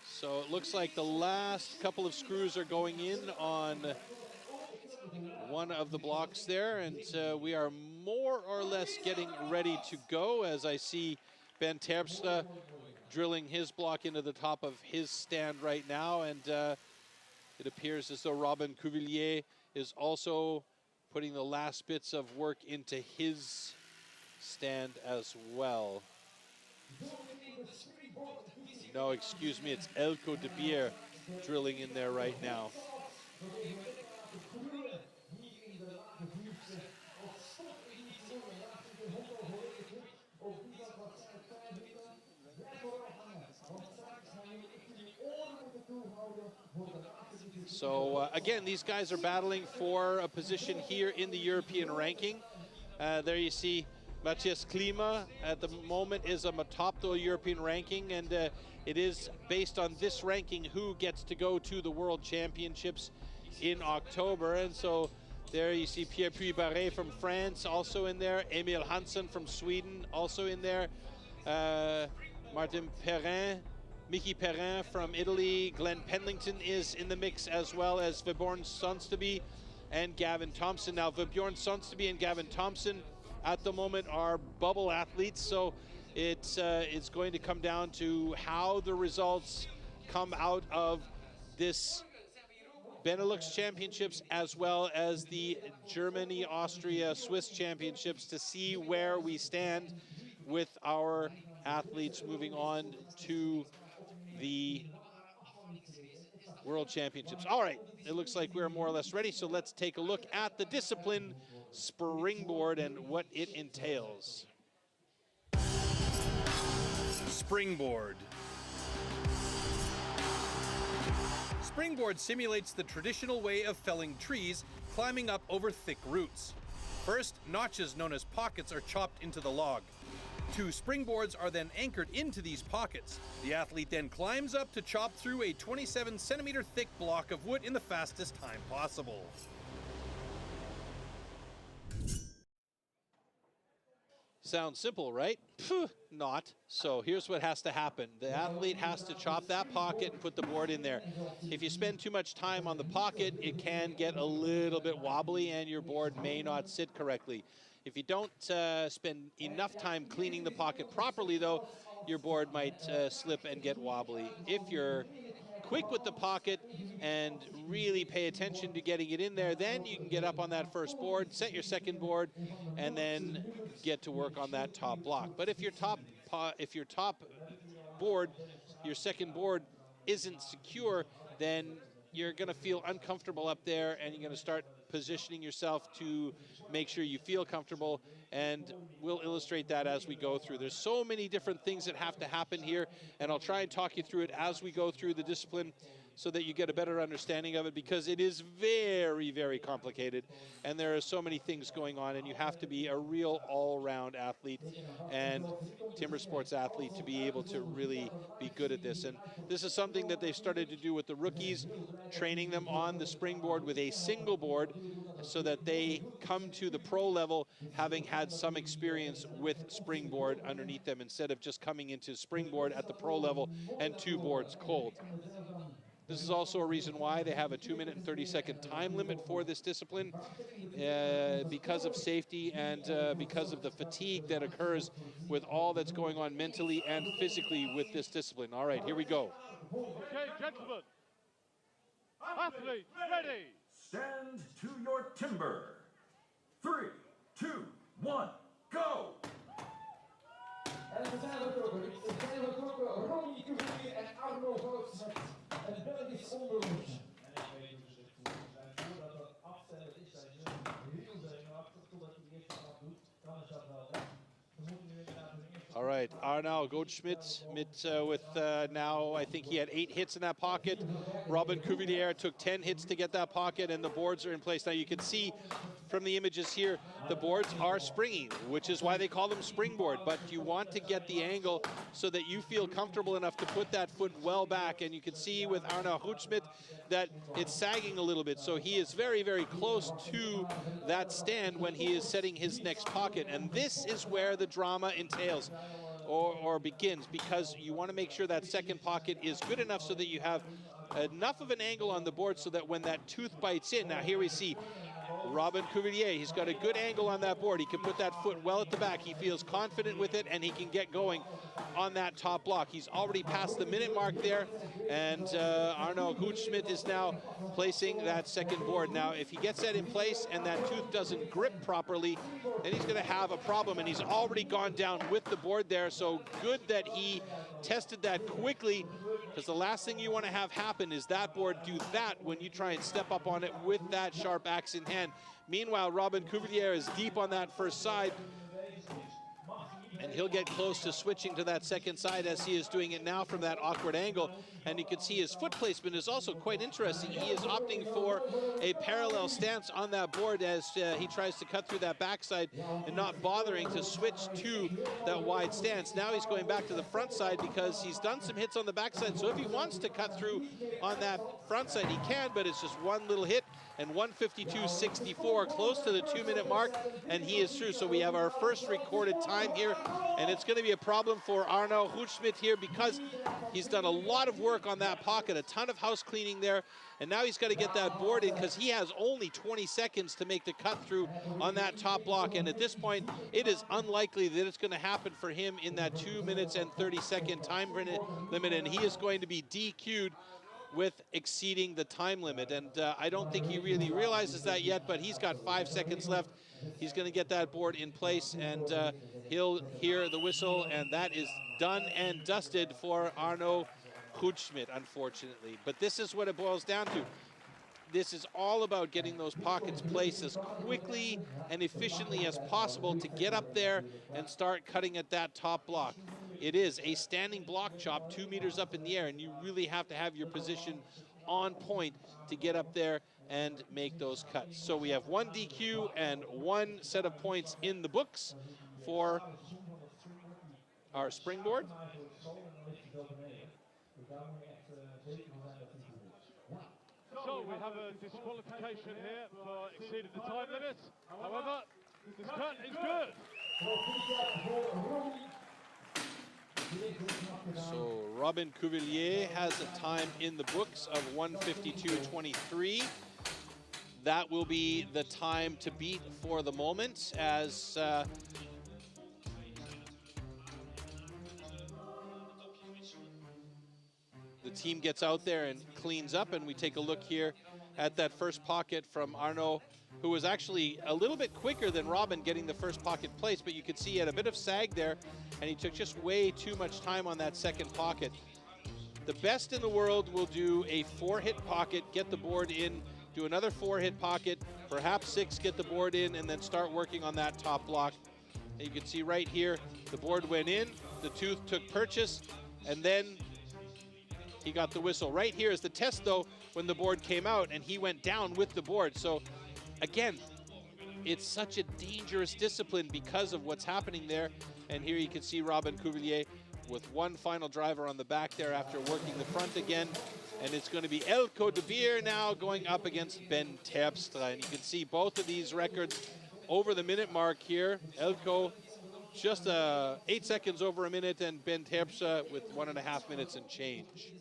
So it looks like the last couple of screws are going in on one of the blocks there, and we are more or less getting ready to go as I see Ben Terpstra drilling his block into the top of his stand right now, and it appears as though Robin Cuvillier is also putting the last bits of work into his stand as well. No, excuse me, it's Elko de Beer drilling in there right now. So again, these guys are battling for a position here in the European ranking. There you see Matthias Klima at the moment is on the top of the European ranking, and it is based on this ranking who gets to go to the World Championships in October. And so there you see Pierre Puy-Barré from France also in there, Emil Hansen from Sweden also in there, Martin Perrin, Mickey Perrin from Italy. Glenn Pendleton is in the mix, as well as Vibjorn Sonsteby and Gavin Thompson. Now, Vibjorn Sonsteby and Gavin Thompson at the moment are bubble athletes, so it's going to come down to how the results come out of this BeNeLux Championships, as well as the Germany, Austria, Swiss Championships, to see where we stand with our athletes moving on to the World Championships. All right, it looks like we're more or less ready, so let's take a look at the discipline Springboard and what it entails.
Springboard. Springboard simulates the traditional way of felling trees, climbing up over thick roots. First, notches known as pockets are chopped into the log. 2 springboards are then anchored into these pockets. The athlete then climbs up to chop through a 27-centimeter thick block of wood in the fastest time possible.
Sounds simple, right? Phew, not. So here's what has to happen. The athlete has to chop that pocket and put the board in there. If you spend too much time on the pocket, it can get a little bit wobbly and your board may not sit correctly. If you don't spend enough time cleaning the pocket properly, though, your board might slip and get wobbly. If you're quick with the pocket and really pay attention to getting it in there, then you can get up on that first board, set your second board, and then get to work on that top block. But if your top board, your second board, isn't secure, then you're going to feel uncomfortable up there, and you're going to start positioning yourself to make sure you feel comfortable, and we'll illustrate that as we go through. There's so many different things that have to happen here, and I'll try and talk you through it as we go through the discipline so that you get a better understanding of it, because it is very, very complicated, and there are so many things going on, and you have to be a real all-round athlete and timber sports athlete to be able to really be good at this. And this is something that they've started to do with the rookies, training them on the springboard with a single board so that they come to the pro level having had some experience with springboard underneath them, instead of just coming into springboard at the pro level and 2 boards cold. This is also a reason why they have a 2-minute and 30-second time limit for this discipline, because of safety and because of the fatigue that occurs with all that's going on mentally and physically with this discipline. All right, here we go.
Okay, gentlemen. Athlete, ready.
Stand to your timber. 3, 2, 1, go!
En we zijn vertrokken. We zijn vertrokken. Ronnie Cuvier en Arno Goots met het Belgisch Underhand. En ik weet dus voordat dat afstellen is, zijn ze heel zenuwachtig totdat hij de eerste stap doet. Dan is dat wel weg. We moeten nu inderdaad een eerste.
All right, Arno Goldschmidt with now, I think he had 8 hits in that pocket. Robin Cuvillier took 10 hits to get that pocket, and the boards are in place. Now you can see from the images here, the boards are springy, which is why they call them springboard, but you want to get the angle so that you feel comfortable enough to put that foot well back, and you can see with Arno Goldschmidt that it's sagging a little bit, so he is very, very close to that stand when he is setting his next pocket, and this is where the drama entails. Or begins, because you want to make sure that second pocket is good enough so that you have enough of an angle on the board so that when that tooth bites in, now here we see Robin Cuvillier, he's got a good angle on that board. He can put that foot well at the back. He feels confident with it, and he can get going on that top block. He's already passed the minute mark there, and Arno Goldschmidt is now placing that second board. Now, if he gets that in place and that tooth doesn't grip properly, then he's going to have a problem, and he's already gone down with the board there, so good that he tested that quickly, because the last thing you want to have happen is that board do that when you try and step up on it with that sharp axe in hand. Meanwhile, Robin Cuvillier is deep on that first side, and he'll get close to switching to that second side as he is doing it now from that awkward angle. And you can see his foot placement is also quite interesting. He is opting for a parallel stance on that board as he tries to cut through that backside and not bothering to switch to that wide stance. Now he's going back to the front side because he's done some hits on the backside. So if he wants to cut through on that front side, he can, but it's just one little hit. and 1:52.64, close to the 2-minute mark, and he is through. So we have our first recorded time here, and it's going to be a problem for Arno Hoedschmidt here because he's done a lot of work on that pocket, a ton of house cleaning there, and now he's got to get that board in because he has only 20 seconds to make the cut through on that top block, and at this point, it is unlikely that it's going to happen for him in that 2 minutes and 30-second time limit, and he is going to be DQ'd with exceeding the time limit. And I don't think he really realizes that yet, but he's got 5 seconds left. He's going to get that board in place, and he'll hear the whistle, and that is done and dusted for Arno Hoedschmidt, unfortunately. But this is what it boils down to. This is all about getting those pockets placed as quickly and efficiently as possible to get up there and start cutting at that top block. It is a standing block chop 2 meters up in the air, and you really have to have your position on point to get up there and make those cuts. So we have 1 DQ and 1 set of points in the books for our springboard.
So we have a disqualification here for exceeding the time limit. However, this cut is good.
So Robin Cuvillier has a time in the books of 1:52.23. That will be the time to beat for the moment, as the team gets out there and cleans up, and we take a look here at that first pocket from Arno, who was actually a little bit quicker than Robin getting the first pocket place, but you could see he had a bit of sag there, and he took just way too much time on that second pocket. The best in the world will do a 4-hit pocket, get the board in, do another 4-hit pocket, perhaps 6, get the board in, and then start working on that top block. And you can see right here, the board went in, the tooth took purchase, and then he got the whistle. Right here is the test, though, when the board came out, and he went down with the board. So again, it's such a dangerous discipline because of what's happening there. And here you can see Robin Cuvillier with 1 final driver on the back there after working the front again. And it's going to be Elko de Beer now going up against Ben Terpstra. And you can see both of these records over the minute mark here. Elko just 8 seconds over a minute, and Ben Terpstra with 1.5 minutes and change.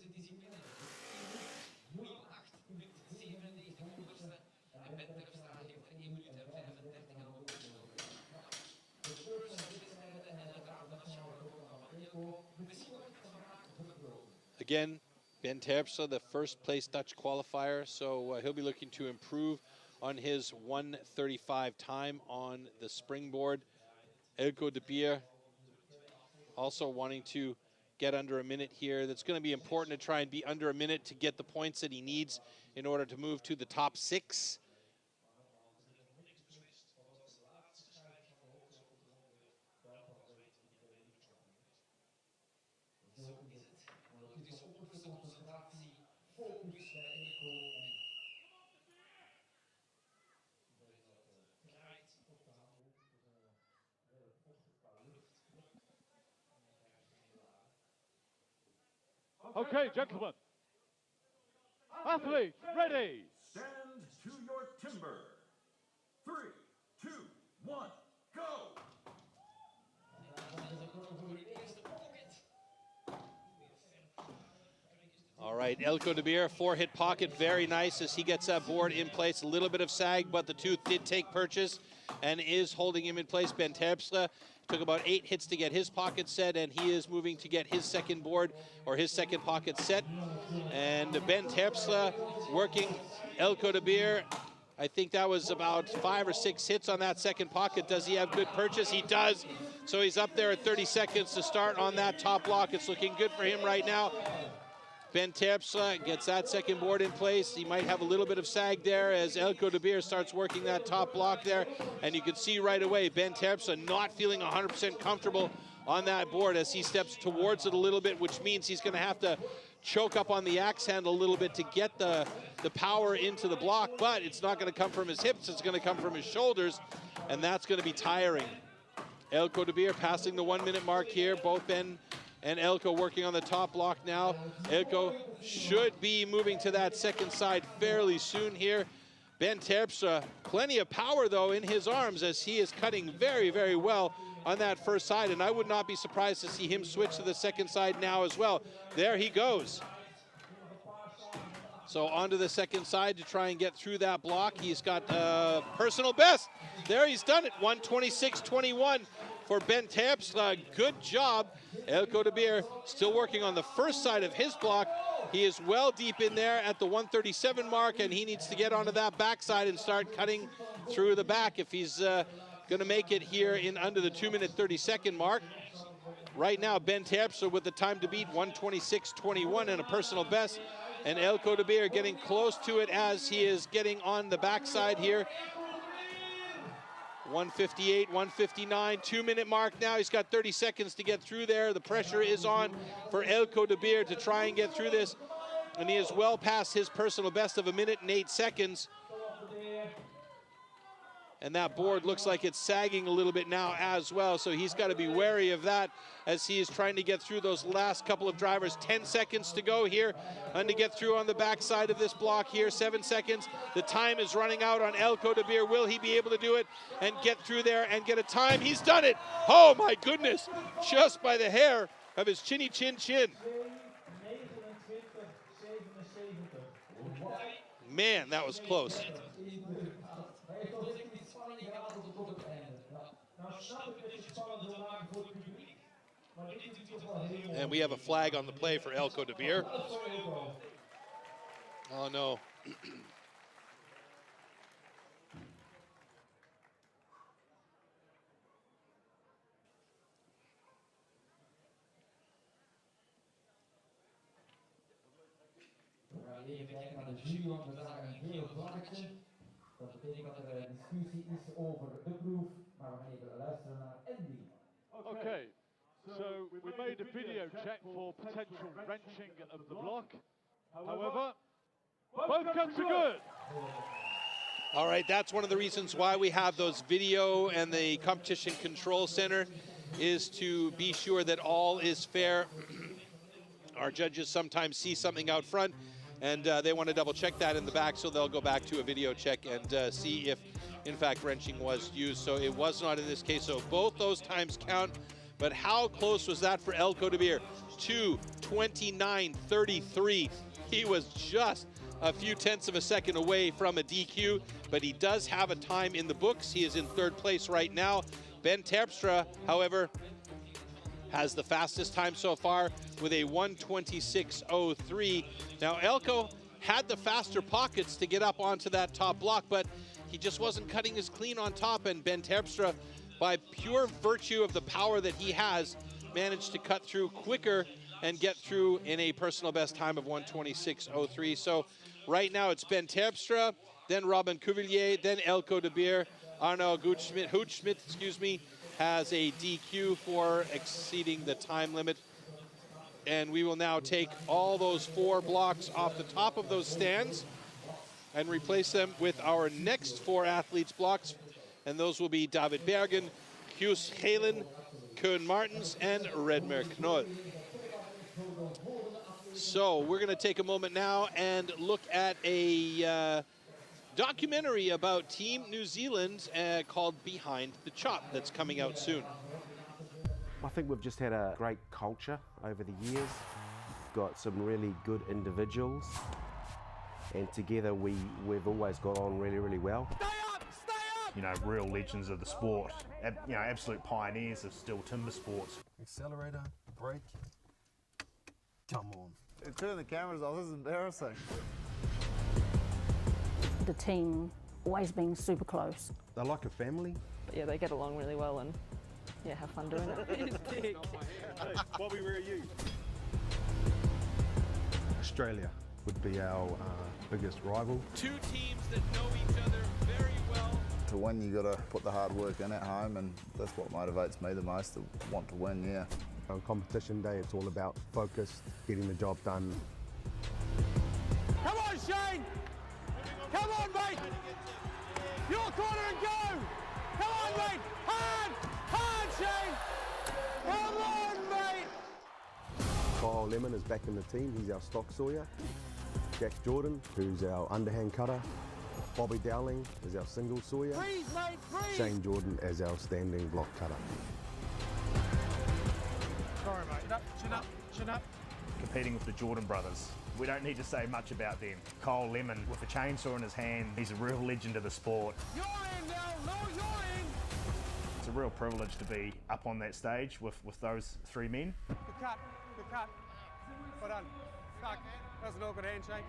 Again, Ben Terpstra, the first place Dutch qualifier, so he'll be looking to improve on his 1:35 time on the springboard. Elko de Beer also wanting to get under a minute here. That's going to be important to try and be under a minute to get the points that he needs in order to move to the top 6.
Okay, gentlemen. Athletes, ready.
Stand to your timber. 3, 2, 1, go!
All right, Elko de Beer, 4-hit pocket, very nice as he gets that board in place. A little bit of sag, but the tooth did take purchase and is holding him in place. Ben Terpstra took about 8 hits to get his pocket set, and he is moving to get his second board or his second pocket set. And Ben Terpstra working Elko de Beer. I think that was about 5 or 6 hits on that second pocket. Does he have good purchase? He does. So he's up there at 30 seconds to start on that top block. It's looking good for him right now. Ben Terpstra gets that second board in place. He might have a little bit of sag there as Elko de Beer starts working that top block there. And you can see right away Ben Terpstra not feeling 100% comfortable on that board as he steps towards it a little bit, which means he's going to have to choke up on the axe handle a little bit to get the power into the block. But it's not going to come from his hips. It's going to come from his shoulders. And that's going to be tiring. Elko de Beer passing the 1-minute mark here. Both Ben and Elko working on the top block now. Elko should be moving to that second side fairly soon here. Ben Terpstra, plenty of power though in his arms as he is cutting very, very well on that first side, and I would not be surprised to see him switch to the second side now as well. There he goes. So onto the second side to try and get through that block. He's got personal best. There, he's done it. 126.21 for Ben Terpstra. Good job. Eelco de Beer still working on the first side of his block. He is well deep in there at the 137 mark, and he needs to get onto that backside and start cutting through the back if he's going to make it here in under the 2-minute 30-second mark. Right now, Ben Terpstra with the time to beat, 126.21 and a personal best. And Eelco de Beer getting close to it as he is getting on the backside here. 158, 159, 2-minute mark now. He's got 30 seconds to get through there. The pressure is on for Eelco de Beer to try and get through this. And he is well past his personal best of 1 minute and 8 seconds. And that board looks like it's sagging a little bit now as well, so he's got to be wary of that as he is trying to get through those last couple of drivers. 10 seconds to go here and to get through on the backside of this block here. 7 seconds. The time is running out on Eelco de Beer. Will he be able to do it and get through there and get a time? He's done it. Oh my goodness, just by the hair of his chinny chin chin. Man, that was close. And we have a flag on the play for Eelco de Beer. Oh no.
Even kijken naar de jury, want we zagen een heel vlaggetje. Dat betekent dat er een discussie is over de proef, maar we gaan even luisteren naar Andy.
Okay, so we made a video check for potential wrenching of the block. However, both cuts are good.
All right, that's one of the reasons why we have those video and the competition control center, is to be sure that all is fair. Our judges sometimes see something out front and they want to double check that in the back, so they'll go back to a video check and see if in fact wrenching was used. So it was not in this case, so both those times count. But how close was that for Eelco de Beer? 2:29.33. He was just a few tenths of a second away from a DQ, but he does have a time in the books. He is in third place right now. Ben Terpstra, however, has the fastest time so far with a 1:26.03. Now, Eelco had the faster pockets to get up onto that top block, but he just wasn't cutting as clean on top, and Ben Terpstra, by pure virtue of the power that he has, managed to cut through quicker and get through in a personal best time of 1:26.03. So right now it's Ben Terpstra, then Robin Cuvillier, then Eelco de Beer. Arno Houtschmidt, excuse me, has a DQ for exceeding the time limit. And we will now take all those 4 blocks off the top of those stands and replace them with our next 4 athletes' blocks. And those will be David Bergen, Hughes Halen, Koen Martens, and Redmer Knoll. So we're going to take a moment now and look at a documentary about Team New Zealand called Behind the Chop that's coming out soon.
I think we've just had a great culture over the years. Got some really good individuals, and together we've always got on really, really well.
You know, real legends of the sport, you know, absolute pioneers of STIHL Timbersports.
Accelerator, brake, come on.
Turn the cameras off, this is embarrassing.
The team always being super close.
They're like a family.
But yeah, they get along really well and yeah, have fun doing it.
Bobby, where are you? Australia would be our biggest rival.
2 teams that know each other very well.
To win, you got to put the hard work in at home, and that's what motivates me the most, to want to win, yeah.
On competition day, it's all about focus, getting the job done.
Come on, Shane! Come on, mate! Your corner and go! Come on, mate! Hard! Hard, Shane! Come on, mate!
Kyle Lemon is back in the team. He's our stock sawyer. Jack Jordan, who's our underhand cutter. Bobby Dowling as our single sawyer.
Freeze, mate, freeze!
Shane Jordan as our standing block cutter.
Sorry, mate. Chin up, chin up, chin up.
Competing with the Jordan brothers. We don't need to say much about them. Cole Lemon with a chainsaw in his hand, he's a real legend of the sport.
You're in now, no, you're in!
It's a real privilege to be up on that stage with those three men.
Good cut, good cut. Well done. Fuck, that was an awkward handshake.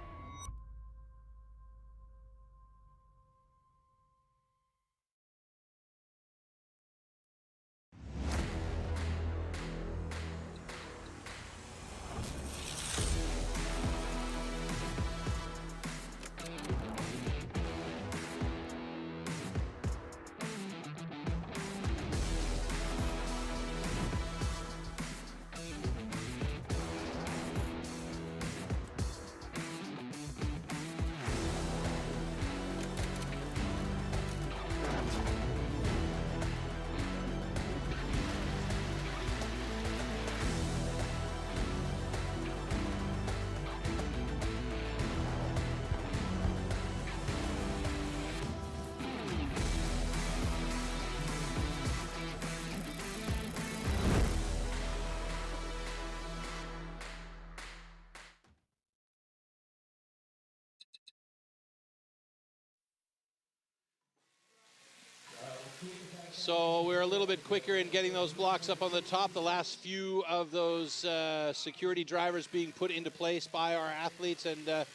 So we're a little bit quicker in getting those blocks up on the top. The last few of those security drivers being put into place by our athletes, and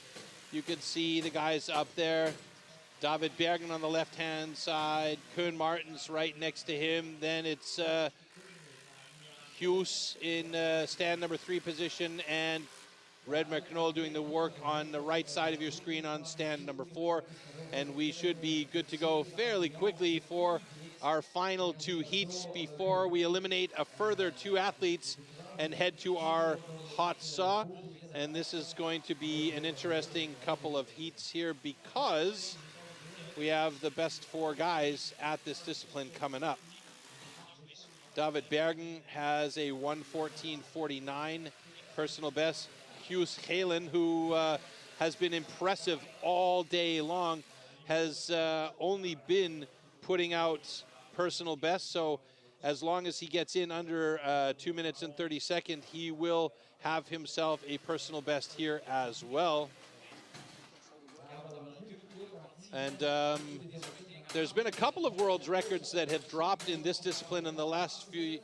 you can see the guys up there. David Bergen on the left-hand side, Koen Martens right next to him. Then it's Hughes in stand number 3 position, and Red McNoll doing the work on the right side of your screen on stand number 4. And we should be good to go fairly quickly for our final 2 heats before we eliminate a further 2 athletes and head to our hot saw. And this is going to be an interesting couple of heats here because we have the best 4 guys at this discipline coming up. David Bergen has a 1:14.49 personal best. Hughes Halen, who has been impressive all day long, has only been putting out personal best. So as long as he gets in under 2 minutes and 30 seconds, he will have himself a personal best here as well. And there's been a couple of world's records that have dropped in this discipline in the last few.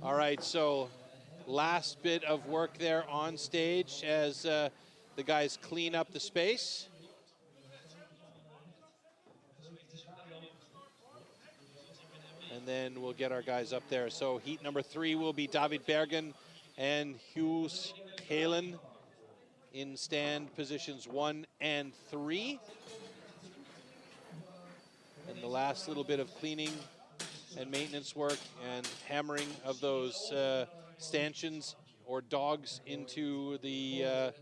All right, so last bit of work there on stage as the guys clean up the space. And then we'll get our guys up there. So heat number 3 will be David Bergen and Hughes Halen in stand positions 1 and 3. And the last little bit of cleaning and maintenance work and hammering of those stanchions or dogs into the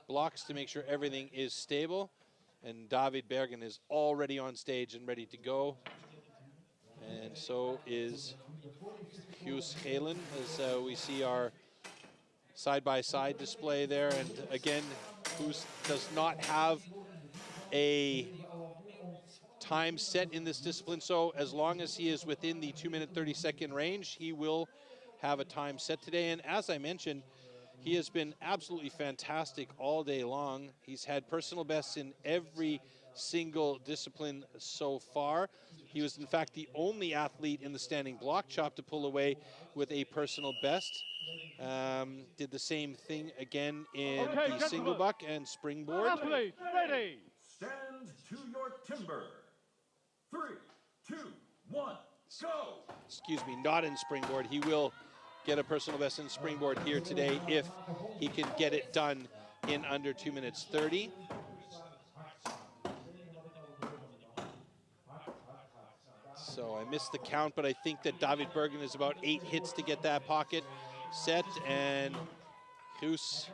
blocks to make sure everything is stable. And David Bergen is already on stage and ready to go. And so is Hughes Halen, as we see our side-by-side display there. And again, Hughes does not have a time set in this discipline, so as long as he is within the 2-minute 30-second range, he will have a time set today. And as I mentioned, he has been absolutely fantastic all day long. He's had personal bests in every single discipline so far. He was in fact the only athlete in the standing block chop to pull away with a personal best. Did the same thing again in the single buck and springboard.
Athletes, ready.
Stand to your timber. 3, 2, 1, go!
Excuse me, not in springboard. He will get a personal best in springboard here today if he can get it done in under 2 minutes 30. So I missed the count, but I think that David Bergen is about 8 hits to get that pocket set, and Hughes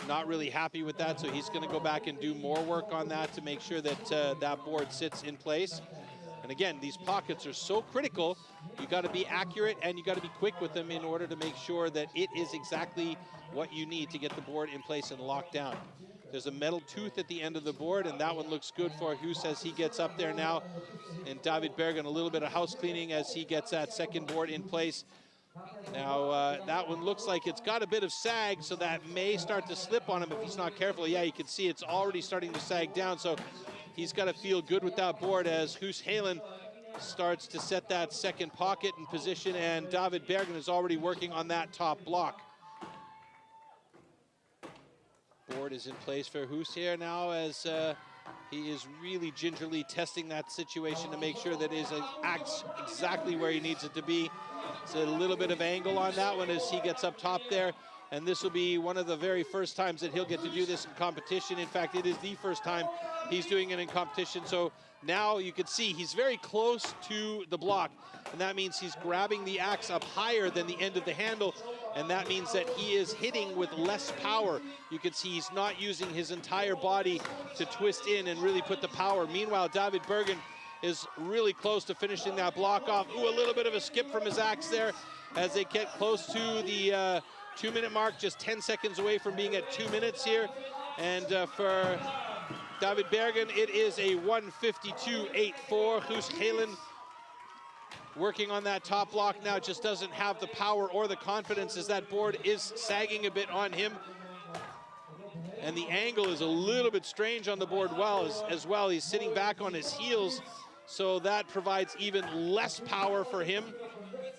not really happy with that, so he's going to go back and do more work on that to make sure that that board sits in place. And again, these pockets are so critical. You got to be accurate and you got to be quick with them in order to make sure that it is exactly what you need to get the board in place and locked down. There's a metal tooth at the end of the board, and that one looks good for Huus as he gets up there now. And David Bergen, a little bit of house cleaning as he gets that second board in place. Now, that one looks like it's got a bit of sag, so that may start to slip on him if he's not careful. Yeah, you can see it's already starting to sag down, so he's got to feel good with that board as Huus Helen starts to set that second pocket in position, and David Bergen is already working on that top block. Board is in place for Huus here now as he is really gingerly testing that situation to make sure that it acts exactly where he needs it to be. So a little bit of angle on that one as he gets up top there. And this will be one of the very first times that he'll get to do this in competition. In fact, it is the first time he's doing it in competition. So now you can see he's very close to the block. And that means he's grabbing the axe up higher than the end of the handle. And that means that he is hitting with less power. You can see he's not using his entire body to twist in and really put the power. Meanwhile, David Bergen is really close to finishing that block off. Ooh, a little bit of a skip from his axe there as they get close to the 2-minute mark, just 10 seconds away from being at 2 minutes here. And for David Bergen, it is a 1:52.84. Huus Helen working on that top block now, just doesn't have the power or the confidence as that board is sagging a bit on him. And the angle is a little bit strange on the board as well. He's sitting back on his heels, so that provides even less power for him.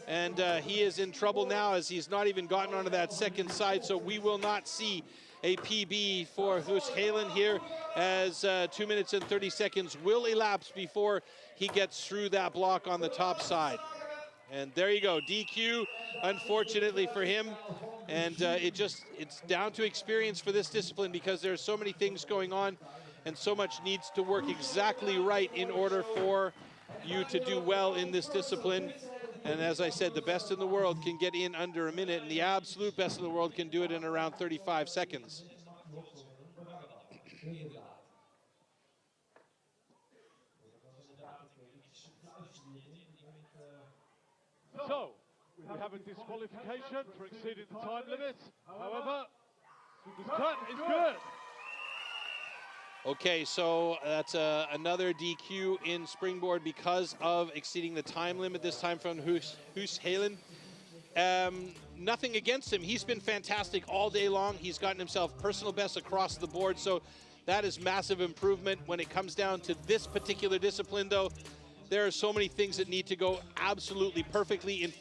And he is in trouble now as he's not even gotten onto that second side, so we will not see a PB for Huus Helen here as 2 minutes and 30 seconds will elapse before he gets through that block on the top side. And there you go, DQ, unfortunately for him. And it's down to experience for this discipline because there's so many things going on and so much needs to work exactly right in order for you to do well in this discipline. And as I said, the best in the world can get in under a minute, and the absolute best in the world can do it in around 35 seconds.
So, we have a disqualification for exceeding the time limit. However, the cut is good.
Okay, so that's another DQ in Springboard because of exceeding the time limit, this time from Huus Helen. Nothing against him. He's been fantastic all day long. He's gotten himself personal best across the board, so that is massive improvement. When it comes down to this particular discipline, though, there are so many things that need to go absolutely perfectly in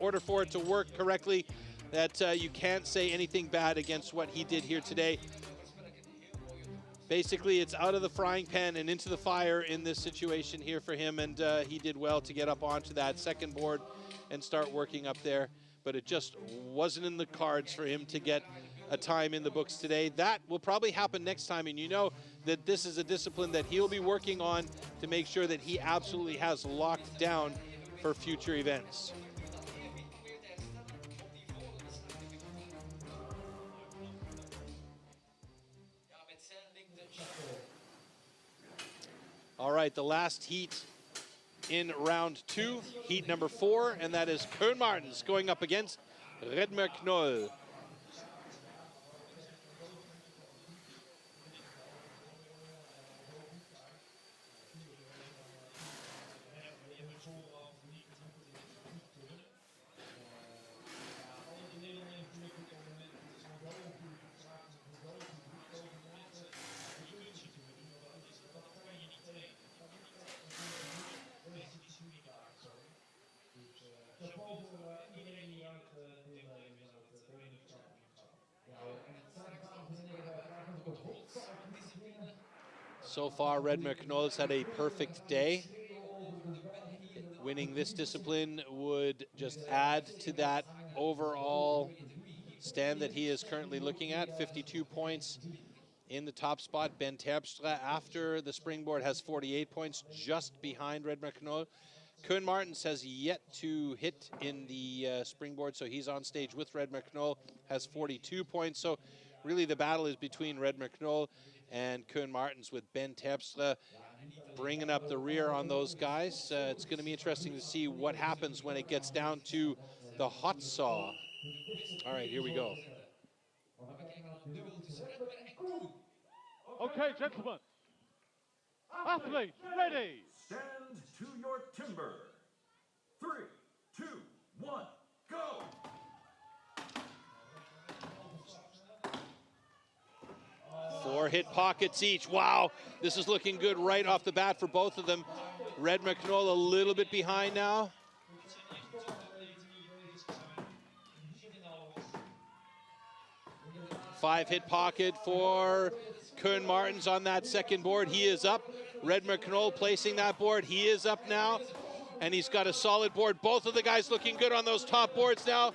order for it to work correctly that you can't say anything bad against what he did here today. Basically, it's out of the frying pan and into the fire in this situation here for him, and he did well to get up onto that second board and start working up there, but it just wasn't in the cards for him to get a time in the books today. That will probably happen next time, and you know that this is a discipline that he'll be working on to make sure that he absolutely has locked down for future events. All right, the last heat in round 2, heat number 4, and that is Koen Martens going up against Redmer Knoll. So far, Redmer Knoll's had a perfect day. Winning this discipline would just add to that overall stand that he is currently looking at. 52 points in the top spot. Ben Terpstra, after the Springboard, has 48 points, just behind Redmer Knoll. Koen Martens has yet to hit in the Springboard, so he's on stage with Redmer Knoll, has 42 points. So really the battle is between Redmer Knoll and Koen Martens, with Ben Terpstra bringing up the rear on those guys. It's going to be interesting to see what happens when it gets down to the hot saw. All right, here we go.
Okay, gentlemen. Athletes, ready.
Stand to your timber. 3, 2, 1, go!
Four hit pockets each. Wow, this is looking good right off the bat for both of them. Redmer Knoll a little bit behind now. Five hit pocket for Koen Martens on that second board. He is up. Redmer Knoll placing that board. He is up now, and he's got a solid board. Both of the guys looking good on those top boards now.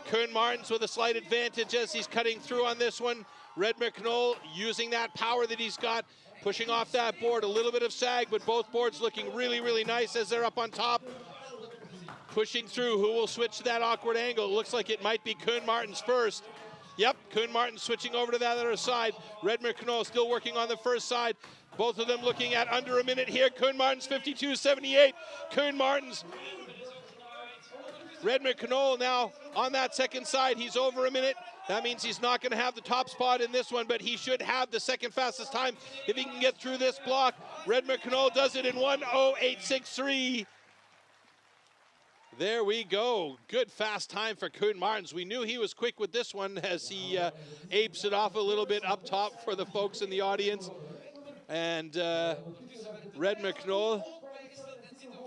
Koen Martens with a slight advantage as he's cutting through on this one. Redmer Knoll using that power that he's got, pushing off that board. A little bit of sag, but both boards looking really, really nice as they're up on top. Pushing through. Who will switch to that awkward angle? It looks like it might be Koen Martens first. Yep, Koen Martens switching over to that other side. Redmer Knoll still working on the first side. Both of them looking at under a minute here. Koen Martens 52.78. Koen Martens. Redmer Knoll now on that second side. He's over a minute. That means he's not going to have the top spot in this one, but he should have the second fastest time if he can get through this block. Redmer Knoll does it in 1:08.63. There we go. Good fast time for Koen Martens. We knew he was quick with this one as he apes it off a little bit up top for the folks in the audience. And Redmer Knoll,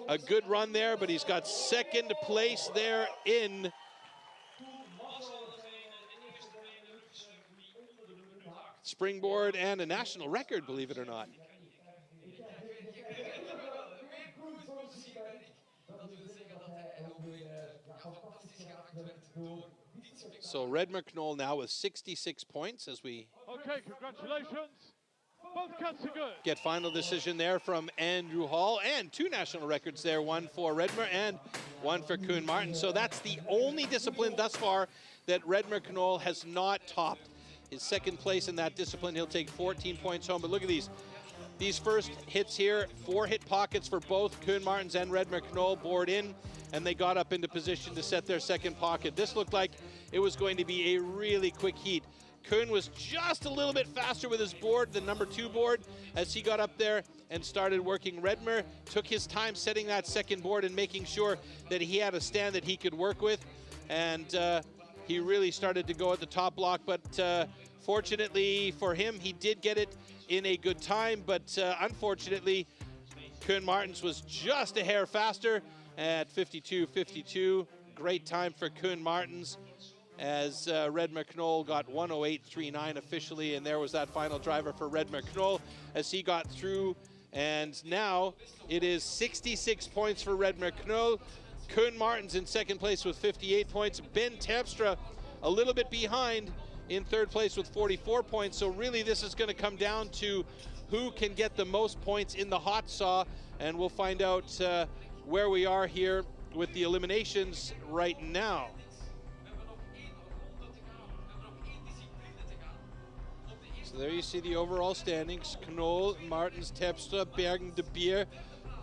a good run there, but he's got second place there in Springboard and a national record, believe it or not. So Redmer Knoll now with 66 points as we
Okay, congratulations. Both cuts are good.
get final decision there from Andrew Hall, and two national records there, one for Redmer and one for Koen Martens. So that's the only discipline thus far that Redmer Knoll has not topped. His second place in that discipline, he'll take 14 points home. But look at these first hits here, 4 hit pockets for both Koen Martens and Redmer Knoll, board in, and they got up into position to set their second pocket. This looked like it was going to be a really quick heat. Koen was just a little bit faster with his board, the number 2 board, as he got up there and started working. Redmer took his time setting that second board and making sure that he had a stand that he could work with, and he really started to go at the top block, but fortunately for him, he did get it in a good time, but unfortunately, Koen Martens was just a hair faster at 52.52. Great time for Koen Martens as Redmer Knoll got 1:08.39 officially, and there was that final driver for Redmer Knoll as he got through, and now it is 66 points for Redmer Knoll. Koen Martens in second place with 58 points. Ben Terpstra a little bit behind in third place with 44 points. So really this is going to come down to who can get the most points in the hot saw, and we'll find out where we are here with the eliminations right now. So there you see the overall standings. Knoll, Martens, Terpstra, Bergen, De Beer,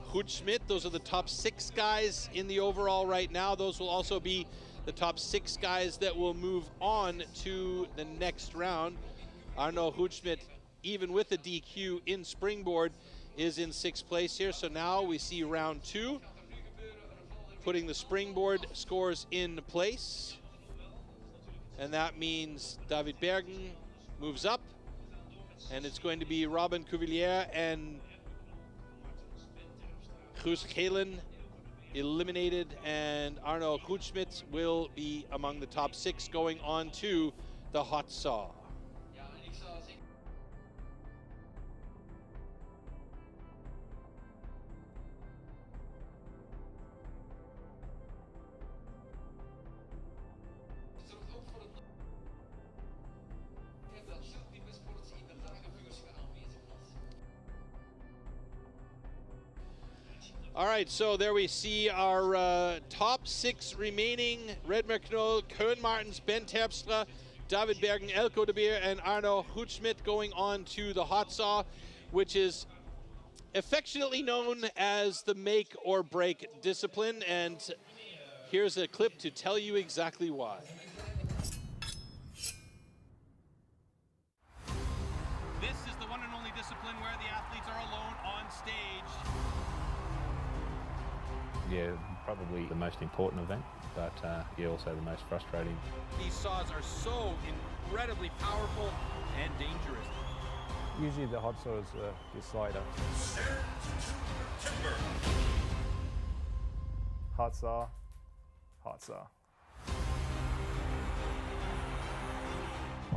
Hoedschmidt. Those are the top 6 guys in the overall right now. Those will also be the top 6 guys that will move on to the next round. Arno Hoedschmidt, even with the DQ in Springboard, is in 6th place here. So now we see round 2, putting the Springboard scores in place. And that means David Bergen moves up, and it's going to be Robin Cuvelier and Guus Gelen eliminated, and Arno Hoedschmidt will be among the top 6 going on to the hot saw. All right, so there we see our top 6 remaining. Redmer Knoll, Koen Martens, Ben Terpstra, David Bergen, Elko de Beer, and Arno Hoedschmidt going on to the hot saw, which is affectionately known as the make or break discipline, and here's a clip to tell you exactly why.
This is the one and only discipline where the athletes are alone on stage.
Yeah, probably the most important event, but yeah, also the most frustrating.
These saws are so incredibly powerful and dangerous.
Usually the hot saw is the slider. Hot saw, hot saw.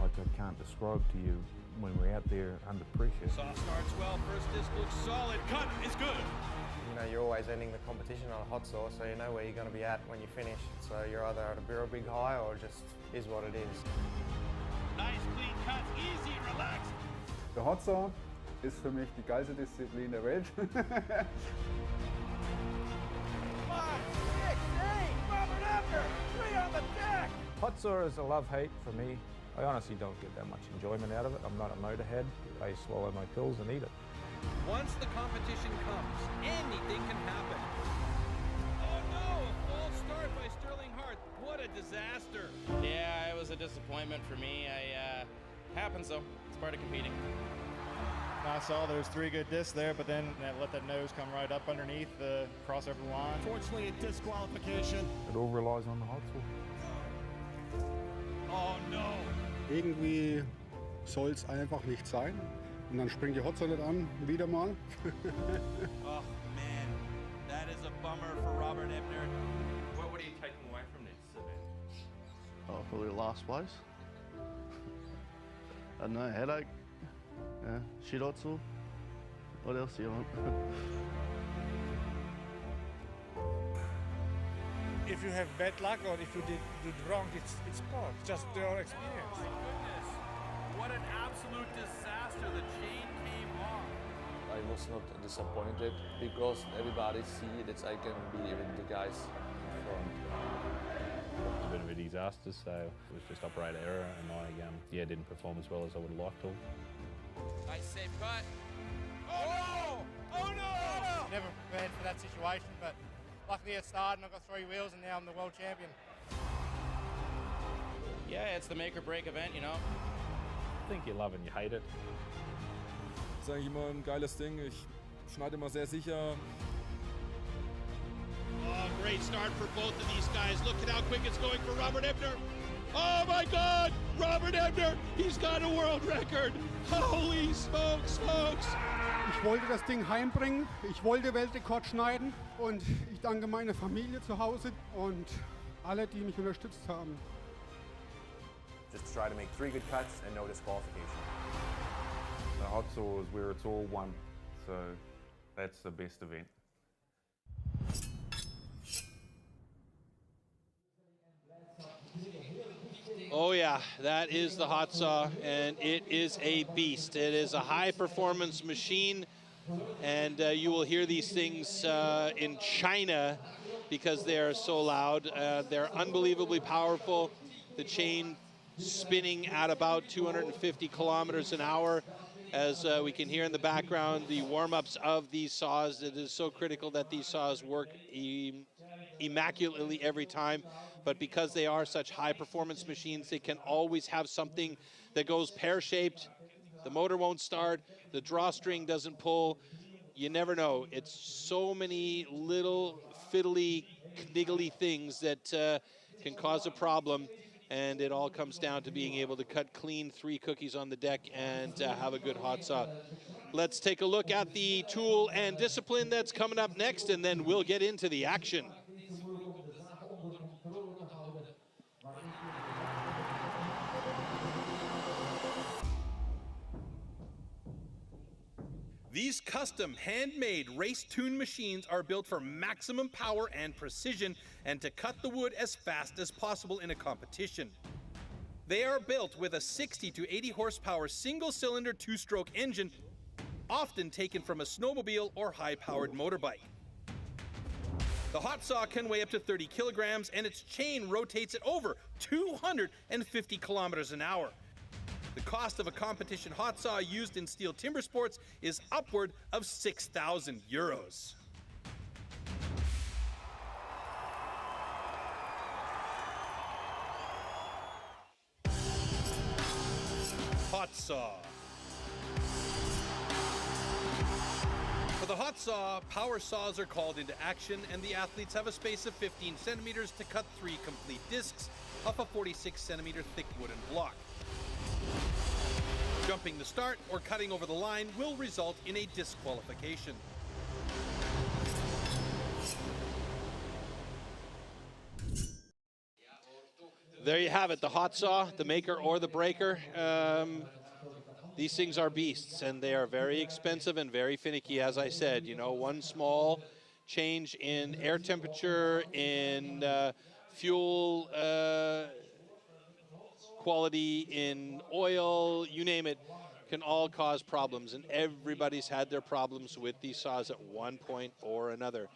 Like I can't describe to you when we're out there under pressure.
Saw starts well, first disc looks solid, cut is good.
You know, you're always ending the competition on a hot saw, so you know where you're going to be at when you finish. So you're either at a real big high or just is what it is.
Nice clean cuts, easy, relaxed.
Der Hot Saw ist für mich die geilste Disziplin der Welt.
5, 6, 8, Robert Ebner, 3 on the deck.
Hot saw is a love-hate for me. I honestly don't get that much enjoyment out of it. I'm not a motorhead. I swallow my pills and eat it.
Once the competition comes, anything can happen. Oh no, a false start by Sterling Hart. What a disaster.
Yeah, it was a disappointment for me. Happens though, it's part of competing.
I saw there's 3 good discs there, but then let that nose come right up underneath the crossover line.
Fortunately, a disqualification.
It all relies on the hot saw.
Oh no.
Irgendwie soll es einfach nicht sein. Und dann springt die Hot Saw nicht an, wieder mal.
Oh man, that is a bummer for Robert Ebner.
What are you taking away from this event?
Oh, probably last place. I don't know, headache. Yeah, shit hot saw. What else do you want?
If you have bad luck or if you did wrong, it's part, just your experience.
Oh my goodness, what an absolute disaster, the chain came off.
I was not disappointed because everybody see that I can be with the guys in front.
It was a bit of a disaster, so it was just operator error, and I yeah, didn't perform as well as I would have liked to.
Nice safe cut.
Oh no! Oh no!
Never prepared for that situation, but luckily it started and I got 3 wheels and now I'm the world champion.
Yeah, it's the make or break event, you know.
I think you love and you hate it.
Das ist eigentlich immer ein geiles Ding. Ich schneide immer sehr sicher.
Oh, great start for both of these guys. Look at how quick it's going for Robert Ebner. Oh my God, Robert Ebner, he's got a world record. Holy smokes, folks.
Ich wollte das Ding heimbringen, ich wollte Weltrekord schneiden und ich danke meiner Familie zu Hause und alle, die mich unterstützt haben.
Just try to make 3 good cuts and no disqualification.
The hot saw is where it's all one, so that's the best event.
Oh yeah, that is the hot saw, and it is a beast. It is a high-performance machine, and you will hear these things in China because they are so loud. They're unbelievably powerful. The chain spinning at about 250 kilometers an hour. As we can hear in the background, the warm-ups of these saws. It is so critical that these saws work immaculately every time. But because they are such high-performance machines, they can always have something that goes pear-shaped. The motor won't start. The drawstring doesn't pull. You never know. It's so many little fiddly, kniggly things that can cause a problem. And it all comes down to being able to cut clean 3 cookies on the deck and have a good hot saw. Let's take a look at the tool and discipline that's coming up next, and then we'll get into the action.
These custom, handmade, race-tuned machines are built for maximum power and precision and to cut the wood as fast as possible in a competition. They are built with a 60 to 80 horsepower single-cylinder 2-stroke engine, often taken from a snowmobile or high-powered motorbike. The hot saw can weigh up to 30 kilograms and its chain rotates at over 250 kilometers an hour. The cost of a competition hot saw used in STIHL Timbersports is upward of 6,000 euros. Hot saw. For the hot saw, power saws are called into action and the athletes have a space of 15 centimeters to cut 3 complete discs off a 46 centimeter thick wooden block. Jumping the start or cutting over the line will result in a disqualification.
There you have it, the hot saw, the maker or the breaker. These things are beasts, and they are very expensive and very finicky, as I said. You know, one small change in air temperature, in fuel quality, in oil, you name it, can all cause problems. And everybody's had their problems with these saws at one point or another.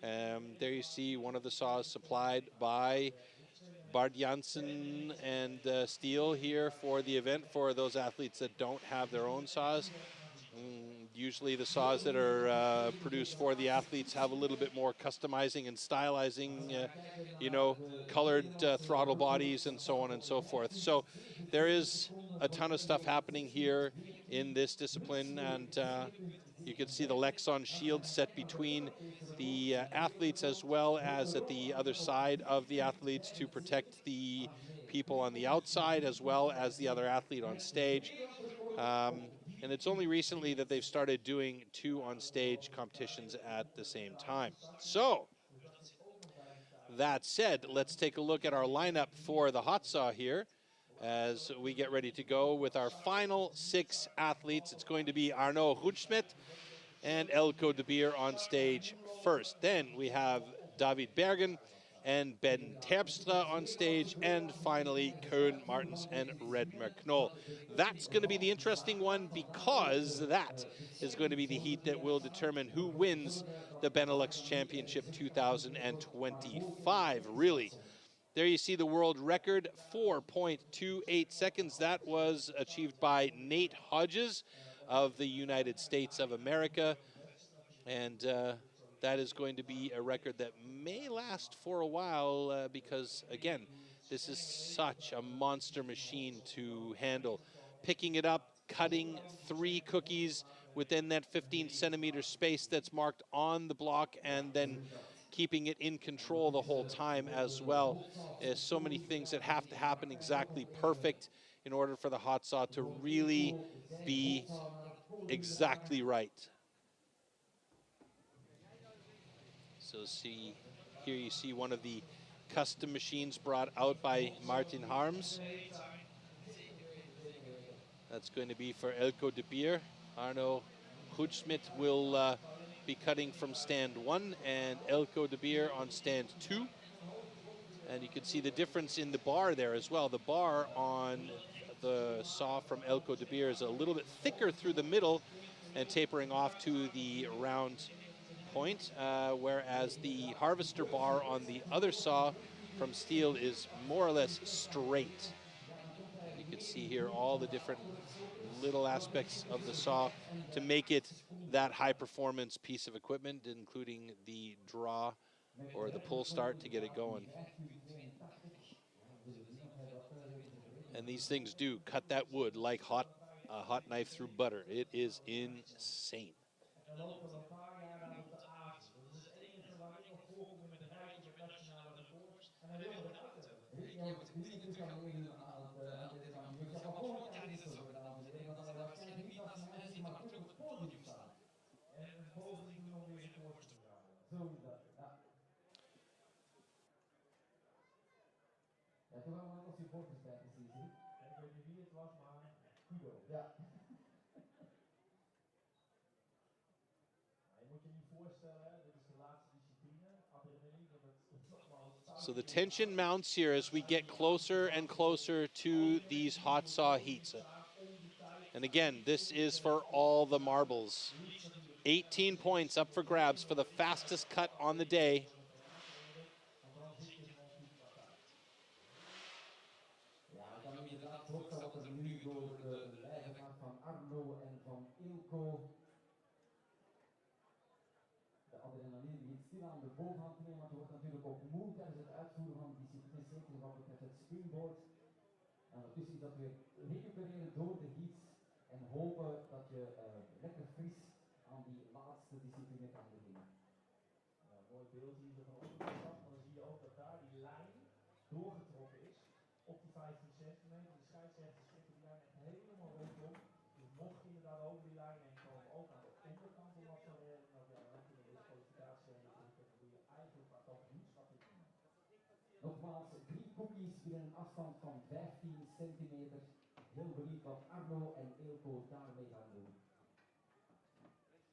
There you see one of the saws supplied by Bard Jansen and STIHL here for the event for those athletes that don't have their own saws. Usually the saws that are produced for the athletes have a little bit more customizing and stylizing, you know, colored throttle bodies and so on and so forth. So there is a ton of stuff happening here in this discipline, and you can see the Lexon shield set between the athletes as well as at the other side of the athletes to protect the people on the outside as well as the other athlete on stage. And it's only recently that they've started doing 2 on-stage competitions at the same time. So, that said, let's take a look at our lineup for the hot saw here as we get ready to go with our final 6 athletes. It's going to be Arno Goedsmit and Elko de Beer on stage first. Then we have David Bergen and Ben Terpstra on stage, and finally Koen Martens and Redmer Knoll. That's going to be the interesting one, because that is going to be the heat that will determine who wins the BeNeLux Championship 2025, really. There you see the world record, 4.28 seconds. That was achieved by Nate Hodges of the United States of America. And that is going to be a record that may last for a while because, again, this is such a monster machine to handle. Picking it up, cutting 3 cookies within that 15 centimeter space that's marked on the block, and then keeping it in control the whole time as well. There's so many things that have to happen exactly perfect in order for the hot saw to really be exactly right. So see, here you see one of the custom machines brought out by Martin Harms. That's going to be for Elko de Beer. Arno Goedsmit will be cutting from stand 1 and Elko de Beer on stand 2. And you can see the difference in the bar there as well. The bar on the saw from Elko de Beer is a little bit thicker through the middle and tapering off to the round point, whereas the harvester bar on the other saw from STIHL is more or less straight. You can see here all the different little aspects of the saw to make it that high performance piece of equipment, including the draw or the pull start to get it going. And these things do cut that wood like a hot knife through butter. It is insane. So the tension mounts here as we get closer and closer to these hot saw heats. And again, this is for all the marbles. 18 points up for grabs for the fastest cut on the day.
voorstel wat er nu door de lijven gaat van Arno en van Ilko. De adrenaline begint stilaan de bovenhand te nemen, want je wordt natuurlijk ook moe tijdens het uitvoeren van die discipline, zeker wat betreft het springboard. En ondertussen is dat weer recupereren door de heats en hopen dat je lekker fris aan die laatste discipline kan beginnen.
Ja, mooi beeld hier zo van onder de stad, maar dan zie je ook dat daar die lijn doorgetrokken is op die 15 centimeter. De scheidsrechters trekken die lijn echt helemaal rondom. Dus mocht je inderdaad over die lijn heen komen, ook aan de onderkant om wat te redden, dan kun je deze kwalificatie heen en dan doe je eigenlijk maar kampioenschap in.
Nogmaals, 3 cookies binnen een afstand van 15 centimeter. Heel benieuwd wat Arno en Ilko daarmee gaan doen.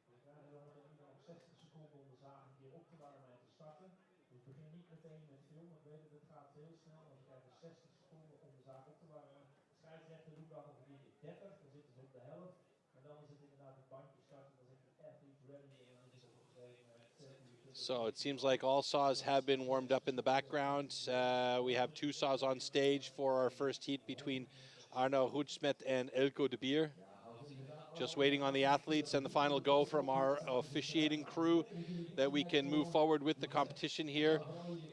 We krijgen dan nog 60 seconden om de zaag een keer op te warmen en te starten. Dus begin niet meteen met filmen. Ik weet dat het gaat heel snel, want we krijgen 60 seconden om de zaag op te warmen. De scheidsrechter doet dan nog een keer 30, dan zitten ze op de helft. En dan is het inderdaad het bandje starten, dan zit de athlete ready en dan is het op een gegeven moment 7 minuten.
So it seems like all saws have been warmed up in the background. We have 2 saws on stage for our first heat between Arno Hoedsmet and Ilko de Beer. Just waiting on the athletes and the final go from our officiating crew that we can move forward with the competition here.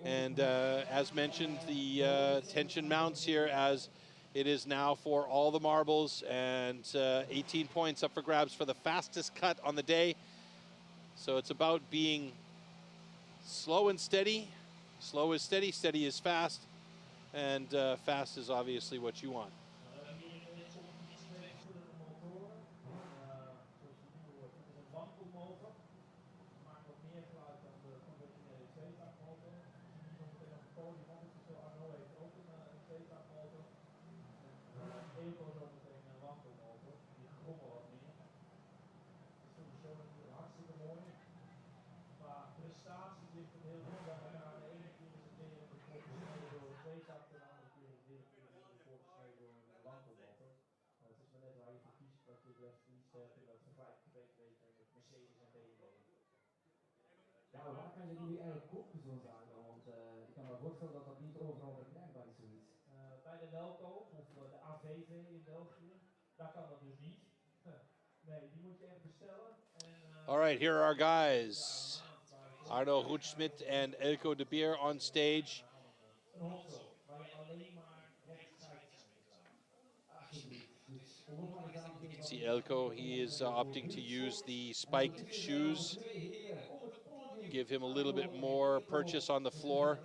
And as mentioned, the tension mounts here as it is now for all the marbles, and 18 points up for grabs for the fastest cut on the day. So it's about being slow and steady. Slow is steady, steady is fast, and fast is obviously what you want.
Ja, waar kan je nu eigenlijk kopen zo'n zaken? Want ik kan me voorstellen dat dat niet overal verkrijgbaar is, zoiets.
Bij de Welko of de AVV in België, daar kan dat dus niet. Nee, die moet je echt bestellen.
All right, here are our guys. Arno Hoedsmet and Ilko de Beer on stage. You can see Ilko, he is opting to use the spiked shoes. Give him a little bit more purchase on the floor.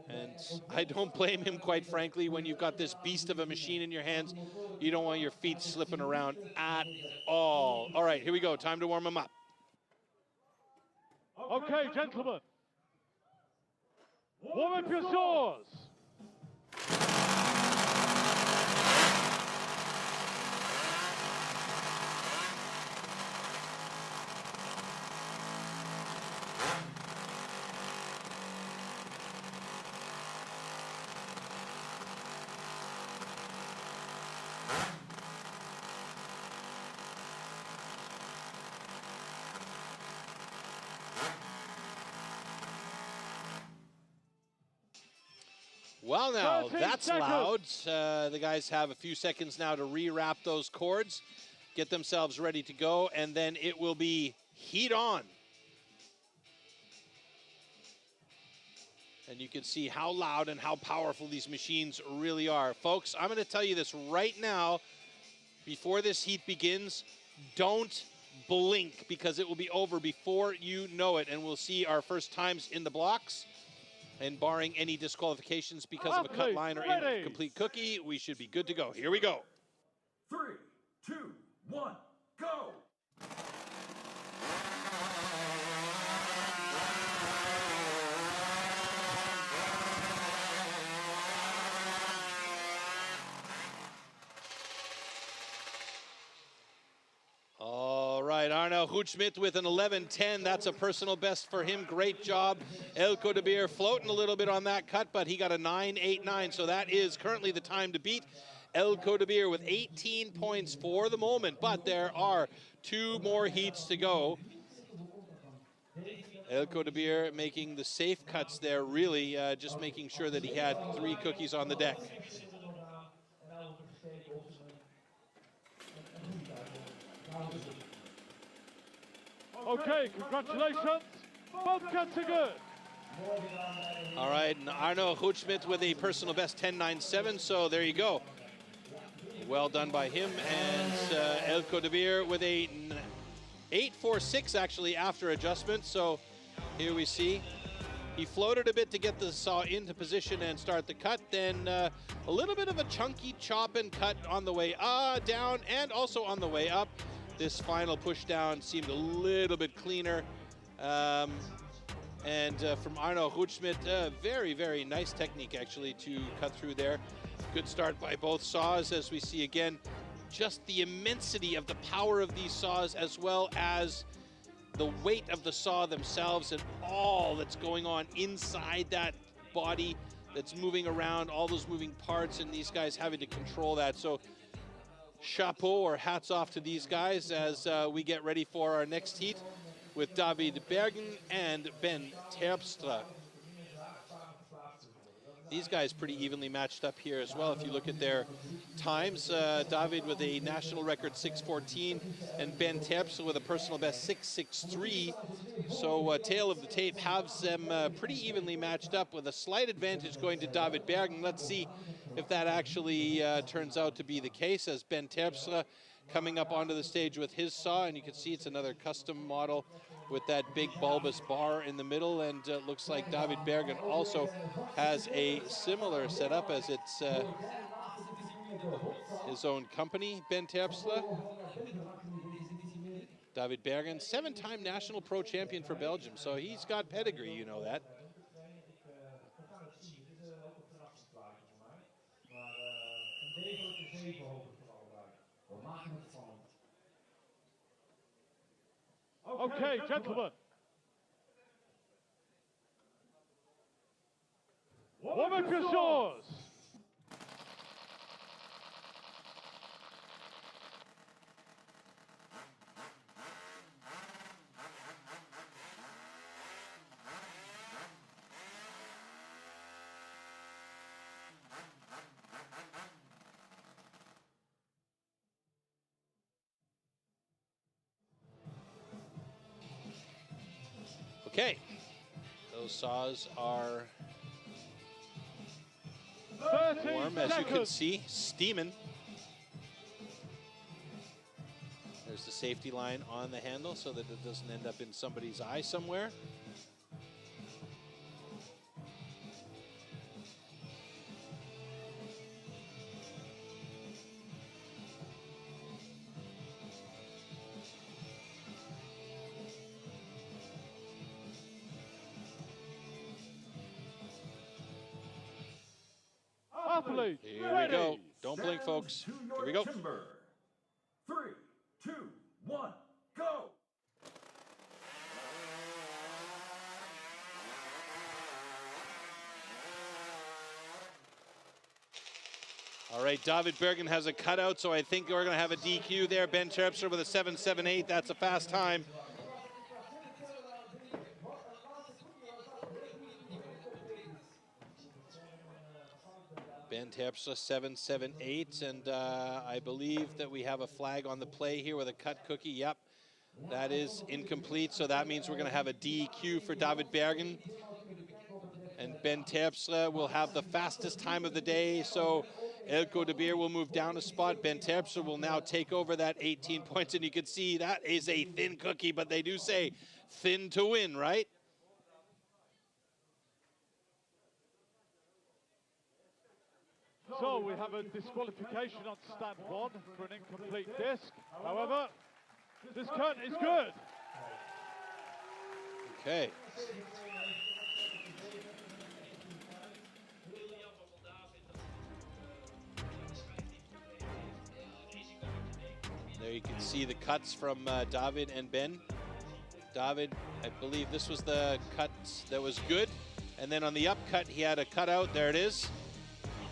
And I don't blame him, quite frankly. When you've got this beast of a machine in your hands, you don't want your feet slipping around at all. All right, here we go. Time to warm him up.
Okay, gentlemen. Warm up your saws.
Well, now, that's loud. The guys have a few seconds now to rewrap those cords, get themselves ready to go, and then it will be heat on. And you can see how loud and how powerful these machines really are. Folks, I'm going to tell you this right now, before this heat begins, don't blink, because it will be over before you know it, and we'll see our first times in the blocks. And barring any disqualifications because of a cut line or incomplete cookie, we should be good to go. Here we go.
3, 2, 1, go!
All right, Arno Hoedsmet with an 11:10. That's a personal best for him. Great job. Ilko de Beer floating a little bit on that cut, but he got a 9.89, so that is currently the time to beat. Ilko de Beer with 18 points for the moment, but there are 2 more heats to go. Ilko de Beer making the safe cuts there, really just making sure that he had 3 cookies on the deck.
Okay, congratulations. Both cuts are good.
All right, and Arno Hoedsmit with a personal best 10.97, so there you go. Well done by him. And Eelco de Beer with a 8.46 actually after adjustment. So here we see he floated a bit to get the saw into position and start the cut. Then a little bit of a chunky chop and cut on the way down and also on the way up. This final push down seemed a little bit cleaner. From Arno Hoedsmit, very, very nice technique actually to cut through there. Good start by both saws, as we see again, just the immensity of the power of these saws, as well as the weight of the saw themselves and all that's going on inside that body that's moving around, all those moving parts, and these guys having to control that. So chapeau or hats off to these guys as we get ready for our next heat with David Bergen and Ben Terpstra. These guys pretty evenly matched up here as well. If you look at their times, David with a national record 6:14 and Ben Terpstra with a personal best 6:63. So tail of the tape has them pretty evenly matched up with a slight advantage going to David Bergen. Let's see if that actually turns out to be the case, as Ben Terpstra coming up onto the stage with his saw, and you can see it's another custom model with that big bulbous bar in the middle, and it looks like David Bergen also has a similar setup, as it's his own company, Ben Terpstra. David Bergen, 7-time national pro champion for Belgium, so he's got pedigree, you know that.
Okay, gentlemen. Warm up your saws.
Okay, those saws are warm, as you can see, steaming. There's the safety line on the handle so that it doesn't end up in somebody's eye somewhere.
Here
we go. Don't blink, folks. Here we go.
Timber. 3, 2, 1, go!
All right, David Bergen has a cutout, so I think we're going to have a DQ there. Ben Terpstra with a 7.78. That's a fast time. Ben Terpstra 7.78, and I believe that we have a flag on the play here with a cut cookie. Yep, that is incomplete, so that means we're going to have a DQ for David Bergen. And Ben Terpstra will have the fastest time of the day, so Eelco de Beer will move down a spot. Ben Terpstra will now take over that 18 points, and you can see that is a thin cookie, but they do say thin to win, right?
So we have a disqualification on stand 1 for an incomplete disc. However, this cut is good.
Okay. There you can see the cuts from David and Ben. David, I believe this was the cut that was good. And then on the up cut, he had a cutout. There it is.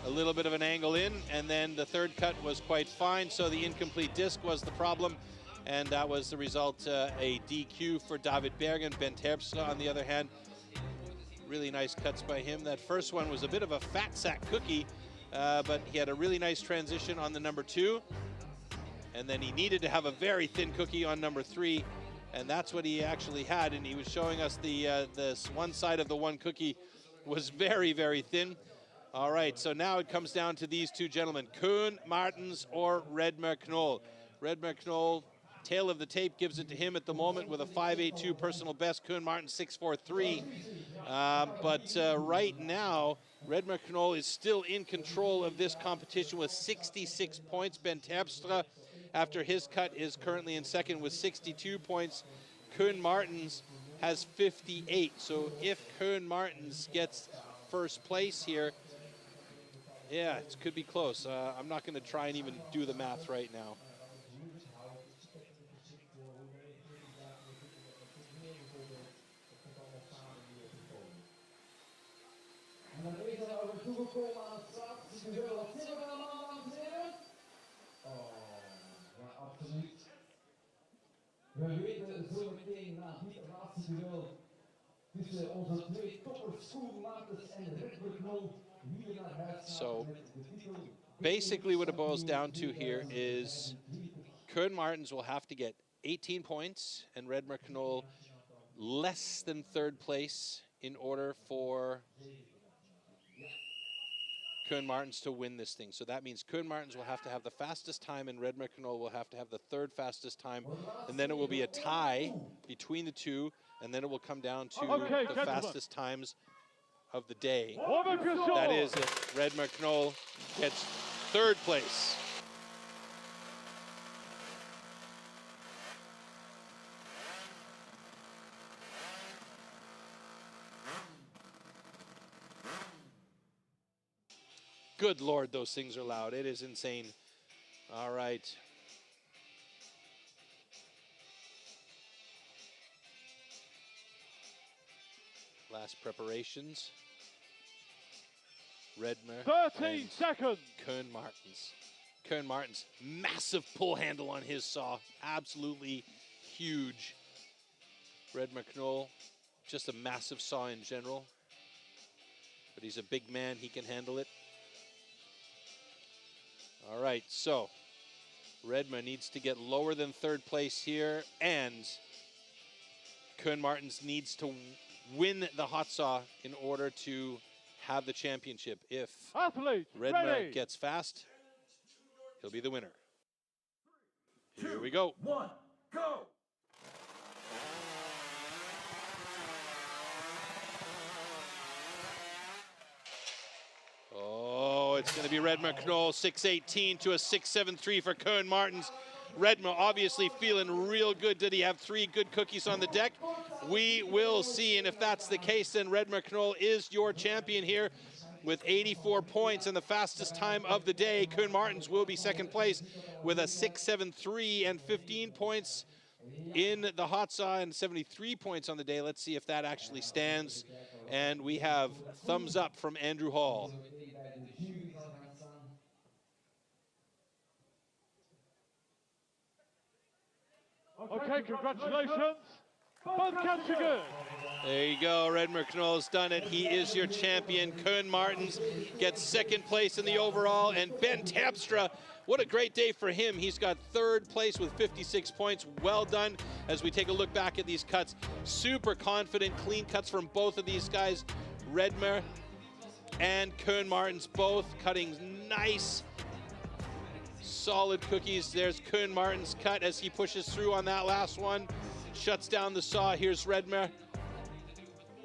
A little bit of an angle in, and then the third cut was quite fine, so the incomplete disc was the problem, and that was the result, a DQ for David Bergen. Ben Terpstra, on the other hand, really nice cuts by him. That first one was a bit of a fat sack cookie, but he had a really nice transition on the number 2. And then he needed to have a very thin cookie on number 3, and that's what he actually had. And he was showing us the one side of the one cookie was very, very thin. All right, so now it comes down to these two gentlemen, Koen Martens or Redmer Knoll. Redmer Knoll, tail of the tape gives it to him at the moment with a 5.82 personal best. Koen Martens 6.43. But right now, Redmer Knoll is still in control of this competition with 66 points. Ben Terpstra, after his cut, is currently in second with 62 points. Koen Martens has 58. So if Koen Martens gets first place here, yeah, it could be close. I'm not going to try and even do the math right now.
En dan even zijn we toegekomen aan het strategische duel. Wat zien we allemaal, dames en heren? Oh, ja, absoluut. We weten zo meteen na dit laatste duel tussen onze twee toppers, Koen Martens en Redmer Knoll, wie er naar huis gaat.
So basically what it boils down to here is Koen Martens will have to get 18 points and Redmer Knoll less than third place in order for Koen Martens to win this thing. So that means Koen Martens will have to have the fastest time and Redmer Knoll will have to have the third fastest time. And then it will be a tie between the two, and then it will come down to the fastest times of the day. That is if Redmer Knoll gets third place. Good Lord, those things are loud. It is insane. All right. Last preparations. Redmer.
13 seconds.
Koen Martens. Koen Martens, massive pull handle on his saw. Absolutely huge. Redmer Knoll, just a massive saw in general. But he's a big man, he can handle it. All right, so Redmer needs to get lower than third place here, and Koen Martens needs to win the hot saw in order to have the championship. If Redmer gets fast, he'll be the winner. Here we go.
1, go!
Oh, it's going to be Redmer Knoll, 6.18 to a 6.73 for Koen Martens. Redmer obviously feeling real good. Did he have 3 good cookies on the deck? We will see, and if that's the case, then Redmer Knoll is your champion here with 84 points and the fastest time of the day. Koen Martens will be second place with a 6.73 and 15 points in the hot saw and 73 points on the day. Let's see if that actually stands. And we have thumbs up from Andrew Hall.
Okay, congratulations. Both counts are good.
There you go, Redmer Knoll's done it. He is your champion. Koen Martens gets second place in the overall, and Ben Terpstra, what a great day for him. He's got third place with 56 points. Well done as we take a look back at these cuts. Super confident, clean cuts from both of these guys. Redmer and Koen Martens both cutting nice, solid cookies. There's Koen Martens' cut as he pushes through on that last one. Shuts down the saw. Here's Redmer.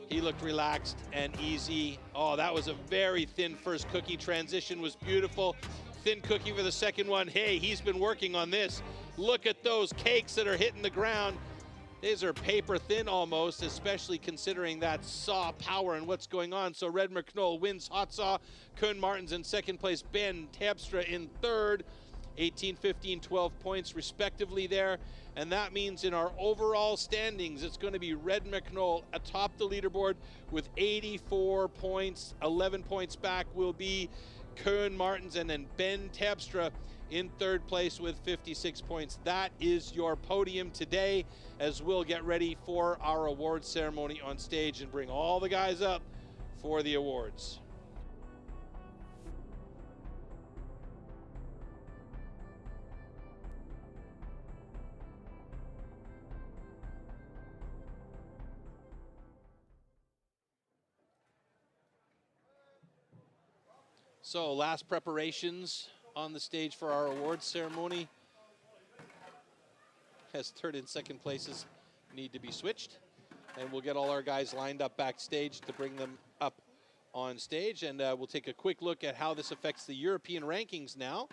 He looked relaxed and easy. Oh, that was a very thin first cookie. Transition was beautiful. Thin cookie for the second one. Hey, he's been working on this. Look at those cakes that are hitting the ground. These are paper thin almost, especially considering that saw power and what's going on. So Redmer Knoll wins hot saw. Koen Martens in second place. Ben Terpstra in third. 18, 15, 12 points respectively there. And that means in our overall standings, it's going to be Redmer Knoll atop the leaderboard with 84 points. 11 points back will be Koen Martens, and then Ben Terpstra in third place with 56 points. That is your podium today, as we'll get ready for our awards ceremony on stage and bring all the guys up for the awards. So last preparations on the stage for our awards ceremony, as third and second places need to be switched. And we'll get all our guys lined up backstage to bring them up on stage. And we'll take a quick look at how this affects the European rankings now.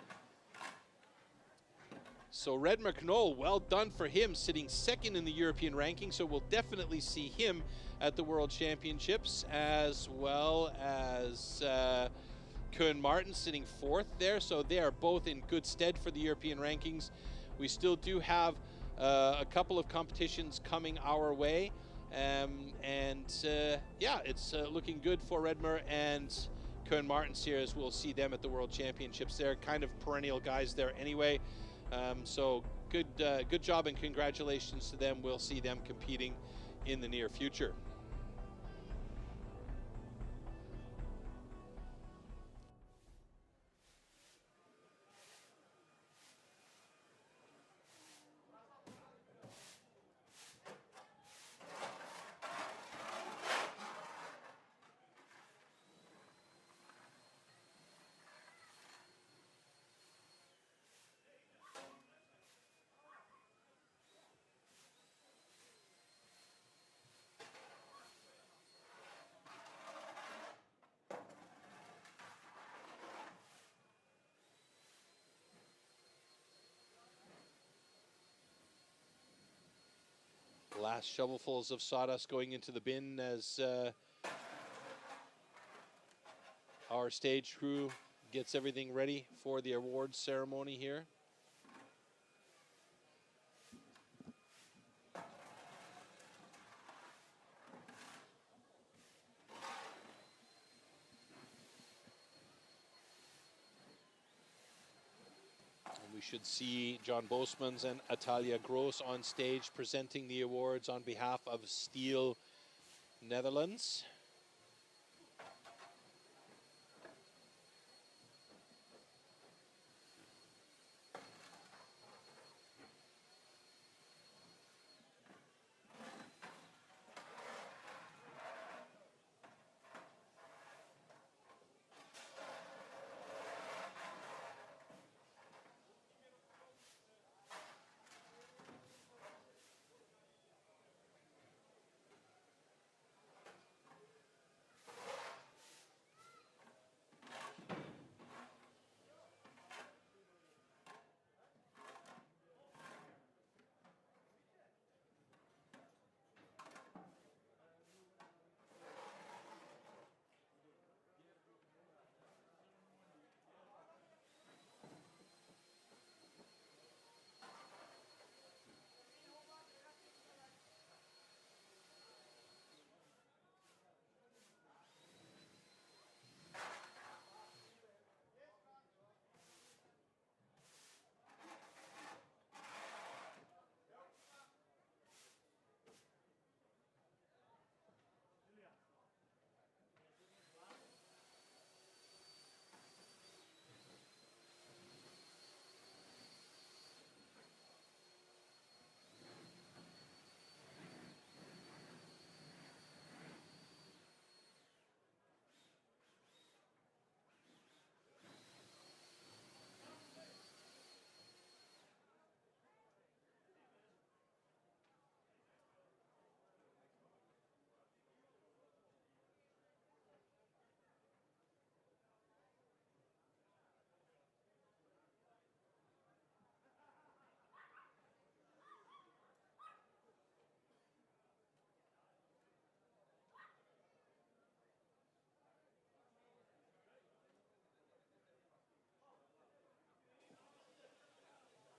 So Red McNoll, well done for him, sitting second in the European ranking. So we'll definitely see him at the World Championships, as well as Koen Martin sitting fourth there. So they are both in good stead for the European rankings. We still do have a couple of competitions coming our way. Yeah, it's looking good for Redmer and Koen Martens here, as we'll see them at the World Championships. They're kind of perennial guys there anyway. So good job and congratulations to them. We'll see them competing in the near future. Last shovelfuls of sawdust going into the bin as our stage crew gets everything ready for the awards ceremony here. We should see John Boosmans and Atalia Gross on stage presenting the awards on behalf of STIHL Netherlands.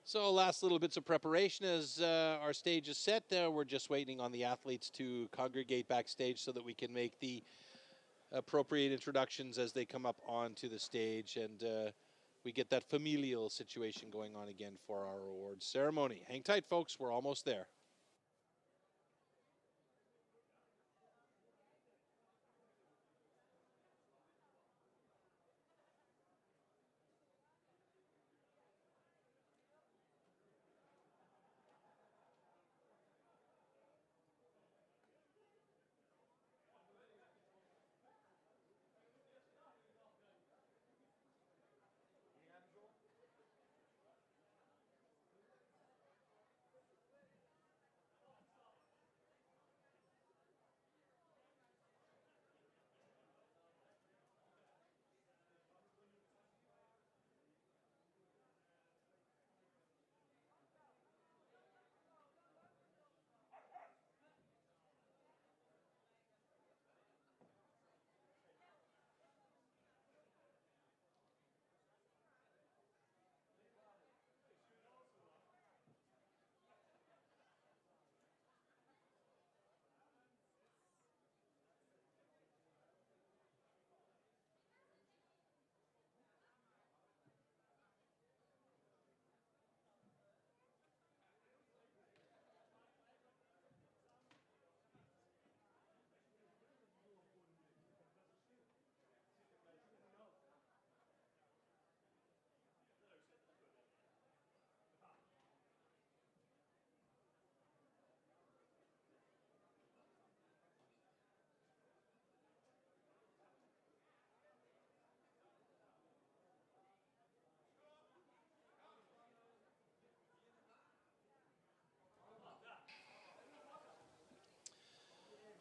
So last little bits of preparation as our stage is set. We're just waiting on the athletes to congregate backstage so that we can make the appropriate introductions as they come up onto the stage, and we get that familial situation going on again for our awards ceremony. Hang tight, folks. We're almost there.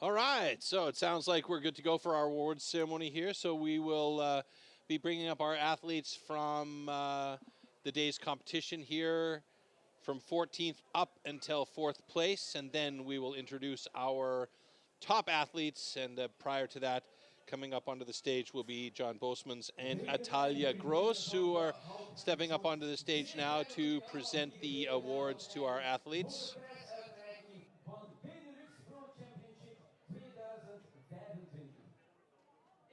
All right, so it sounds like we're good to go for our awards ceremony here. So we will be bringing up our athletes from the day's competition here from 14th up until 4th place. And then we will introduce our top athletes. And prior to that, coming up onto the stage will be John Bosmans and Atalia Gross, who are stepping up onto the stage now to present the awards to our athletes.
Van de BeNeLux Pro Championship 2025.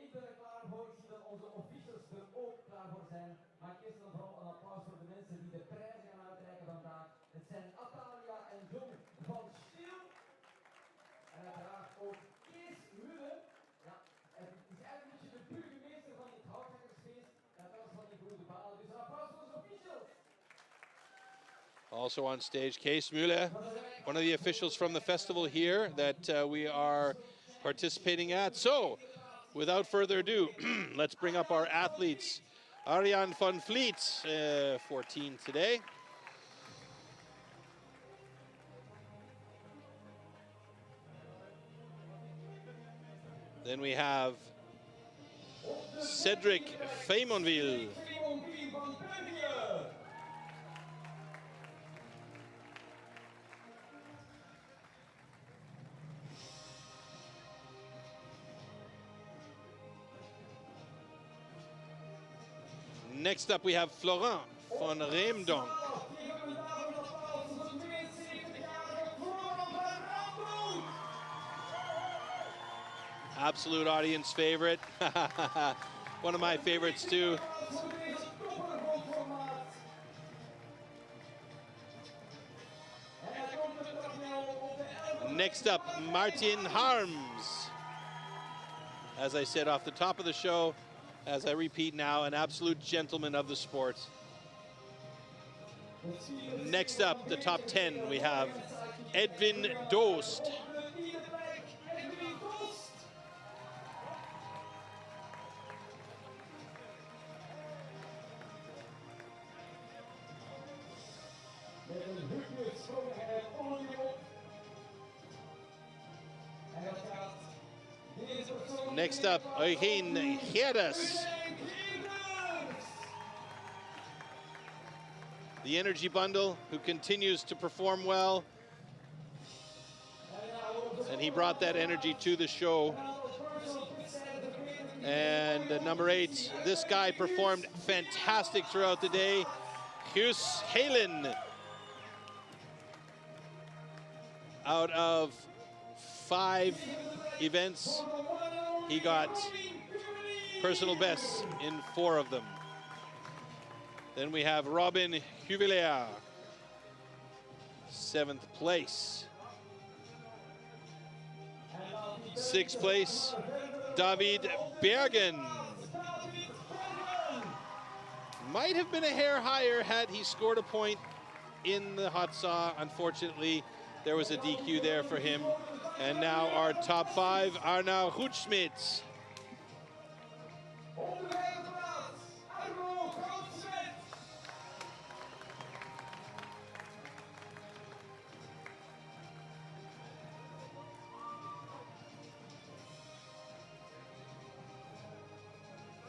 Ik ben er klaar voor, ik zie dat onze officials er ook klaar voor zijn. Maar eerst en vooral een applaus voor de mensen die de prijzen gaan uitreiken vandaag. Het zijn Atalia en John van STIHL. En uiteraard ook Kees Mulle. Ja, het is eigenlijk een beetje de burgemeester van dit houthakkersfeest. En dat is van die grote balen. Dus een applaus voor onze officials.
Also on stage, Kees Mulle, one of the officials from the festival here that we are participating at. So, without further ado, let's bring up our athletes. Arjan van Vliet, 14 today. Then we have Cedric Feymonville. Next up, we have Florent van Reemdonk. Absolute audience favorite. One of my favorites too. Next up, Martin Harms. As I said off the top of the show, as I repeat now, an absolute gentleman of the sport. Next up, the top 10, we have Edwin Doost. Next up, Eugen Gerdes. The Energy Bundle, who continues to perform well. And he brought that energy to the show. And number 8, this guy performed fantastic throughout the day. Guus Helen. Out of 5 events, he got personal bests in 4 of them. Then we have Robin Huvelaar, 7th place. 6th place, David Bergen. Might have been a hair higher had he scored a point in the hot saw. Unfortunately, there was a DQ there for him. And now our top 5, Arnaud Goedsmit.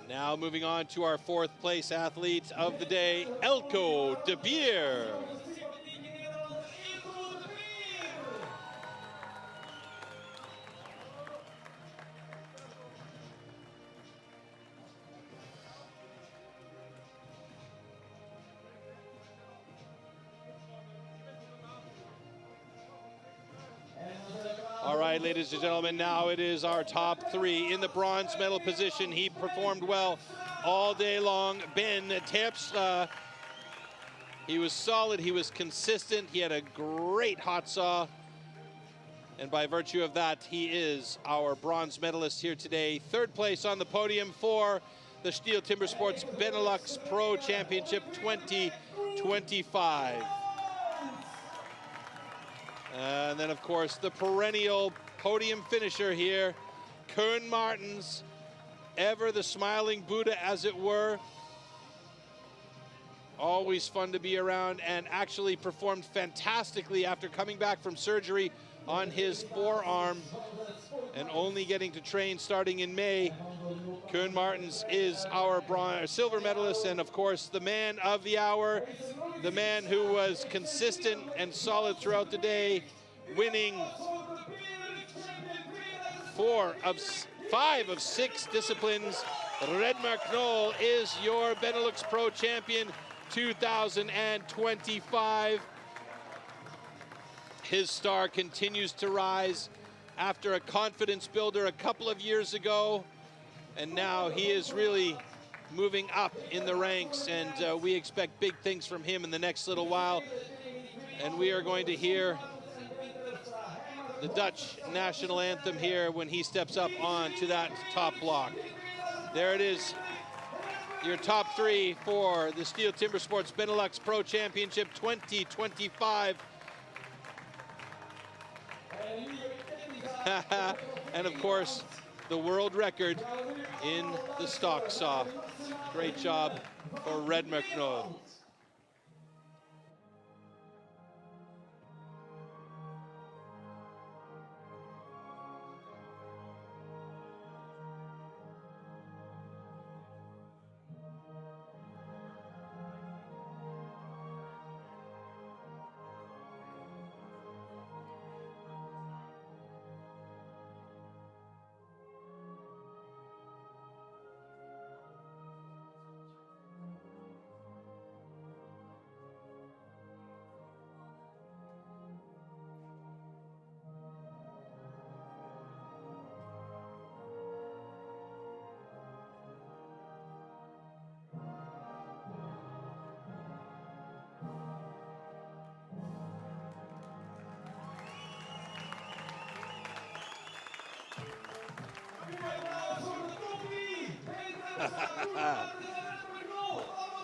Now moving on to our 4th place athlete of the day, Elko de Beer. All right, ladies and gentlemen, now it is our top 3 in the bronze medal position. He performed well all day long. Ben Terpstra, he was solid, he was consistent, he had a great hot saw. And by virtue of that, he is our bronze medalist here today. 3rd place on the podium for the STIHL Timbersports BeNeLux Pro Championship 2025. And then, of course, the perennial podium finisher here, Koen Martens, ever the smiling Buddha, as it were. Always fun to be around, and actually performed fantastically after coming back from surgery on his forearm and only getting to train starting in May. Koen Martens is our silver medalist, and of course the man of the hour, the man who was consistent and solid throughout the day, winning 5 of 6 disciplines. Redmer Knoll is your BeNeLux Pro Champion 2025. His star continues to rise after a confidence builder a couple of years ago, and now he is really moving up in the ranks, and we expect big things from him in the next little while. And we are going to hear the Dutch national anthem here when he steps up onto that top block. There it is, your top 3 for the STIHL Timbersports BeNeLux Pro Championship 2025. And of course, the world record in the stock saw. Great job for Redmer Knoll.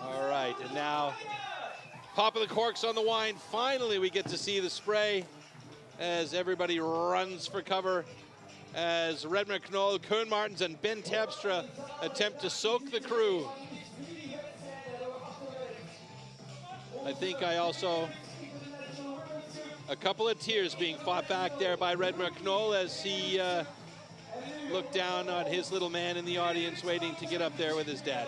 All right, and now pop of the corks on the wine. Finally, we get to see the spray as everybody runs for cover, as Redmer Knoll, Koen Martens, and Ben Terpstra attempt to soak the crew. I think I also, a couple of tears being fought back there by Redmer Knoll as he looked down on his little man in the audience waiting to get up there with his dad.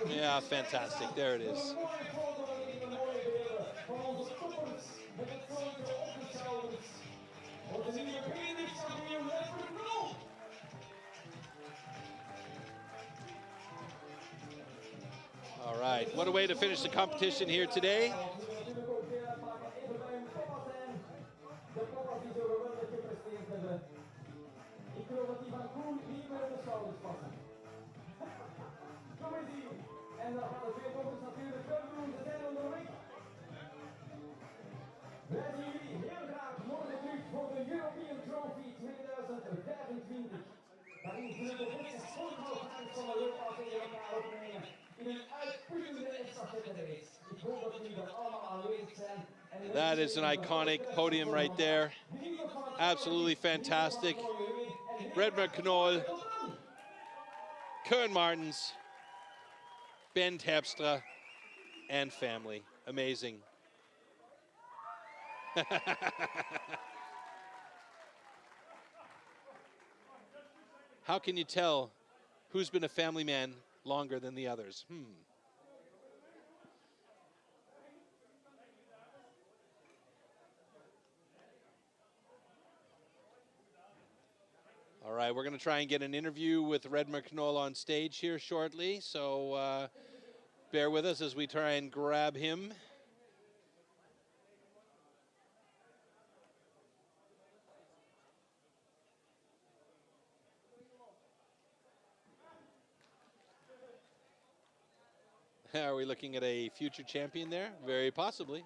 Yeah, fantastic. There it is. All right, what a way to finish the competition here today. That is an iconic podium right there. Absolutely fantastic. Redmer Knoll, Koen Martens, Ben Terpstra, and family. Amazing. How can you tell who's been a family man longer than the others? All right, we're going to try and get an interview with Redmer Knoll on stage here shortly, so bear with us as we try and grab him. Are we looking at a future champion there? Very possibly.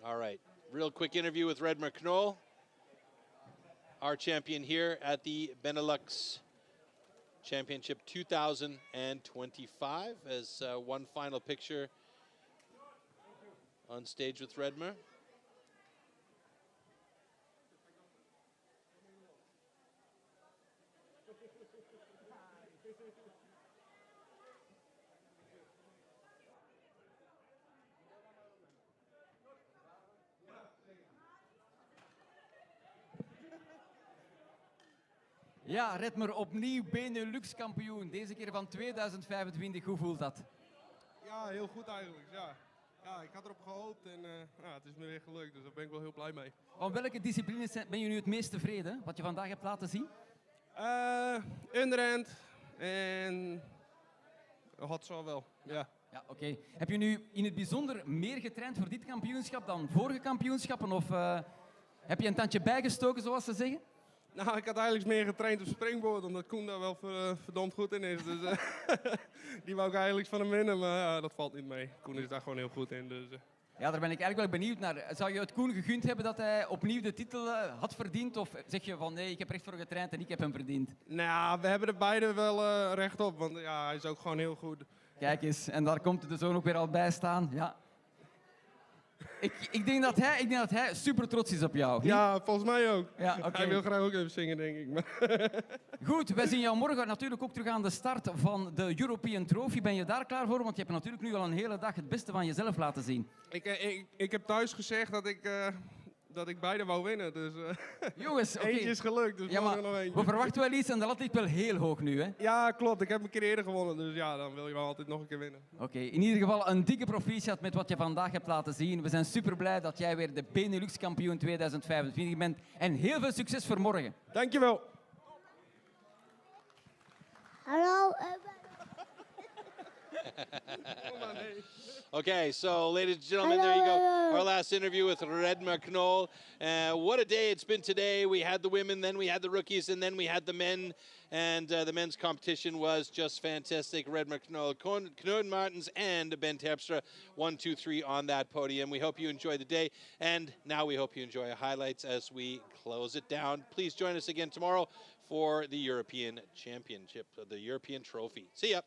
All right, real quick interview with Redmer Knoll, our champion here at the BeNeLux Championship 2025, as one final picture on stage with Redmer.
Ja, Redmer, opnieuw BeNeLux kampioen. Deze keer van 2025. Hoe voelt dat?
Ja, heel goed eigenlijk. Ja. Ja, ik had erop gehoopt en het is me weer gelukt. Dus daar ben ik wel heel blij mee.
Van welke disciplines ben je nu het meest tevreden? Wat je vandaag hebt laten zien?
Underhand en hotsaw wel, ja.
Ja, oké. Heb je nu in het bijzonder meer getraind voor dit kampioenschap dan vorige kampioenschappen? Of heb je een tandje bijgestoken, zoals ze zeggen?
Nou, ik had eigenlijk meer getraind op Springboard, omdat Koen daar wel verdomd goed in is. Dus die wou ik eigenlijk van hem winnen, maar ja, dat valt niet mee. Koen is daar gewoon heel goed in. Dus,
Ja, daar ben ik eigenlijk wel benieuwd naar. Zou je het Koen gegund hebben dat hij opnieuw de titel had verdiend? Of zeg je van nee, ik heb recht voor getraind en ik heb hem verdiend?
Nou, we hebben er beide wel recht op, want ja, hij is ook gewoon heel goed.
Kijk eens, en daar komt de zoon ook weer al bij staan. Ja. Ik denk dat hij super trots is op jou.
Ja, volgens mij ook.
Ja, okay.
Hij wil graag ook even zingen, denk ik. Maar
goed, wij zien jou morgen natuurlijk ook terug aan de start van de European Trophy. Ben je daar klaar voor? Want je hebt natuurlijk nu al een hele dag het beste van jezelf laten zien.
Ik heb thuis gezegd dat ik beide wou winnen. Dus
jongens, okay.
Eentje is gelukt, dus
ja, maar
nog eentje.
We verwachten wel iets en de lat ligt wel heel hoog nu, hè?
Ja, klopt. Ik heb een keer eerder gewonnen, dus ja, dan wil je wel altijd nog een keer winnen.
Oké, in ieder geval een dikke proficiat met wat je vandaag hebt laten zien. We zijn super blij dat jij weer de BeNeLux kampioen 2025 bent. En heel veel succes voor morgen.
Dankjewel.
Hallo.
Okay, so ladies and gentlemen, there you go. Our last interview with Redmer Knoll. What a day it's been today. We had the women, then we had the rookies, and then we had the men. And the men's competition was just fantastic. Redmer Knoll, Knut Martens, and Ben Terpstra, 1, 2, 3 on that podium. We hope you enjoyed the day. And now we hope you enjoy highlights as we close it down. Please join us again tomorrow for the European Championship, the European Trophy. See ya.